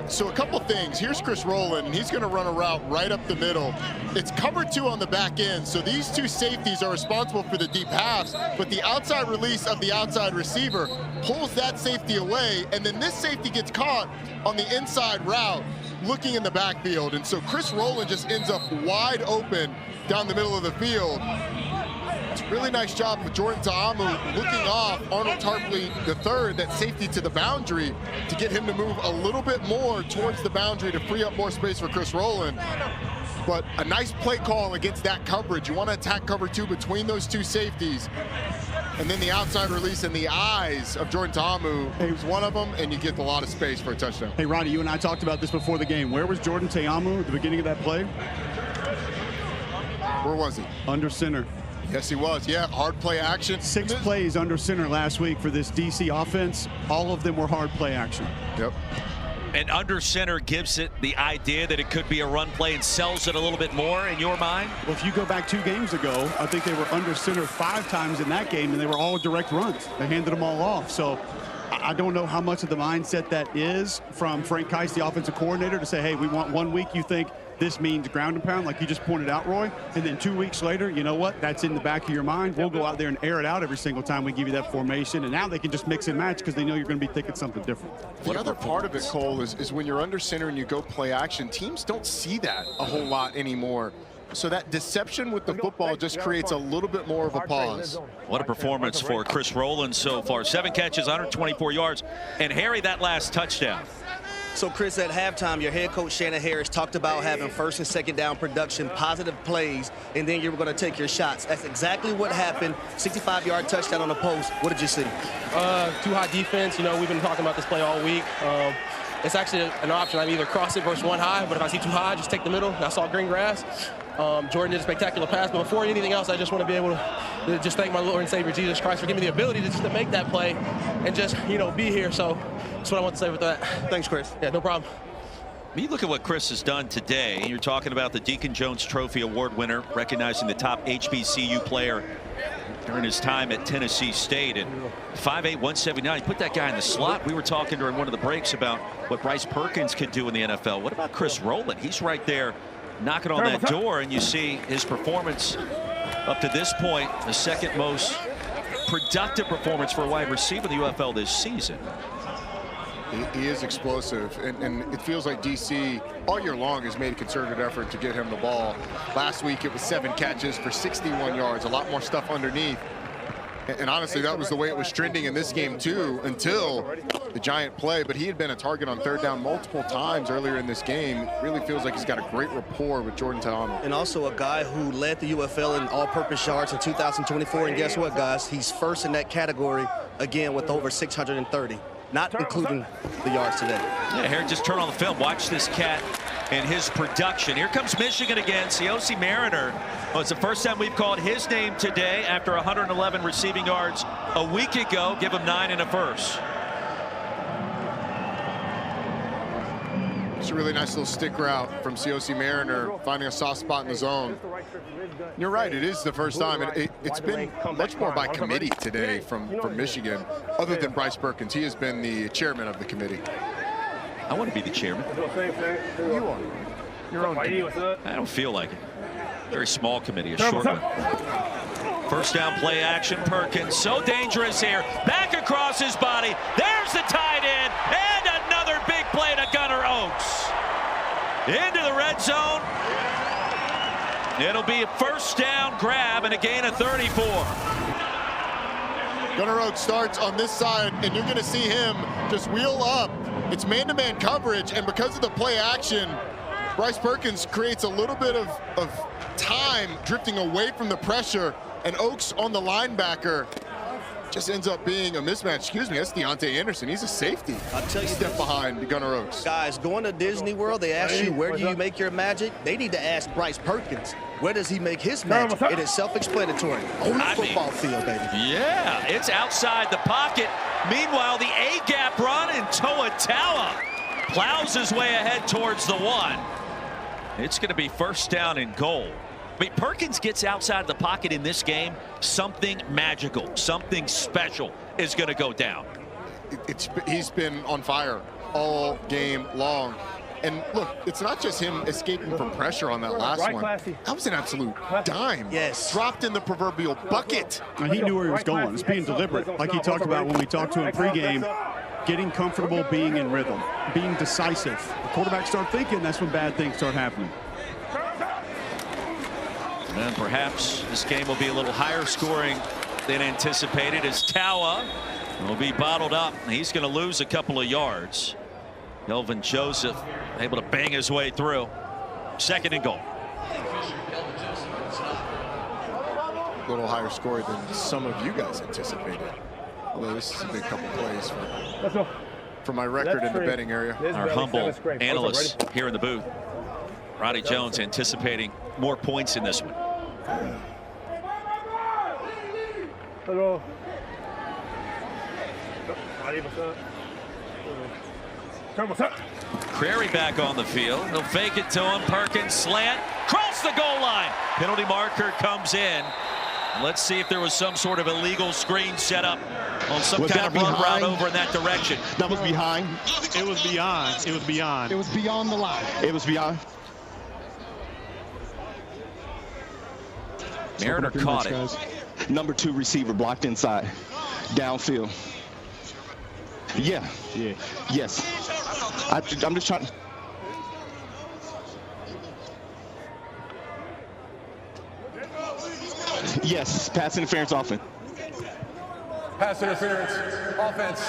So a couple things. Here's Chris Rowland, and he's going to run a route right up the middle. It's cover 2 on the back end, so these 2 safeties are responsible for the deep halves, but the outside release of the outside receiver pulls that safety away, and then this safety gets caught on the inside route looking in the backfield. And so Chris Rowland just ends up wide open down the middle of the field. It's a really nice job with Jordan Ta'amu looking off Arnold Tarpley III, that safety to the boundary, to get him to move a little bit more towards the boundary to free up more space for Chris Rowland. But a nice play call against that coverage. You want to attack cover 2 between those 2 safeties. And then the outside release in the eyes of Jordan Ta'amu, who's one of them, and you get a lot of space for a touchdown. Hey, Ronnie, you and I talked about this before the game. Where was Jordan Ta'amu at the beginning of that play? Where was he? Under center. Yes, he was. Yeah, hard play action. 6 plays under center last week for this DC offense. All of them were hard play action. Yep. And under center gives it the idea that it could be a run play and sells it a little bit more in your mind? Well, if you go back 2 games ago, I think they were under center 5 times in that game, and they were all direct runs. They handed them all off. So I don't know how much of the mindset that is from Frank Keiss, the offensive coordinator, to say, hey, we want 1 week you think this means ground and pound, like you just pointed out, Roy, and then 2 weeks later, you know what, that's in the back of your mind. We'll go out there and air it out every single time we give you that formation, and now they can just mix and match because they know you're going to be thinking something different. The other part of it, Cole, is when you're under center and you go play action, teams don't see that a whole lot anymore. So that deception with the football just creates a little bit more of a pause. What a performance for Chris Rowland so far. 7 catches, 124 yards, and Harry, that last touchdown. So, Chris, at halftime, your head coach, Shannon Harris, talked about having 1st and 2nd down production, positive plays, and then you were going to take your shots. That's exactly what happened. 65-yard touchdown on the post. What did you see? Too high defense. You know, we've been talking about this play all week. It's actually an option. I either cross it versus 1 high, but if I see 2 high, just take the middle. I saw green grass. Jordan did a spectacular pass, but before anything else, I just want to be able to just thank my Lord and Savior Jesus Christ for giving me the ability to just to make that play and just, you know, be here. So that's what I want to say with that. Thanks, Chris. Yeah, no problem. You look at what Chris has done today. You're talking about the Deacon Jones Trophy Award winner, recognizing the top HBCU player during his time at Tennessee State. At 5'8", 179, he put that guy in the slot. We were talking during one of the breaks about what Bryce Perkins could do in the NFL. What about Chris Rowland? He's right there knocking on that door, and you see his performance up to this point, the 2nd most productive performance for a wide receiver in the UFL this season. He is explosive, and it feels like DC all year long has made a concerted effort to get him the ball. Last week it was 7 catches for 61 yards, a lot more stuff underneath. And honestly, that was the way it was trending in this game too, until the giant play. But he had been a target on 3rd down multiple times earlier in this game. It really feels like he's got a great rapport with Jordan Ta'amu. And also a guy who led the UFL in all-purpose yards in 2024. And guess what, guys? He's 1st in that category again with over 630, not including the yards today. Yeah, Harry, just turn on the film. Watch this cat in his production. Here comes Michigan again. Siaosi Mariner. Well, it's the first time we've called his name today after 111 receiving yards a week ago. Give him 9 and a first. It's a really nice little stick route from Siaosi Mariner, finding a soft spot in the zone. You're right, it is the first time. It's been much more by committee today from Michigan, other than Bryce Perkins. He has been the chairman of the committee. I want to be the chairman. You are. Your own committee. I don't feel like it. Very small committee, a short one. First down play action, Perkins. So dangerous here. Back across his body. There's the tight end. And another big play to Gunnar Oaks. Into the red zone. It'll be a first down grab and a gain of 34. Gunnar Oaks starts on this side, and you're going to see him just wheel up. It's man-to-man coverage, and because of the play action, Bryce Perkins creates a little bit of time drifting away from the pressure, and Oaks on the linebacker just ends up being a mismatch. Excuse me, that's Deontay Anderson. He's a safety. I'll tell you, step behind Gunnar Oaks. Guys, going to Disney World, they ask you, where do you make your magic? They need to ask Bryce Perkins, where does he make his magic? It is self-explanatory. On the football field, baby. Yeah, it's outside the pocket. Meanwhile, the A-gap run, and Toa Taua plows his way ahead towards the 1. It's going to be first down and goal. I mean, Perkins gets outside the pocket in this game, something magical, something special is going to go down. He's been on fire all game long. And look, it's not just him escaping from pressure on that last one. That was an absolute dime. Yes. Dropped in the proverbial bucket. And he knew where he was going. It's being deliberate, like he talked about when we talked to him pregame. Getting comfortable, being in rhythm, being decisive. The quarterback start thinking, that's when bad things start happening. And perhaps this game will be a little higher scoring than anticipated as Taua will be bottled up. He's going to lose a couple of yards. Kelvin Joseph able to bang his way through. Second and goal. A little higher score than some of you guys anticipated. Although this is a big couple plays for my record in the betting area. Our humble analysts here in the booth. Roddy Jones anticipating more points in this one. Hello. Crary back on the field. They'll fake it to him. Perkins slant. Cross the goal line. Penalty marker comes in. Let's see if there was some sort of illegal screen set up on some kind of run route over in that direction. That was behind. It was beyond. It was beyond. It was beyond the line. It was beyond. Mariner caught it. Number 2 receiver blocked inside. Downfield. Yeah. Yes. I'm just trying. Yes, pass interference offense. Pass interference, offense,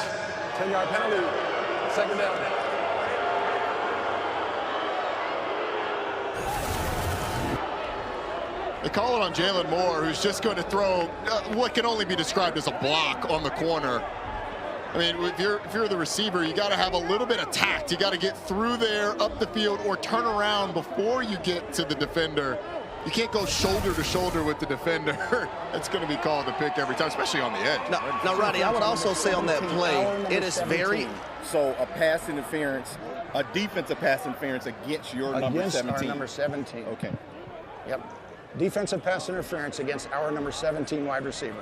10-yard penalty, second down. They call it on Jalen Moore, who's just going to throw what can only be described as a block on the corner. I mean, if you're the receiver, you got to have a little bit of tact. You got to get through there, up the field, or turn around before you get to the defender. You can't go shoulder to shoulder with the defender. That's going to be called a pick every time, especially on the edge. Now, Roddy, I would also say on that play, it is very... So a pass interference, a defensive pass interference against your number 17. Our number 17. Okay. Yep. Defensive pass interference against our number 17 wide receiver.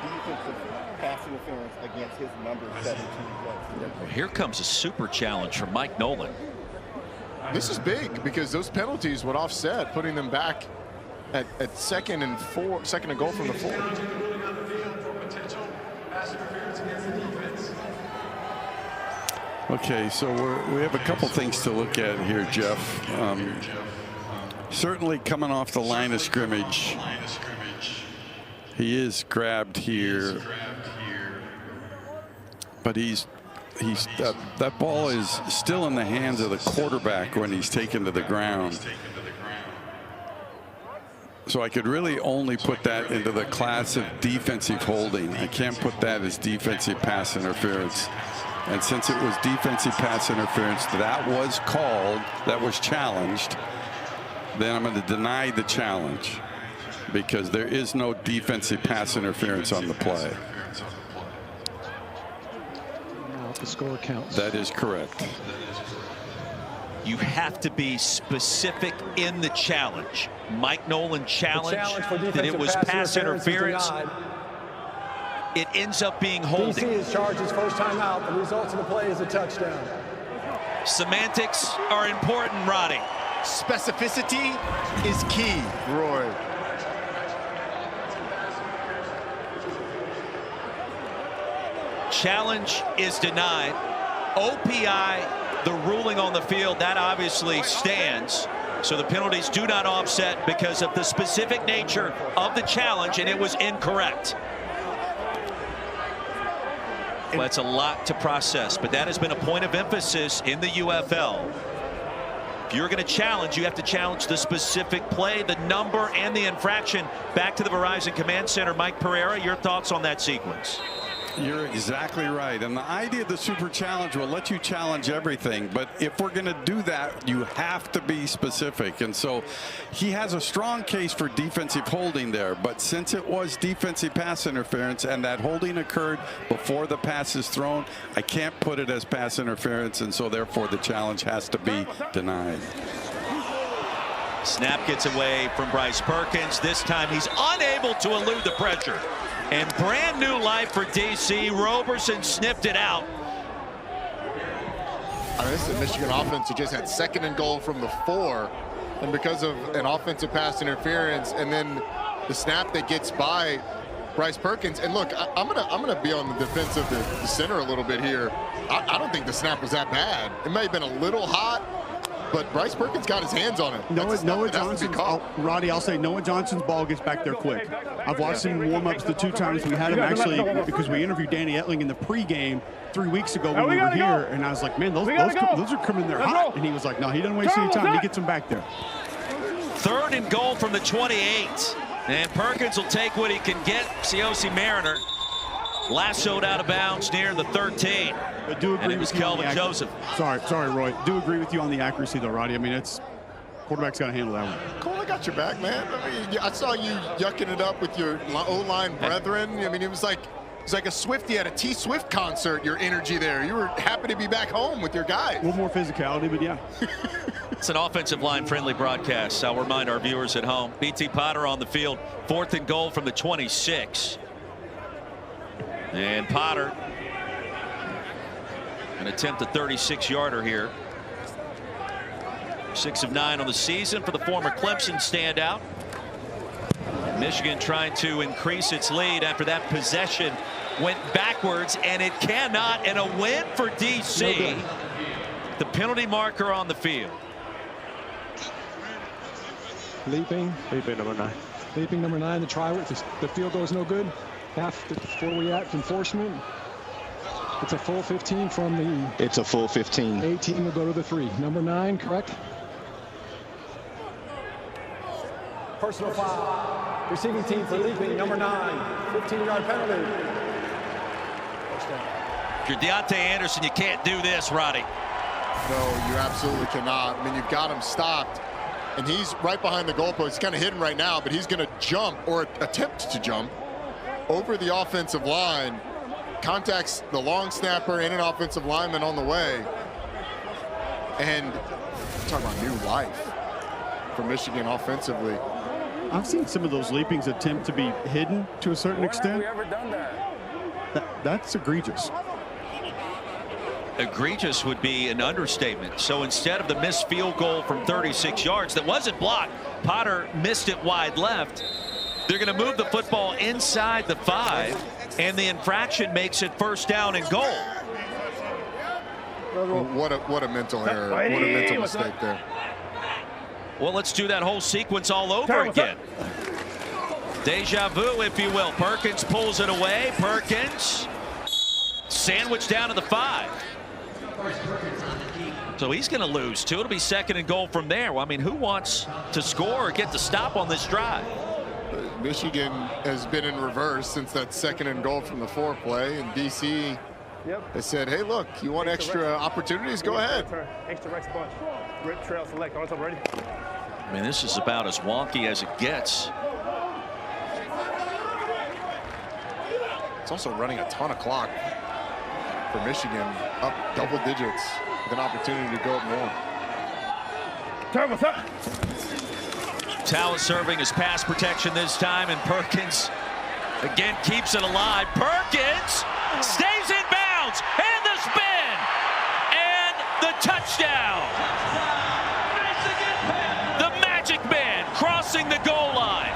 Defensive pass interference against his number 17. Well, here comes a super challenge from Mike Nolan. This is big because those penalties would offset, putting them back at second and goal from the 4. Okay, so we have a couple things to look at here, Jeff. Certainly coming off the line of scrimmage, he is grabbed here, but that ball is still in the hands of the quarterback when he's taken to the ground. So I could really only put that into the class of defensive holding. I can't put that as defensive pass interference. And since it was defensive pass interference that was called, that was challenged, then I'm going to deny the challenge because there is no defensive pass interference on the play. Now the score counts. That is correct. You have to be specific in the challenge. Mike Nolan challenged that it was pass interference. It ends up being holding. DC is charged his first time out. The results of the play is a touchdown. Semantics are important, Roddy. Specificity is key, Roy. Challenge is denied. OPI, the ruling on the field, that obviously stands. So the penalties do not offset because of the specific nature of the challenge, and it was incorrect. Well, that's a lot to process, but that has been a point of emphasis in the UFL. If you're going to challenge, you have to challenge the specific play, the number, and the infraction. Back to the Verizon Command Center. Mike Pereira, your thoughts on that sequence? You're exactly right. And the idea of the super challenge will let you challenge everything. But if we're going to do that, you have to be specific. And so he has a strong case for defensive holding there. But since it was defensive pass interference and that holding occurred before the pass is thrown, I can't put it as pass interference. And so therefore the challenge has to be denied. Snap gets away from Bryce Perkins. This time he's unable to elude the pressure. And brand new life for DC. Roberson sniffed it out. I mean, this is a Michigan offense who just had 2nd and goal from the 4. And because of an offensive pass interference and then the snap that gets by Bryce Perkins. And look, I'm gonna be on the defense of the center a little bit here. I don't think the snap was that bad. It may have been a little hot, but Bryce Perkins got his hands on it. Noah Johnson's, Roddy, I'll say Noah Johnson's ball gets back there quick. I've watched him warm-ups the 2 times we had him actually because we interviewed Danny Etling in the pregame 3 weeks ago when we were here, and I was like, man, those are coming there hot. And he was like, no, he doesn't waste any time. He gets them back there. 3rd and goal from the 28. And Perkins will take what he can get. Ciosi Mariner lassoed out of bounds near the 13. I do agree and it was with you Kelvin Joseph. Sorry, Roy. Do agree with you on the accuracy, though, Roddy. I mean, quarterback's got to handle that one. Cole, I got your back, man. I mean, I saw you yucking it up with your O-line brethren. I mean, it was like a Swiftie at a T Swift concert. Your energy there. You were happy to be back home with your guys. A little more physicality, but yeah. It's an offensive line friendly broadcast. I'll remind our viewers at home. BT Potter on the field. 4th and goal from the 26. And Potter an attempt a 36-yarder here. 6 of 9 on the season for the former Clemson standout. Michigan trying to increase its lead after that possession went backwards, and it cannot. And a win for DC. The penalty marker on the field. Leaping number 9. Leaping number 9. The try with the field goal is no good. Half before we act enforcement. It's a full 15 from the. It's a full 15. 18 will go to the 3. Number 9, correct? Personal foul. Receiving team for leaping, number 9. 15-yard penalty. If you're Deontay Anderson, you can't do this, Roddy. No, you absolutely cannot. I mean, you've got him stopped, and he's right behind the goalpost. He's kind of hidden right now, but he's going to jump or attempt to jump over the offensive line, contacts the long snapper and an offensive lineman on the way. And talking about new life for Michigan offensively. I've seen some of those leapings attempt to be hidden to a certain extent. Have we ever done that? That's egregious. Egregious would be an understatement. So instead of the missed field goal from 36 yards that wasn't blocked, Potter missed it wide left. They're going to move the football inside the 5, and the infraction makes it 1st down and goal. What a mental error. What a mental mistake there. Well, let's do that whole sequence all over again. Deja vu, if you will. Perkins pulls it away. Perkins sandwiched down to the 5. So he's going to lose 2. It'll be 2nd and goal from there. Well, I mean, who wants to score or get the stop on this drive? Michigan has been in reverse since that 2nd and goal from the 4 play, and DC They said, hey, look, you want extra opportunities? Go ahead. Extra Rex bunch. Rip, trail, select. On top, ready? I mean, this is about as wonky as it gets. It's also running a ton of clock for Michigan, up double digits with an opportunity to go up more. What's up? Towers serving as pass protection this time, and Perkins again keeps it alive. Perkins stays in bounds, and the spin, and the touchdown. The Magic Man crossing the goal line.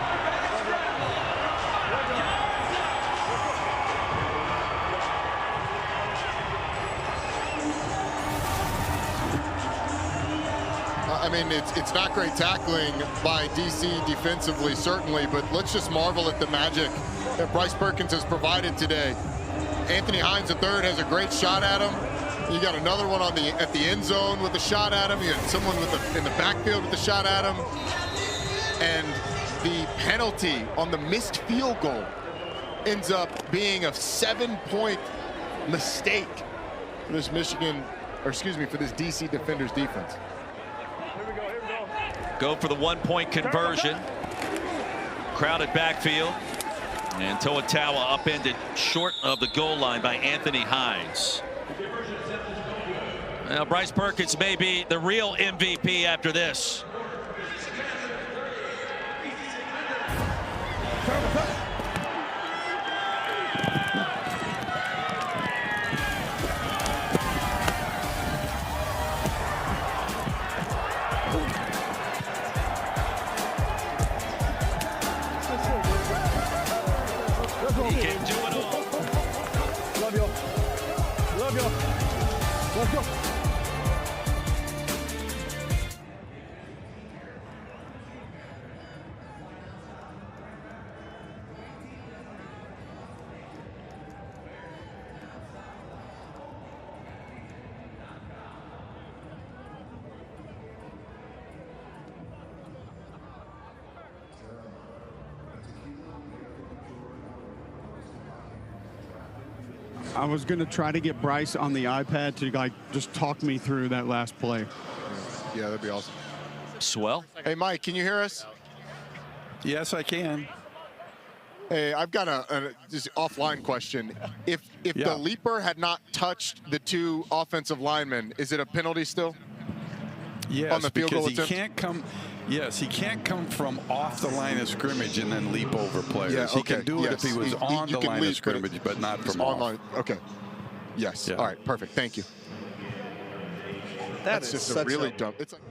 I mean, it's not great tackling by DC defensively, certainly, but let's just marvel at the magic that Bryce Perkins has provided today. Anthony Hines III has a great shot at him. You got another one at the end zone with a shot at him. You got someone in the backfield with a shot at him. And the penalty on the missed field goal ends up being a 7-point mistake for this for this DC defender's defense. Go for the 1-point conversion. Crowded backfield. And Toa upended short of the goal line by Anthony Hines. Now, Bryce Perkins may be the real MVP after this. He can do it all. Love you. Love you. Let's go. I was going to try to get Bryce on the iPad to just talk me through that last play. Yeah, that'd be awesome. Swell. Hey, Mike, can you hear us? Yes, I can. Hey, I've got a just offline question. If the leaper had not touched the two offensive linemen, is it a penalty still? Yes, on the field goal because attempt? he can't come. Yes, he can't come from off the line of scrimmage and then leap over players. Yeah, He okay, can do it if he was on the line of scrimmage, but not from off. Line. Okay. Yes. Yeah. All right. Perfect. Thank you. That's just a really dumb. It's like.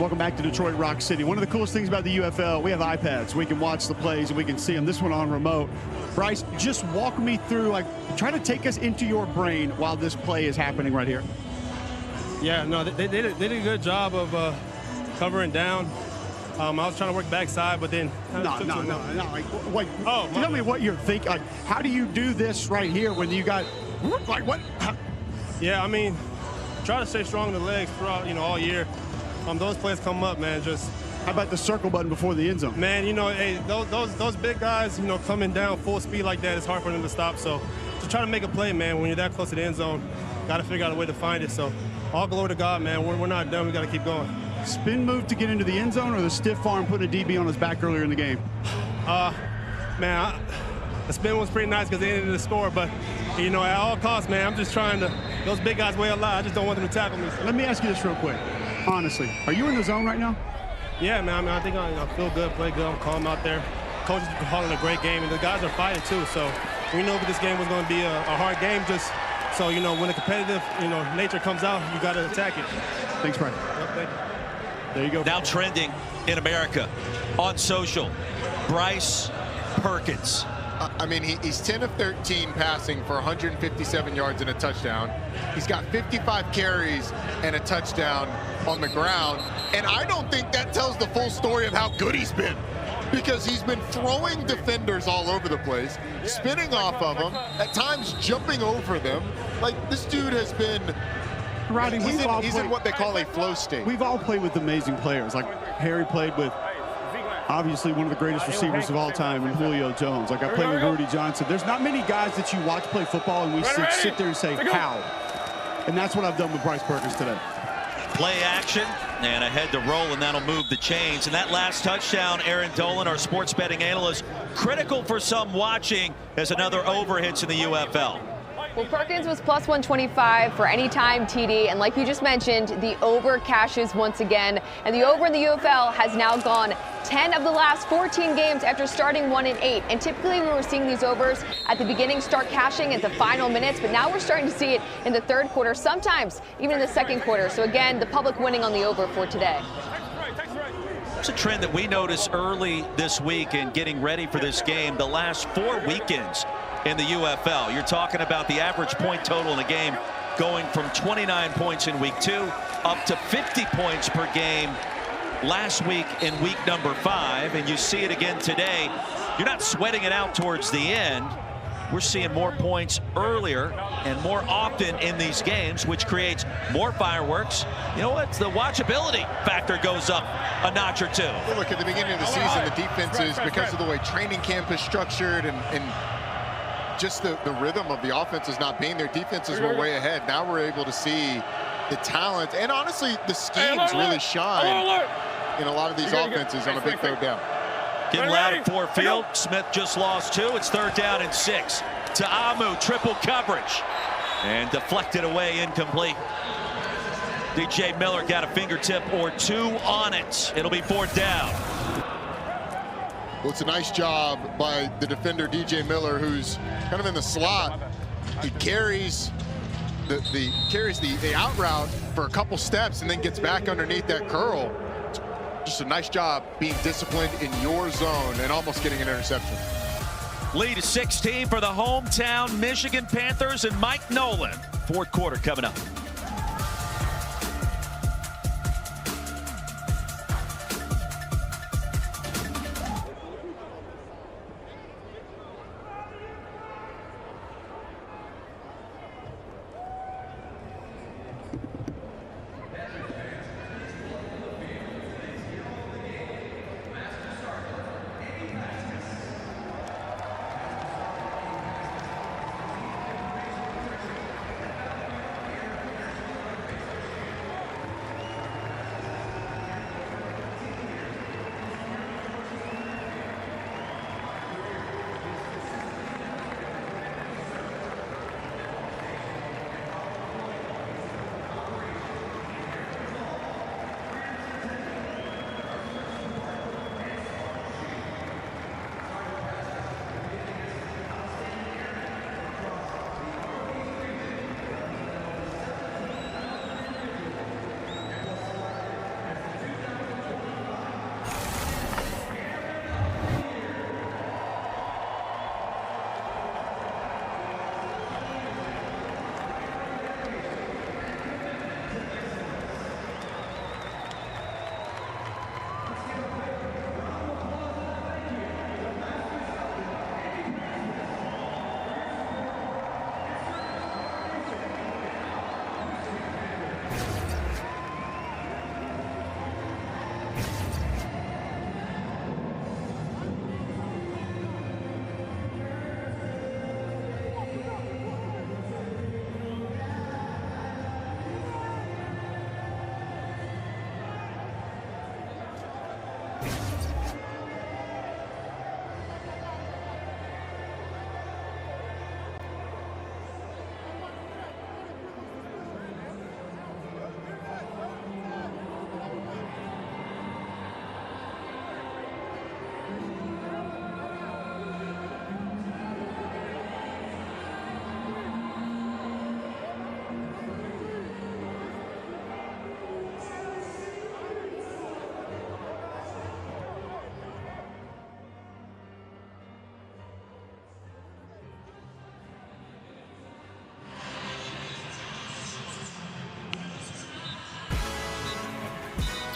Welcome back to Detroit Rock City. One of the coolest things about the UFL, we have iPads. We can watch the plays and we can see them. This one on remote. Bryce, just walk me through, try to take us into your brain while this play is happening right here. Yeah, no, they did a good job of covering down. I was trying to work backside, but then No. Wait, tell me what you're thinking. How do you do this right here when you got what? Yeah, I mean, try to stay strong in the legs throughout, all year. Those plays come up, man. Just How about the circle button before the end zone? Man, hey, those big guys, coming down full speed like that, it's hard for them to stop. So just try to make a play, man. When you're that close to the end zone, got to figure out a way to find it. So all glory to God, man. We're not done. We got to keep going. Spin move to get into the end zone, or the stiff arm putting a DB on his back earlier in the game? Man, the spin was pretty nice because they ended the score. But, at all costs, man, I'm just trying to – those big guys weigh a lot. I just don't want them to tackle me. So. Let me ask you this real quick. Honestly, are you in the zone right now? Yeah, man. I think I feel good, play good. I'm calm out there. Coach is calling a great game, and the guys are fighting too. So we know that this game was going to be a hard game. Just so when the competitive nature comes out, you got to attack it. Thanks, Brian. Yep, thank you. There you go. Now trending in America on social, Bryce Perkins. I mean, he's 10 of 13 passing for 157 yards and a touchdown. He's got 55 carries and a touchdown on the ground. And I don't think that tells the full story of how good he's been, because he's been throwing defenders all over the place, spinning off of them, at times jumping over them. Like, this dude has been... Rodney, he's in what they call a flow state. We've all played with amazing players. Like Harry played with obviously one of the greatest receivers of all time in Julio Jones. Like I played with Rudy Johnson. There's not many guys that you watch play football and we sit there and say, how? And that's what I've done with Bryce Perkins today. Play action and ahead to roll, and that'll move the chains. And that last touchdown, Aaron Dolan, our sports betting analyst, critical for some watching as another over hits in the UFL. Well, Perkins was plus 125 for any time TD, and like you just mentioned, the over cashes once again, and the over in the UFL has now gone 10 of the last 14 games after starting 1-8. And typically we were seeing these overs at the beginning start cashing at the final minutes, but now we're starting to see it in the third quarter, sometimes even in the second quarter. So again, the public winning on the over for today. It's a trend that we noticed early this week in getting ready for this game. The last 4 weekends in the UFL, you're talking about the average point total in a game going from 29 points in week 2 up to 50 points per game last week in week number 5, and you see it again today. You're not sweating it out towards the end. We're seeing more points earlier and more often in these games, which creates more fireworks. You know what? The watchability factor goes up a notch or two. Well, look, at the beginning of the season, the defenses, because of the way training camp is structured and just the rhythm of the offenses not being there, defenses were way ahead. Now we're able to see the talent, and honestly, the schemes really shine in a lot of these offenses on a big third down. Getting loud at Ford Field. Smith just lost 2. It's 3rd down and 6. To Amu, triple coverage. And deflected away, incomplete. DJ Miller got a fingertip or 2 on it. It'll be 4th down. Well, it's a nice job by the defender, DJ Miller, who's kind of in the slot. He carries the out route for a couple steps and then gets back underneath that curl. Just a nice job being disciplined in your zone and almost getting an interception. Lead is 16 for the hometown Michigan Panthers and Mike Nolan. 4th quarter coming up.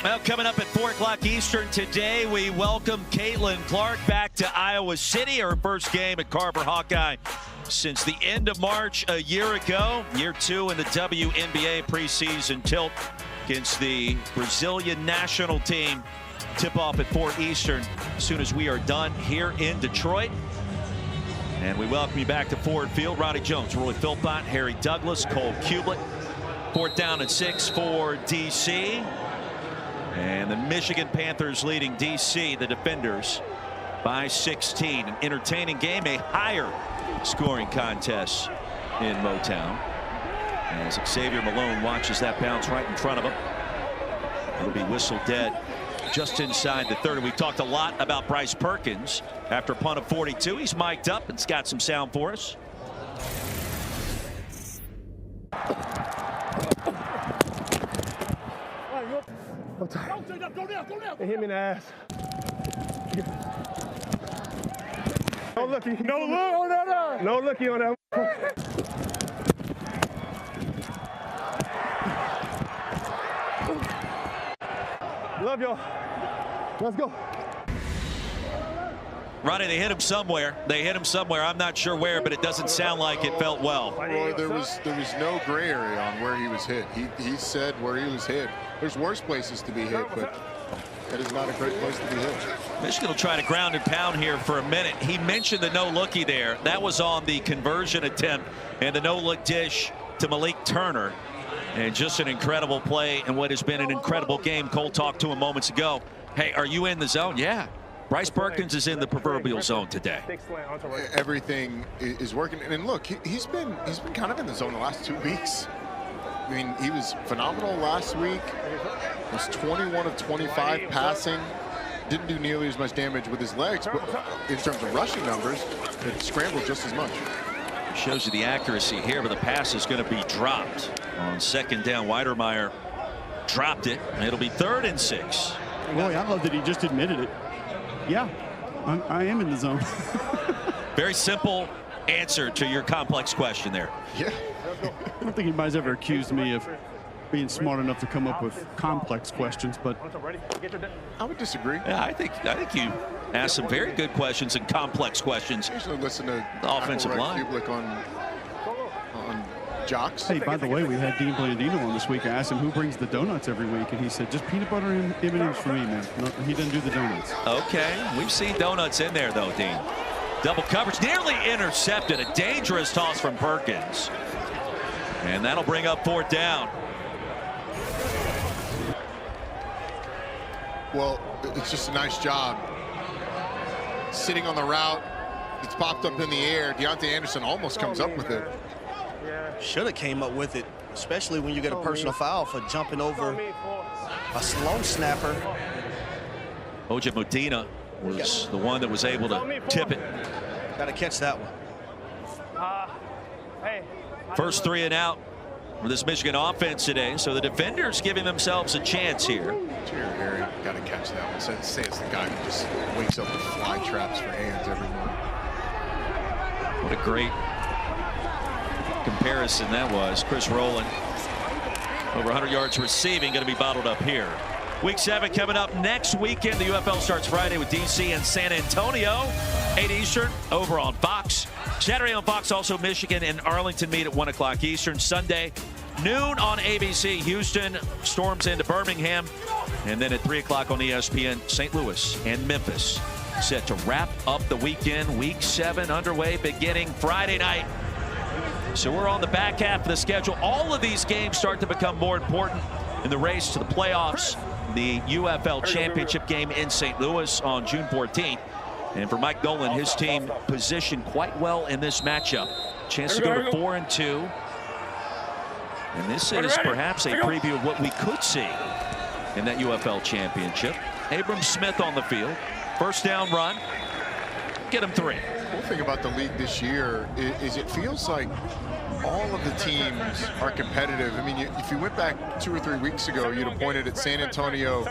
Well, coming up at 4 o'clock Eastern today, we welcome Caitlin Clark back to Iowa City. Her first game at Carver Hawkeye since the end of March a year ago. Year 2 in the WNBA preseason tilt against the Brazilian national team. Tip-off at 4 Eastern as soon as we are done here in Detroit. And we welcome you back to Ford Field. Ronnie Jones, Roy Philpott, Harry Douglas, Cole Kublik. 4th down and 6 for DC. And the Michigan Panthers leading DC, the defenders, by 16. An entertaining game, a higher scoring contest in Motown. As Xavier Malone watches that bounce right in front of him. It'll be whistled dead just inside the 30. We've talked a lot about Bryce Perkins. After a punt of 42, he's mic'd up and's got some sound for us. They hit me in the ass. No looky. No look on that eye. No looky on that. Love y'all. Let's go. Ronnie, they hit him somewhere. They hit him somewhere. I'm not sure where, but it doesn't sound like it felt well. Well, there was no gray area on where he was hit. He said where he was hit. There's worse places to be hit, but that is not a great place to be hit. Michigan will try to ground and pound here for a minute. He mentioned the no-looky there. That was on the conversion attempt and the no-look dish to Malik Turner. And just an incredible play and what has been an incredible game. Cole talked to him moments ago. Hey, are you in the zone? Yeah. Bryce Perkins is in the proverbial zone today. Everything is working. And look, he's been kind of in the zone the last 2 weeks. I mean, he was phenomenal last week. Was 21 of 25 passing. Didn't do nearly as much damage with his legs, but in terms of rushing numbers, it scrambled just as much. Shows you the accuracy here, but the pass is going to be dropped on 2nd down. Weidermeyer dropped it, and it'll be 3rd and 6. Boy, I love that he just admitted it. Yeah, I am in the zone. Very simple answer to your complex question there. Yeah. I don't think anybody's ever accused me of being smart enough to come up with complex questions, but I would disagree. Yeah, I think you asked some very good questions and complex questions. I usually listen to the offensive line. On Jocks. Hey, by the way, we had Dean Blandino on this week. I asked him who brings the donuts every week, and he said, just peanut butter and M&M's for me, man. No, he doesn't do the donuts. Okay, we've seen donuts in there, though, Dean. Double coverage, nearly intercepted. A dangerous toss from Perkins. And that'll bring up 4th down. Well, it's just a nice job. Sitting on the route, it's popped up in the air. Deontay Anderson almost comes up with it. Should have came up with it, especially when you get a personal foul for jumping over a slow snapper. Oja Medina was the one that was able to tip it. Got to catch that one. First 3 and out for this Michigan offense today. So the defenders giving themselves a chance here. Harry, got to catch that one. Say it's the guy who just wakes up with fly traps for hands every morning. What a great comparison that was. Chris Rowland, over 100 yards receiving, going to be bottled up here. Week 7 coming up next weekend. The UFL starts Friday with DC and San Antonio, 8 Eastern, over on Fox. Saturday on Fox, also Michigan and Arlington meet at 1 o'clock Eastern. Sunday, noon on ABC. Houston storms into Birmingham. And then at 3 o'clock on ESPN, St. Louis and Memphis. Set to wrap up the weekend. Week 7 underway beginning Friday night. So we're on the back half of the schedule. All of these games start to become more important in the race to the playoffs. The UFL Championship game in St. Louis on June 14th. And for Mike Nolan, his team positioned quite well in this matchup. Chance to go to 4-2. And this is perhaps a preview of what we could see in that UFL Championship. Abram Smith on the field. First down run. Get him 3. One thing about the league this year is it feels like all of the teams are competitive. I mean, if you went back 2 or 3 weeks ago, you'd have pointed at San Antonio,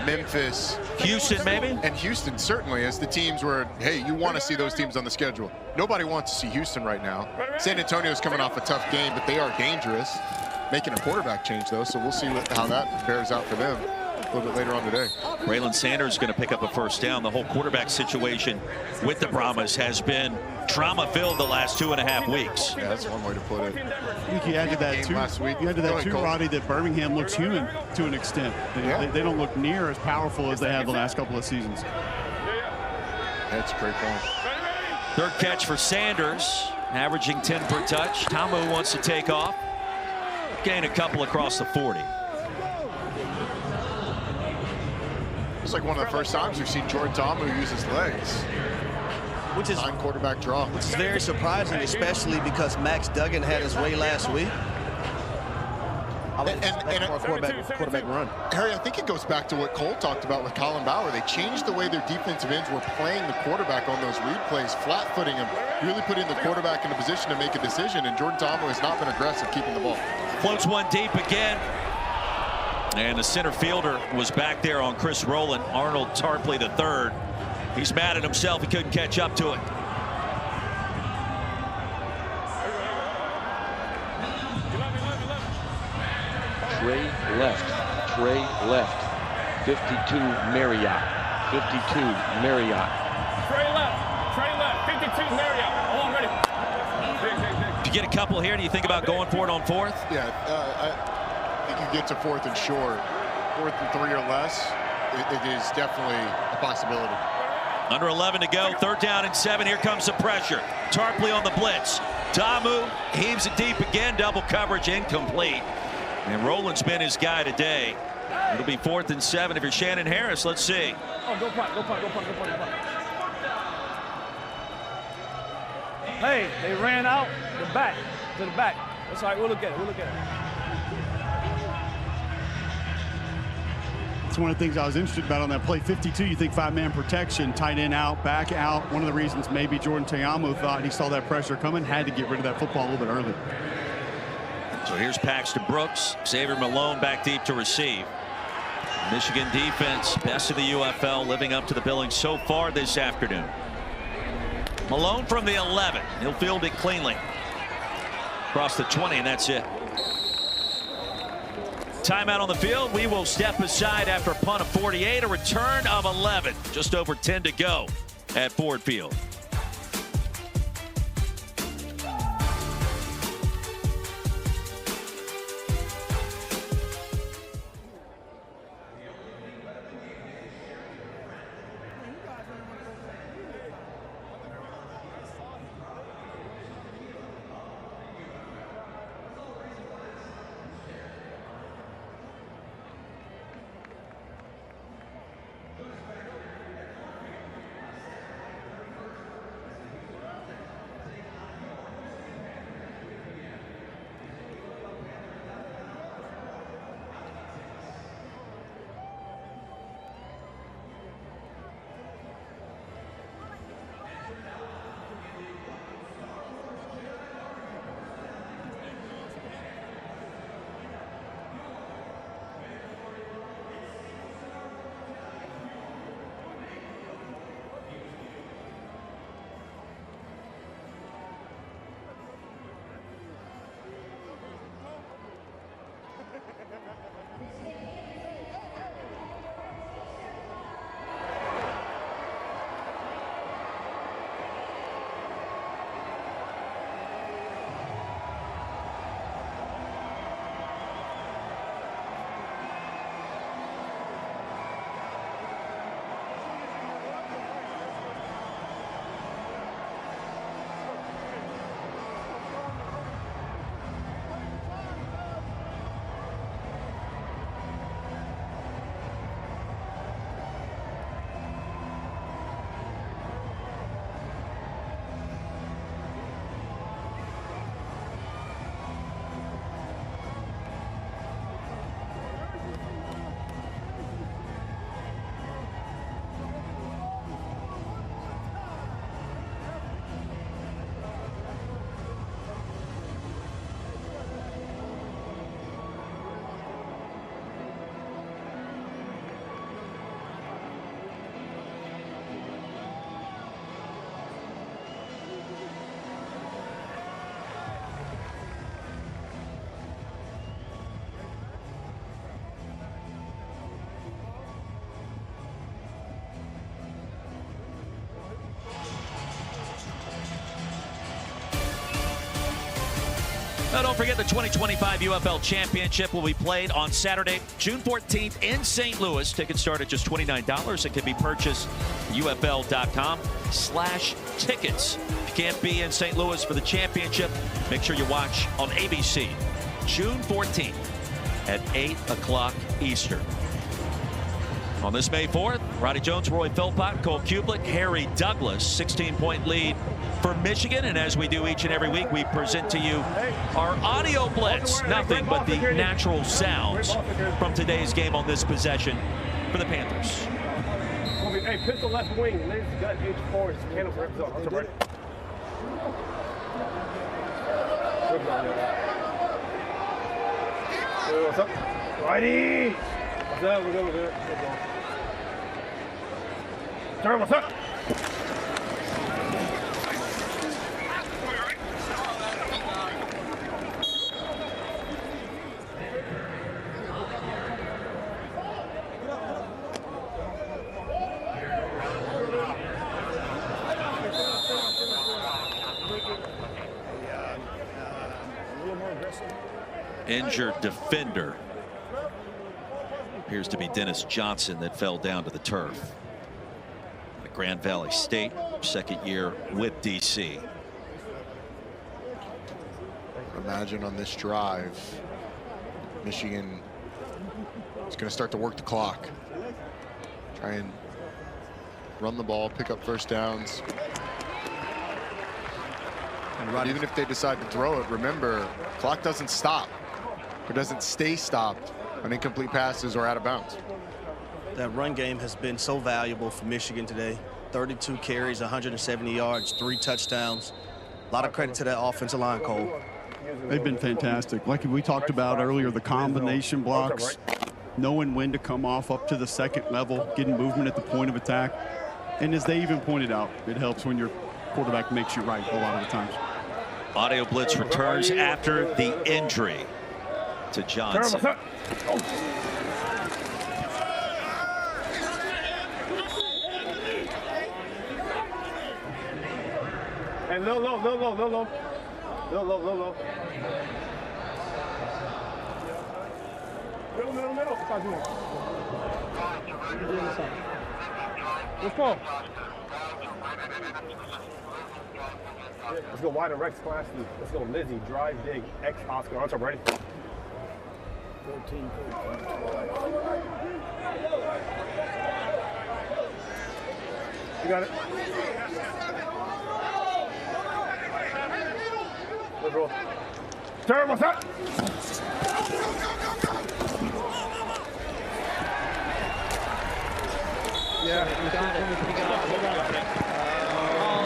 Memphis, Houston, maybe, and Houston certainly as the teams where, hey, you want to see those teams on the schedule. Nobody wants to see Houston right now. San Antonio's coming off a tough game, but they are dangerous. Making a quarterback change though, so we'll see how that bears out for them. little bit later on today. Braylon Sanders is going to pick up a first down. The whole quarterback situation with the Brahmas has been trauma-filled the last 2.5 weeks. Yeah, that's one way to put it. I think you added that too. Last week. You added that too, Roddy, that Birmingham looks human to an extent. They don't look near as powerful as they have the last couple of seasons. That's a great point. Third catch for Sanders, averaging 10 per touch. Tamu wants to take off. Gain a couple across the 40. It's like one of the first times we've seen Jordan Tamu use his legs. Which is quarterback draw. Which is very surprising, especially because Max Duggan had his way last week. And quarterback run. Harry, I think it goes back to what Cole talked about with Colin Bauer. They changed the way their defensive ends were playing the quarterback on those read plays, flat-footing him, really putting the quarterback in a position to make a decision, and Jordan Tamu has not been aggressive keeping the ball. Floats one deep again. And the center fielder was back there on Chris Rowland. Arnold Tarpley III. He's mad at himself. He couldn't catch up to it. Trey left. 52 Marriott. 52 Marriott. Trey left. 52 Marriott. Oh, I'm ready. If you get a couple here, do you think about going for it on fourth? Yeah, I think you get to fourth and short. 4th and 3 or less, it is definitely a possibility. Under 11 to go, 3rd down and 7. Here comes the pressure. Tarpley on the blitz. Tamu heaves it deep again. Double coverage incomplete. And Rowland's been his guy today. It'll be 4th and 7 if you're Shannon Harris. Let's see. Oh, go punt. Hey, they ran out to the back. That's all right. We'll look at it. It's one of the things I was interested about on that play. 52, you think 5-man protection, tight end out, back out. One of the reasons maybe Jordan Tamu thought he saw that pressure coming, had to get rid of that football a little bit early. So here's Paxton Brooks. Xavier Malone back deep to receive. Michigan defense, best of the UFL, living up to the billing so far this afternoon. Malone from the 11. He'll field it cleanly. Across the 20, and that's it. Timeout on the field. We will step aside after a punt of 48, a return of 11. Just over 10 to go at Ford Field. Now, don't forget the 2025 UFL Championship will be played on Saturday, June 14th in St. Louis. Tickets start at just $29 and can be purchased at ufl.com/tickets. If you can't be in St. Louis for the championship, make sure you watch on ABC, June 14th at 8 o'clock Eastern. On this May 4th, Roddy Jones, Roy Philpott, Cole Kublik, Harry Douglas, 16-point lead for Michigan. And as we do each and every week, we present to you our audio blitz. Nothing but the natural sounds from today's game on this possession for the Panthers. Hey, pistol left wing, Liz gut H4, cannon for rehearsals. Ready? What's up? Righty! What's up? We're good, we're good. Turn, what's up? Injured defender. Appears to be Dennis Johnson that fell down to the turf. At Grand Valley State, second year with DC. Imagine on this drive, Michigan is going to start to work the clock. Try and run the ball, pick up first downs. And even if they decide to throw it, remember, clock doesn't stop. It doesn't stay stopped on incomplete passes or out of bounds. That run game has been so valuable for Michigan today. 32 carries, 170 yards, 3 touchdowns. A lot of credit to that offensive line, Cole. They've been fantastic. Like we talked about earlier, the combination blocks, knowing when to come off up to the second level, getting movement at the point of attack. And as they even pointed out, it helps when your quarterback makes you right a lot of the times. Audio blitz returns after the injury to Johnson. And low. Middle. Let's go. Let's go wide and Rex class. Let's go Lizzie, drive, dig, X, Oscar. On top, ready? 13, 12. You got it. Let's roll. Turn, what's up? Yeah, you got it.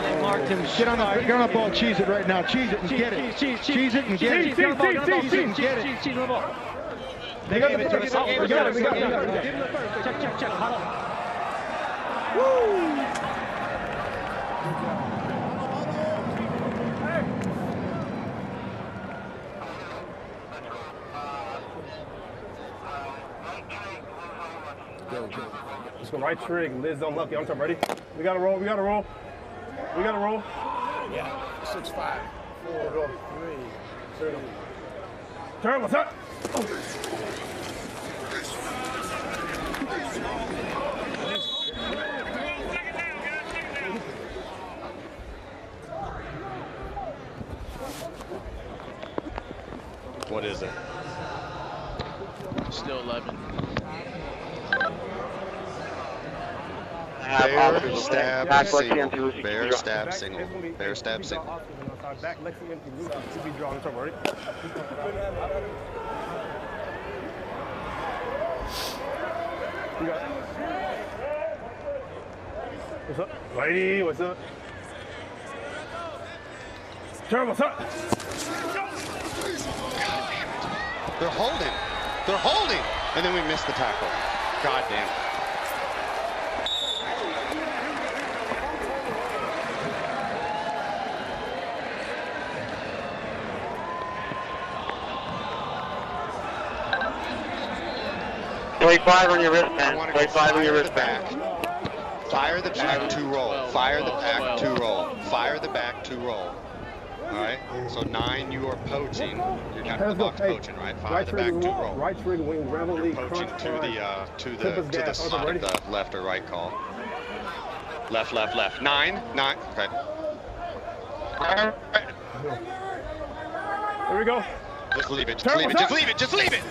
They marked him. Get on the ball, cheese it right now. Cheese it and get it. Cheese it and get it. Cheese it and get it. Cheese the ball. They gave it to us. We got it. Check. Huddle. Woo! Go. Let's go right trig. Liz unlucky. On top, ready? We gotta roll. Yeah. 6-5. 4, 3. Turn, what's up? What is it? Still 11. Bear stab single. Bear stab single. Bear stab single. Back, Lexi empty, Lucy, CB draw. On top, ready? You got it. What's up? Righty, what's up? Turn, what's up? They're holding. And then we missed the tackle. God damn it. Play 5 on your wristband. Play 5 on your wristband. Fire the back to roll. Fire the back to roll. Fire the back to roll. All right. So 9, you are poaching. You're kind of the box poaching, right? 5 to the back, 2 roll. Right trigger wing, gravel lead, Poaching to the side of the left or right call. Left, left, left. 9. Okay. Here we go. Just leave it. Just leave it. Just leave it. Just leave it.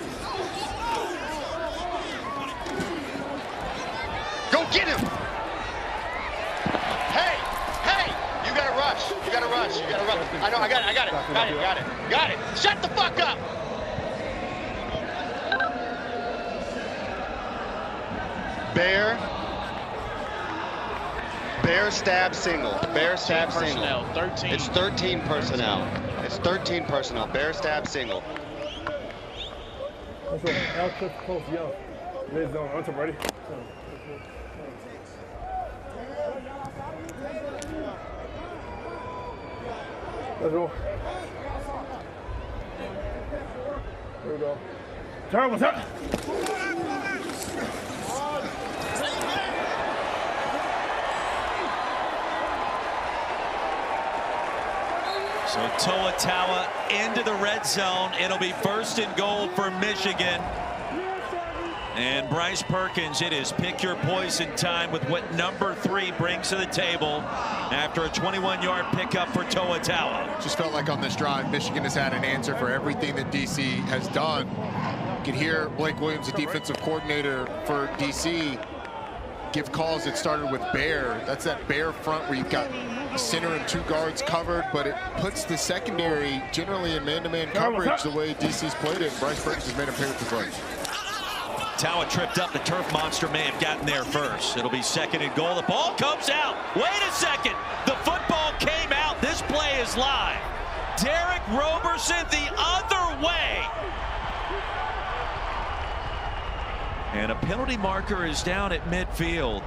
Go get him. Hey. You gotta rush. You gotta rush. I know. I got it. Got it. Shut the fuck up. Bear stab single. Bear stab single. 13. It's 13 personnel. Bear stab single. That's right. L clip close, yo. Mid zone. On top, ready? Let's go. Here we go. Turn, what's up? So Toa into the red zone. It'll be 1st and goal for Michigan. And Bryce Perkins, it is pick your poison time with what number 3 brings to the table after a 21-yard pickup for Toa. Just felt like on this drive, Michigan has had an answer for everything that DC has done. You can hear Blake Williams, the defensive coordinator for DC, give calls that started with Bear. That's that Bear front where you've got center and 2 guards covered, but it puts the secondary generally in man-to-man coverage the way DC's played it. Bryce Perkins has made him pay with the play. Toa tripped up. The turf monster may have gotten there first. It'll be 2nd and goal. The ball comes out. Wait a second. The football came out. This play is live. Derek Roberson the other way. And a penalty marker is down at midfield.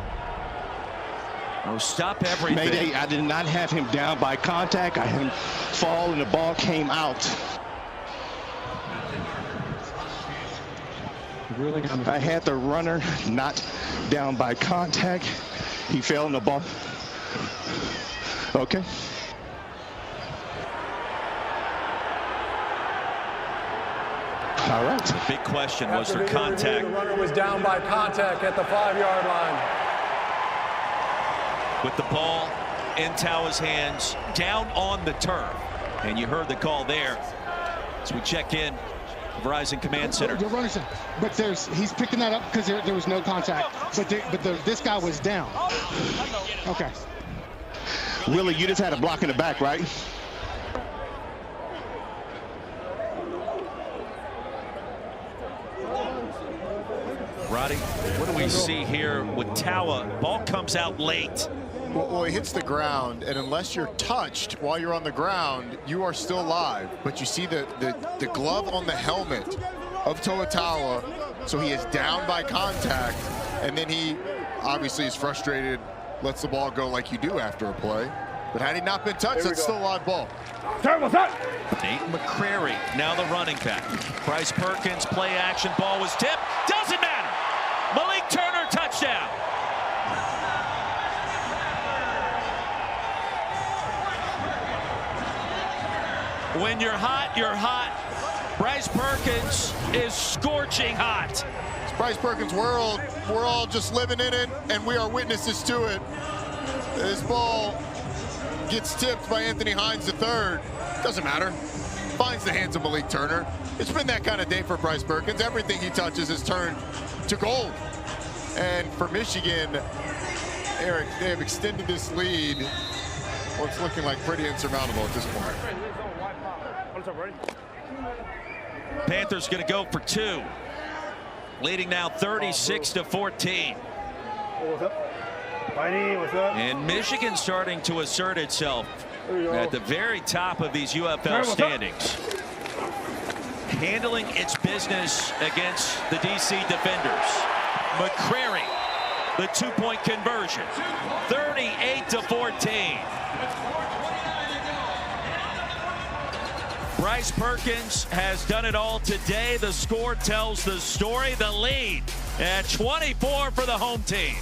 Oh, stop everything. Mayday, I did not have him down by contact. I had him fall and the ball came out. I had the runner not down by contact. He fell in the ball. Okay. All right. The big question was there contact. The runner was down by contact at the 5-yard line. With the ball in Toa's hands, down on the turf. And you heard the call there as we check in. Verizon Command Center. But he's picking that up because there was no contact. But this guy was down. Okay. Willie, you just had a block in the back, right? Roddy, what do we see here with Toa? Ball comes out late. Well, he hits the ground, and unless you're touched while you're on the ground, you are still live. But you see the glove on the helmet of Toa, so he is down by contact, and then he obviously is frustrated, lets the ball go like you do after a play. But had he not been touched, that's still a live ball. Turn, what's up? Nate McCrary, now the running back. Bryce Perkins, play action, ball was tipped. Doesn't matter. Malik Turner, touchdown. When you're hot, you're hot. Bryce Perkins is scorching hot. It's Bryce Perkins' world. We're all just living in it, and we are witnesses to it. This ball gets tipped by Anthony Hines III. Doesn't matter. Finds the hands of Malik Turner. It's been that kind of day for Bryce Perkins. Everything he touches is turned to gold. And for Michigan, Eric, they have extended this lead. Well, it's looking like pretty insurmountable at this point. Panthers going to go for 2. Leading now 36-14. What's up? Whitey, what's up? And Michigan starting to assert itself at the very top of these UFL standings. Handling its business against the DC defenders. McCrary, the 2-point conversion. 38-14. Bryce Perkins has done it all today. The score tells the story. The lead at 24 for the home team.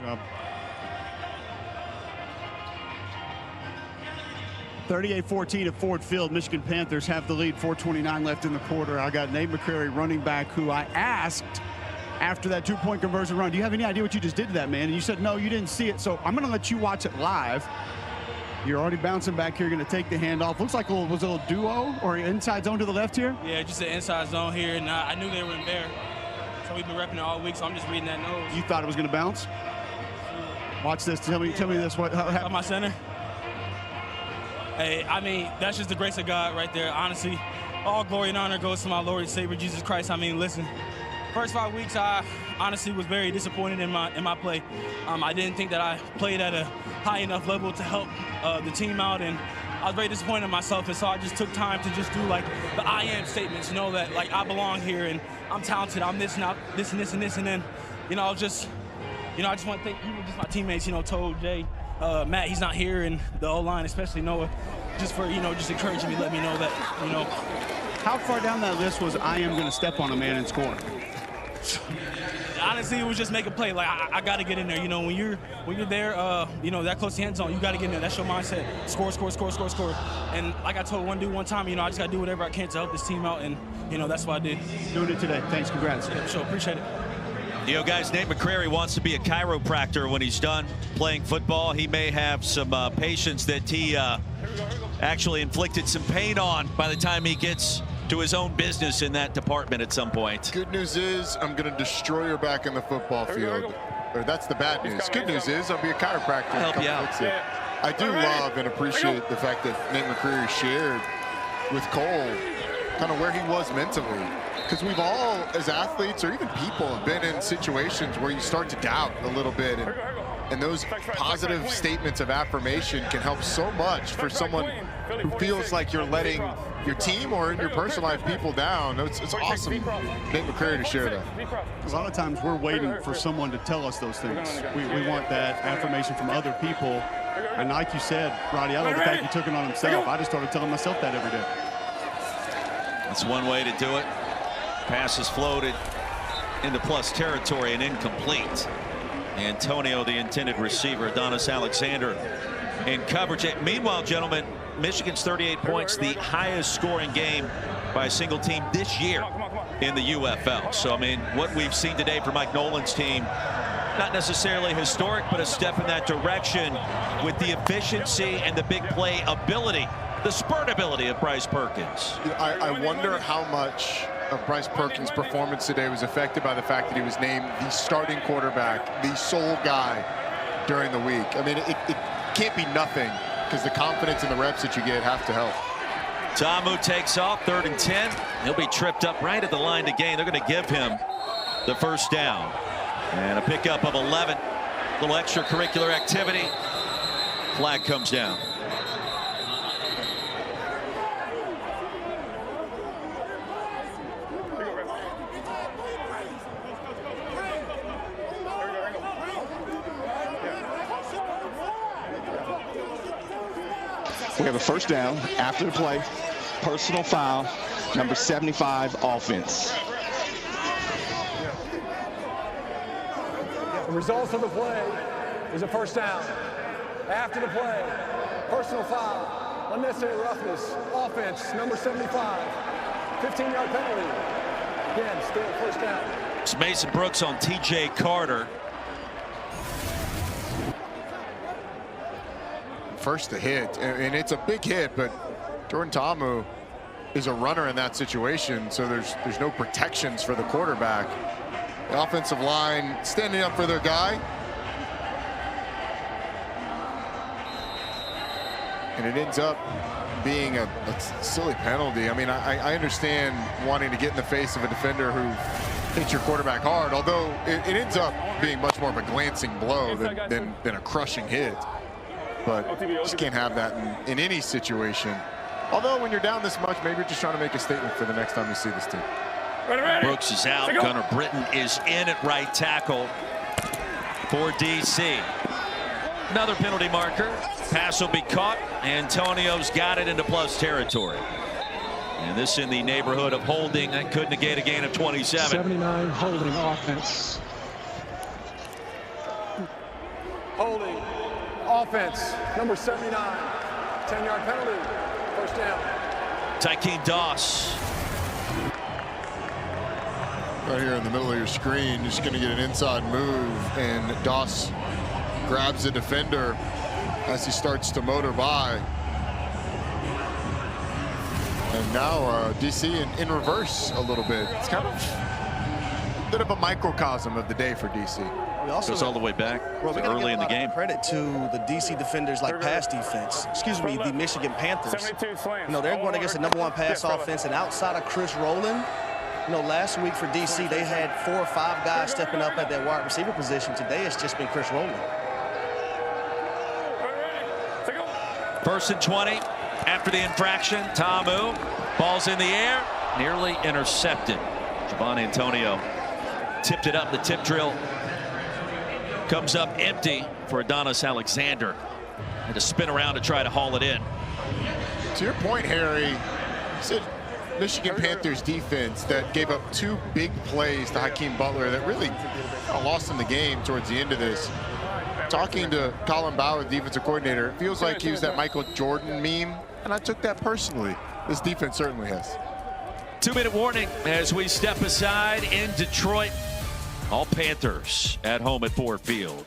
job. 38-14 at Ford Field. Michigan Panthers have the lead. 4:29 left in the quarter. I got Nate McCrary, running back, who I asked after that two-point conversion run, do you have any idea what you just did to that man? And you said, no, you didn't see it. So I'm going to let you watch it live. You're already bouncing back here. You're going to take the handoff. Looks like was it a little duo or inside zone to the left here? Yeah, just an inside zone here. And I knew they were in there. So we've been repping it all week, so I'm just reading that nose. You thought it was going to bounce? Watch this. Tell me this. What happened? My center? Hey, I mean, that's just the grace of God right there. Honestly, all glory and honor goes to my Lord and Savior, Jesus Christ. I mean, listen. First 5 weeks, I honestly was very disappointed in my play. I didn't think that I played at a high enough level to help the team out, and I was very disappointed in myself. And so I just took time to just do like the I am statements, you know, that like I belong here and I'm talented. I'm this and this and this and this, and then, you know, I just want to thank even just my teammates. You know, told Jay, Matt, he's not here, and the O-line, especially Noah, just for just encouraging me, let me know that How far down that list was I am going to step on a man and score? Honestly, it was just make a play. Like I got to get in there. You know, when you're there, that close to the end zone, you got to get in there. That's your mindset. Score, score, score, score, score. And like I told one dude one time, I just got to do whatever I can to help this team out, and that's what I did. Doing it today. Thanks. Congrats. Yeah, sure. Appreciate it. Guys, Nate McCrary wants to be a chiropractor when he's done playing football. He may have some patients that he actually inflicted some pain on by the time he gets to his own business in that department at some point. Good news is I'm going to destroy your back in the football field. Or that's the bad news. Good news is I'll be a chiropractor. I'll help you out. I do love and appreciate the fact that Nate McCrary shared with Cole kind of where he was mentally. Because we've all, as athletes or even people, have been in situations where you start to doubt a little bit. And those positive statements of affirmation can help so much for someone who feels like you're letting your team or in your personal life people down. It's awesome, Nate McCrary, to share that. A lot of times we're waiting for someone to tell us those things. We want that affirmation from other people. And like you said, Roddy, I love the fact he took it on himself. I just started telling myself that every day. That's one way to do it. Pass is floated into plus territory and incomplete. Antonio, the intended receiver, Adonis Alexander in coverage. Meanwhile, gentlemen, Michigan's 38 points, the highest scoring game by a single team this year in the UFL. So, I mean, what we've seen today from Mike Nolan's team, not necessarily historic, but a step in that direction with the efficiency and the big play ability, the spurt ability of Bryce Perkins. I wonder how much of Bryce Perkins' performance today was affected by the fact that he was named the starting quarterback, the sole guy during the week. I mean, it can't be nothing, because the confidence and the reps that you get have to help. Tamu takes off, 3rd and 10. He'll be tripped up right at the line to gain. They're going to give him the first down. And a pickup of 11. A little extracurricular activity. Flag comes down. We have a first down after the play. Personal foul, number 75, offense. The results of the play is a first down. After the play, personal foul, unnecessary roughness, offense, number 75, 15-yard penalty. Again, still a first down. It's Mason Brooks on T.J. Carter. First the hit, and it's a big hit, but Jordan Tamu is a runner in that situation, so there's no protections for the quarterback. The offensive line standing up for their guy. And it ends up being a silly penalty. I mean, I understand wanting to get in the face of a defender who hits your quarterback hard, although it ends up being much more of a glancing blow than a crushing hit. But you just can't have that in any situation. Although when you're down this much, maybe you're just trying to make a statement for the next time you see this team. Brooks is out. Gunnar Britton is in at right tackle for DC. Another penalty marker. Pass will be caught. Antonio's got it into plus territory. And this in the neighborhood of holding. That could negate a gain of 27. 79 holding offense. holding, offense, number 79, 10-yard penalty, first down. Tykeem Doss. Right here in the middle of your screen, you're just going to get an inside move, and Doss grabs the defender as he starts to motor by. And now DC in reverse a little bit. It's kind of a bit of a microcosm of the day for DC. We also goes all the way back early in the game. Credit to the DC defenders like pass defense. Excuse me, the Michigan Panthers. You know, they're going against the #1 pass offense, and outside of Chris Rowland, you know, last week for DC, they had 4 or 5 guys stepping up at that wide receiver position. Today, it's just been Chris Rowland. 1st and 20 after the infraction. Tamu, ball's in the air, nearly intercepted. Javon Antonio tipped it up. The tip drill comes up empty for Adonis Alexander. Had to spin around to try to haul it in. To your point, Harry, you said Michigan Panthers defense that gave up 2 big plays to Hakeem Butler that really lost in the game towards the end of this. Talking to Colin Bauer, the defensive coordinator, it feels like he was that Michael Jordan meme, and I took that personally. This defense certainly has. 2-minute warning as we step aside in Detroit. All Panthers at home at Ford Field.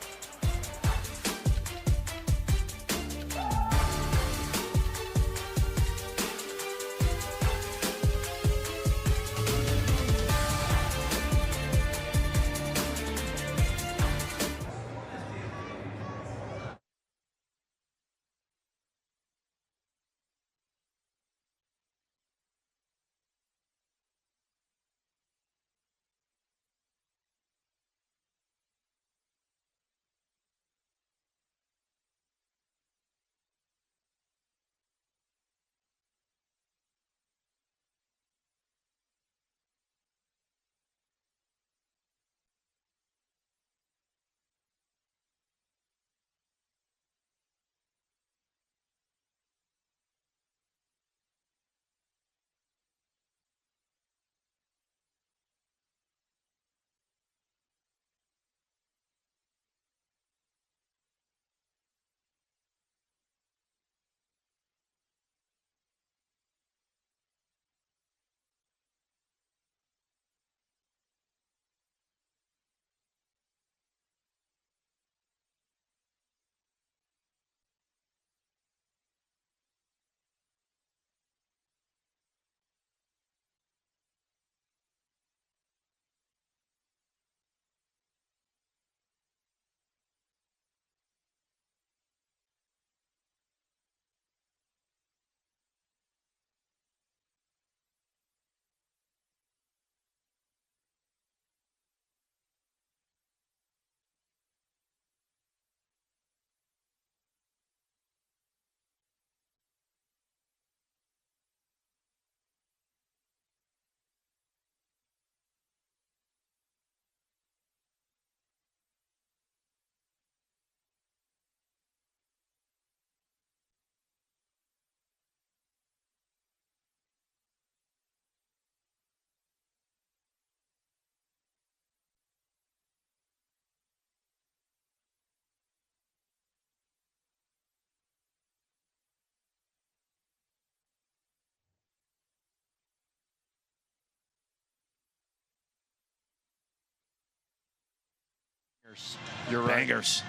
You're right. Bangers.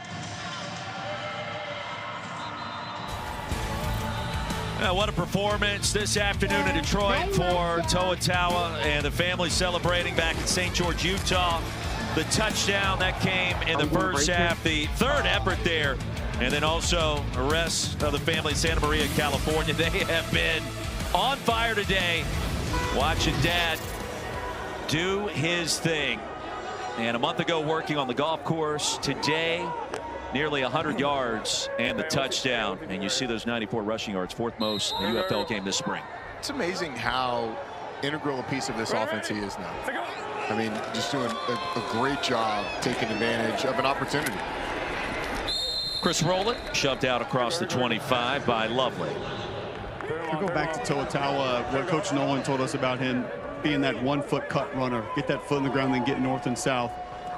What a performance this afternoon in Detroit for Toa and the family celebrating back in St. George, Utah. The touchdown that came in the first half, the 3rd effort there, and then also the rest of the family in Santa Maria, California. They have been on fire today, watching Dad do his thing. And a month ago, working on the golf course. Today, nearly 100 yards and the touchdown. And you see those 94 rushing yards, 4th most in the UFL game this spring. It's amazing how integral a piece of this offense he is now. I mean, just doing a great job taking advantage of an opportunity. Chris Rowland shoved out across the 25 by Lovely. We'll go back to Toa, what Coach Nolan told us about him being that 1-foot cut runner, get that foot in the ground, then get north and south.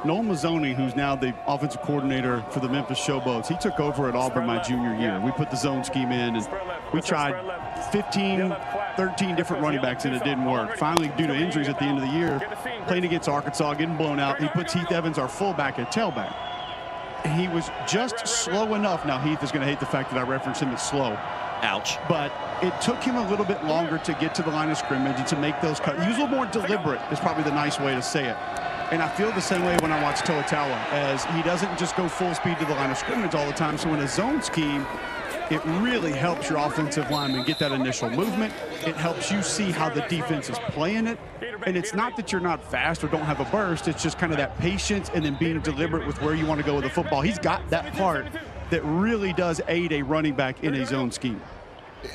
Noel Mazzoni, who's now the offensive coordinator for the Memphis Showboats, he took over at Auburn my junior year. We put the zone scheme in, and we tried 15, 13 different running backs, and it didn't work. Finally, due to injuries at the end of the year, playing against Arkansas, getting blown out, he puts Heath Evans, our fullback, at tailback. And he was just slow enough. Now, Heath is going to hate the fact that I referenced him as slow. Ouch. But it took him a little bit longer to get to the line of scrimmage and to make those cuts. He was a little more deliberate, is probably the nice way to say it. And I feel the same way when I watch Toatawa, as he doesn't just go full speed to the line of scrimmage all the time. So in a zone scheme, it really helps your offensive lineman get that initial movement. It helps you see how the defense is playing it. And it's not that you're not fast or don't have a burst. It's just kind of that patience and then being deliberate with where you want to go with the football. He's got that part that really does aid a running back in a zone scheme.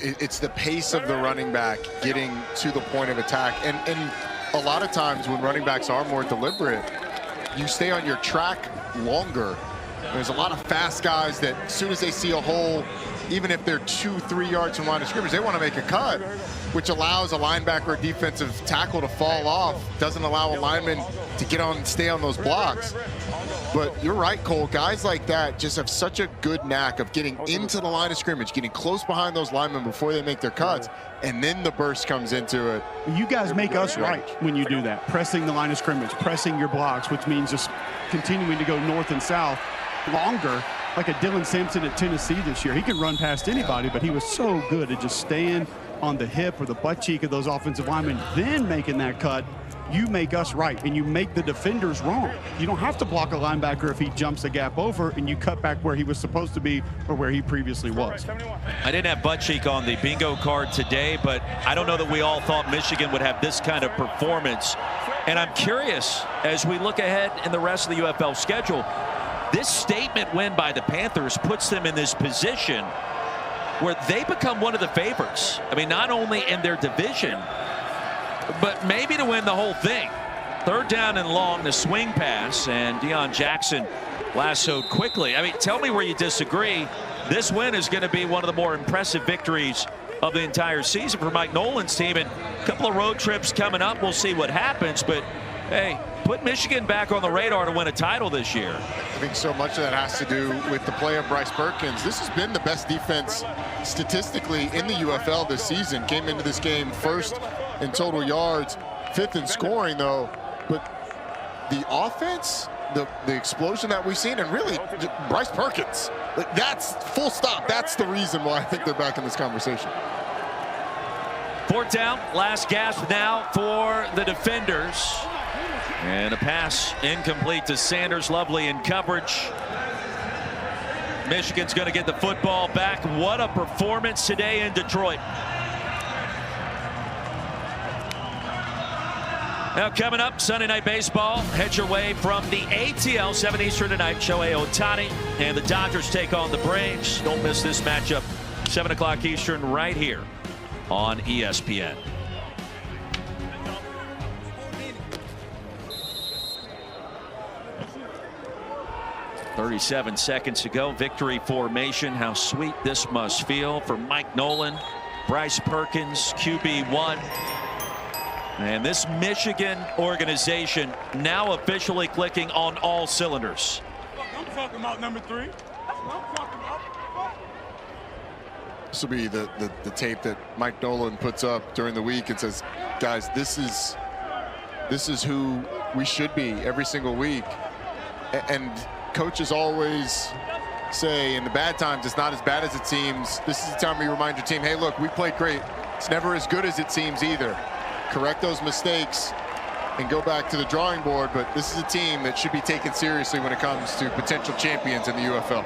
It's the pace of the running back getting to the point of attack. And a lot of times when running backs are more deliberate, you stay on your track longer. There's a lot of fast guys that as soon as they see a hole, even if they're 2-3 yards from line of scrimmage, they want to make a cut, which allows a linebacker or defensive tackle to fall off, doesn't allow a lineman to get on and stay on those blocks. But you're right, Cole. Guys like that just have such a good knack of getting into the line of scrimmage, getting close behind those linemen before they make their cuts, and then the burst comes into it. You guys make us right when you do that. Pressing the line of scrimmage, pressing your blocks, which means just continuing to go north and south longer, like a Dylan Sampson at Tennessee this year. He can run past anybody, but he was so good at just staying on the hip or the butt cheek of those offensive linemen, then making that cut. You make us right, and you make the defenders wrong. You don't have to block a linebacker if he jumps a gap over, and you cut back where he was supposed to be or where he previously was. I didn't have butt cheek on the bingo card today, but I don't know that we all thought Michigan would have this kind of performance. And I'm curious, as we look ahead in the rest of the UFL schedule, this statement win by the Panthers puts them in this position where they become one of the favorites. I mean, not only in their division, but maybe to win the whole thing. Third down and long, the swing pass, and Deion Jackson lassoed quickly. I mean, tell me where you disagree. This win is going to be one of the more impressive victories of the entire season for Mike Nolan's team. And a couple of road trips coming up. We'll see what happens. But, hey, put Michigan back on the radar to win a title this year. I think so much of that has to do with the play of Bryce Perkins. This has been the best defense statistically in the UFL this season. Came into this game first in total yards, fifth in scoring, though. But the offense, the explosion that we've seen, and really Bryce Perkins, that's full stop. That's the reason why I think they're back in this conversation. Fourth down, last gasp now for the defenders. And a pass incomplete to Sanders. Lovely in coverage. Michigan's going to get the football back. What a performance today in Detroit. Now coming up, Sunday Night Baseball. Head your way from the ATL, 7 Eastern tonight. Shohei Ohtani and the Dodgers take on the Braves. Don't miss this matchup, 7 o'clock Eastern, right here on ESPN. "37 seconds to go. Victory formation. How sweet this must feel for Mike Nolan, Bryce Perkins, QB1. And this Michigan organization now officially clicking on all cylinders. I'm talking about number 3. That's what I'm talking about. This will be the tape that Mike Nolan puts up during the week and says, guys, this is who we should be every single week. And coaches always say in the bad times, it's not as bad as it seems. This is the time we remind your team, hey, look, we played great. It's never as good as it seems either. Correct those mistakes and go back to the drawing board, but this is a team that should be taken seriously when it comes to potential champions in the UFL.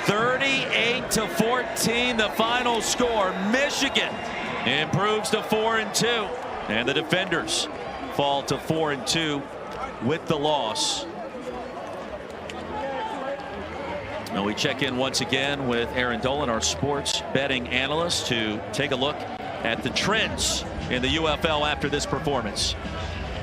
38-14, the final score. Michigan improves to 4-2, and the defenders fall to 4-2 with the loss. Now we check in once again with Aaron Dolan, our sports betting analyst, to take a look at the trends in the UFL after this performance.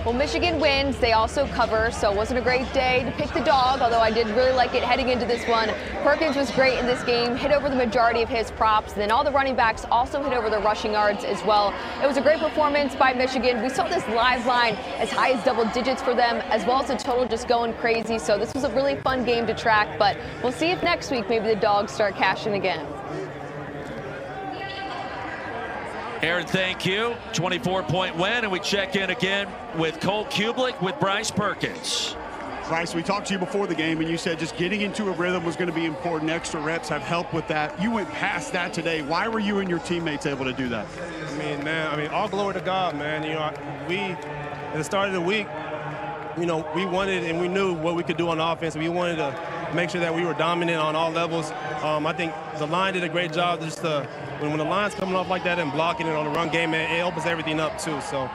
Well, Michigan wins. They also cover, so it wasn't a great day to pick the dog, although I did really like it heading into this one. Perkins was great in this game, hit over the majority of his props. And then all the running backs also hit over the rushing yards as well. It was a great performance by Michigan. We saw this live line as high as double digits for them, as well as the total just going crazy. So this was a really fun game to track, but we'll see if next week maybe the dogs start cashing again. Aaron, thank you. 24-point win, and we check in again with Cole Kublik with Bryce Perkins. Bryce, we talked to you before the game, and you said just getting into a rhythm was going to be important. Extra reps have helped with that. You went past that today. Why were you and your teammates able to do that? I mean, all glory to God, man. You know, we, at the start of the week, you know, we wanted and we knew what we could do on offense. We wanted to make sure that we were dominant on all levels. I think the line did a great job. Just when the line's coming off like that and blocking it on the run game, it opens everything up too. So,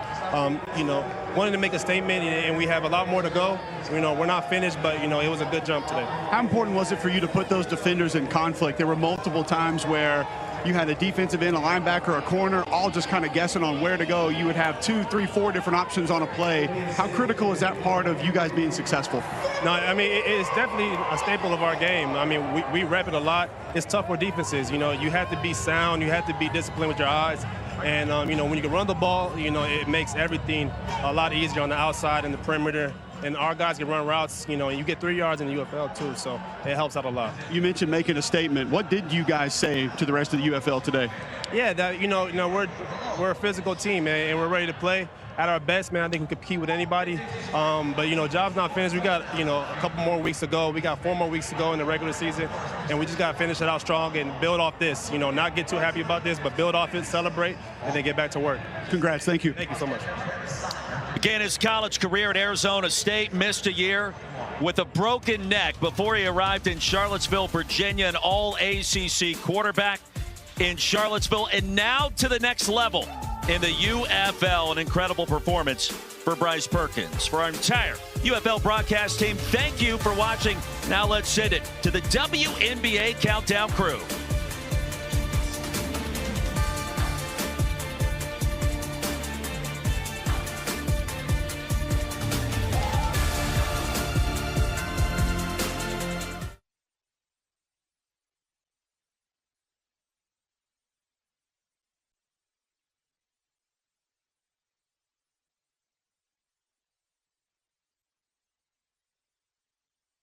you know, wanted to make a statement, and we have a lot more to go. You know, we're not finished, but, you know, it was a good jump today. How important was it for you to put those defenders in conflict? There were multiple times where you had a defensive end, a linebacker, a corner, all just kind of guessing on where to go. You would have 2, 3, 4 different options on a play. How critical is that part of you guys being successful? No, I mean, it's definitely a staple of our game. I mean, we rep it a lot. It's tough for defenses. You know, you have to be sound. You have to be disciplined with your eyes. And, you know, when you can run the ball, you know, it makes everything a lot easier on the outside and the perimeter. And our guys can run routes, you know, and you get 3 yards in the UFL too, so it helps out a lot. You mentioned making a statement. What did you guys say to the rest of the UFL today? Yeah, that, you know, we're a physical team, man, and we're ready to play at our best, man. I think we can compete with anybody. But, you know, job's not finished. We got, you know, a couple more weeks to go. We got 4 more weeks to go in the regular season, and we just got to finish it out strong and build off this. You know, not get too happy about this, but build off it, celebrate, and then get back to work. Congrats. Thank you. Thank you so much. Began his college career at Arizona State, missed a year with a broken neck before he arrived in Charlottesville, Virginia, an all-ACC quarterback in Charlottesville, and now to the next level in the UFL. An incredible performance for Bryce Perkins. For our entire UFL broadcast team, thank you for watching. Now let's send it to the WNBA Countdown crew.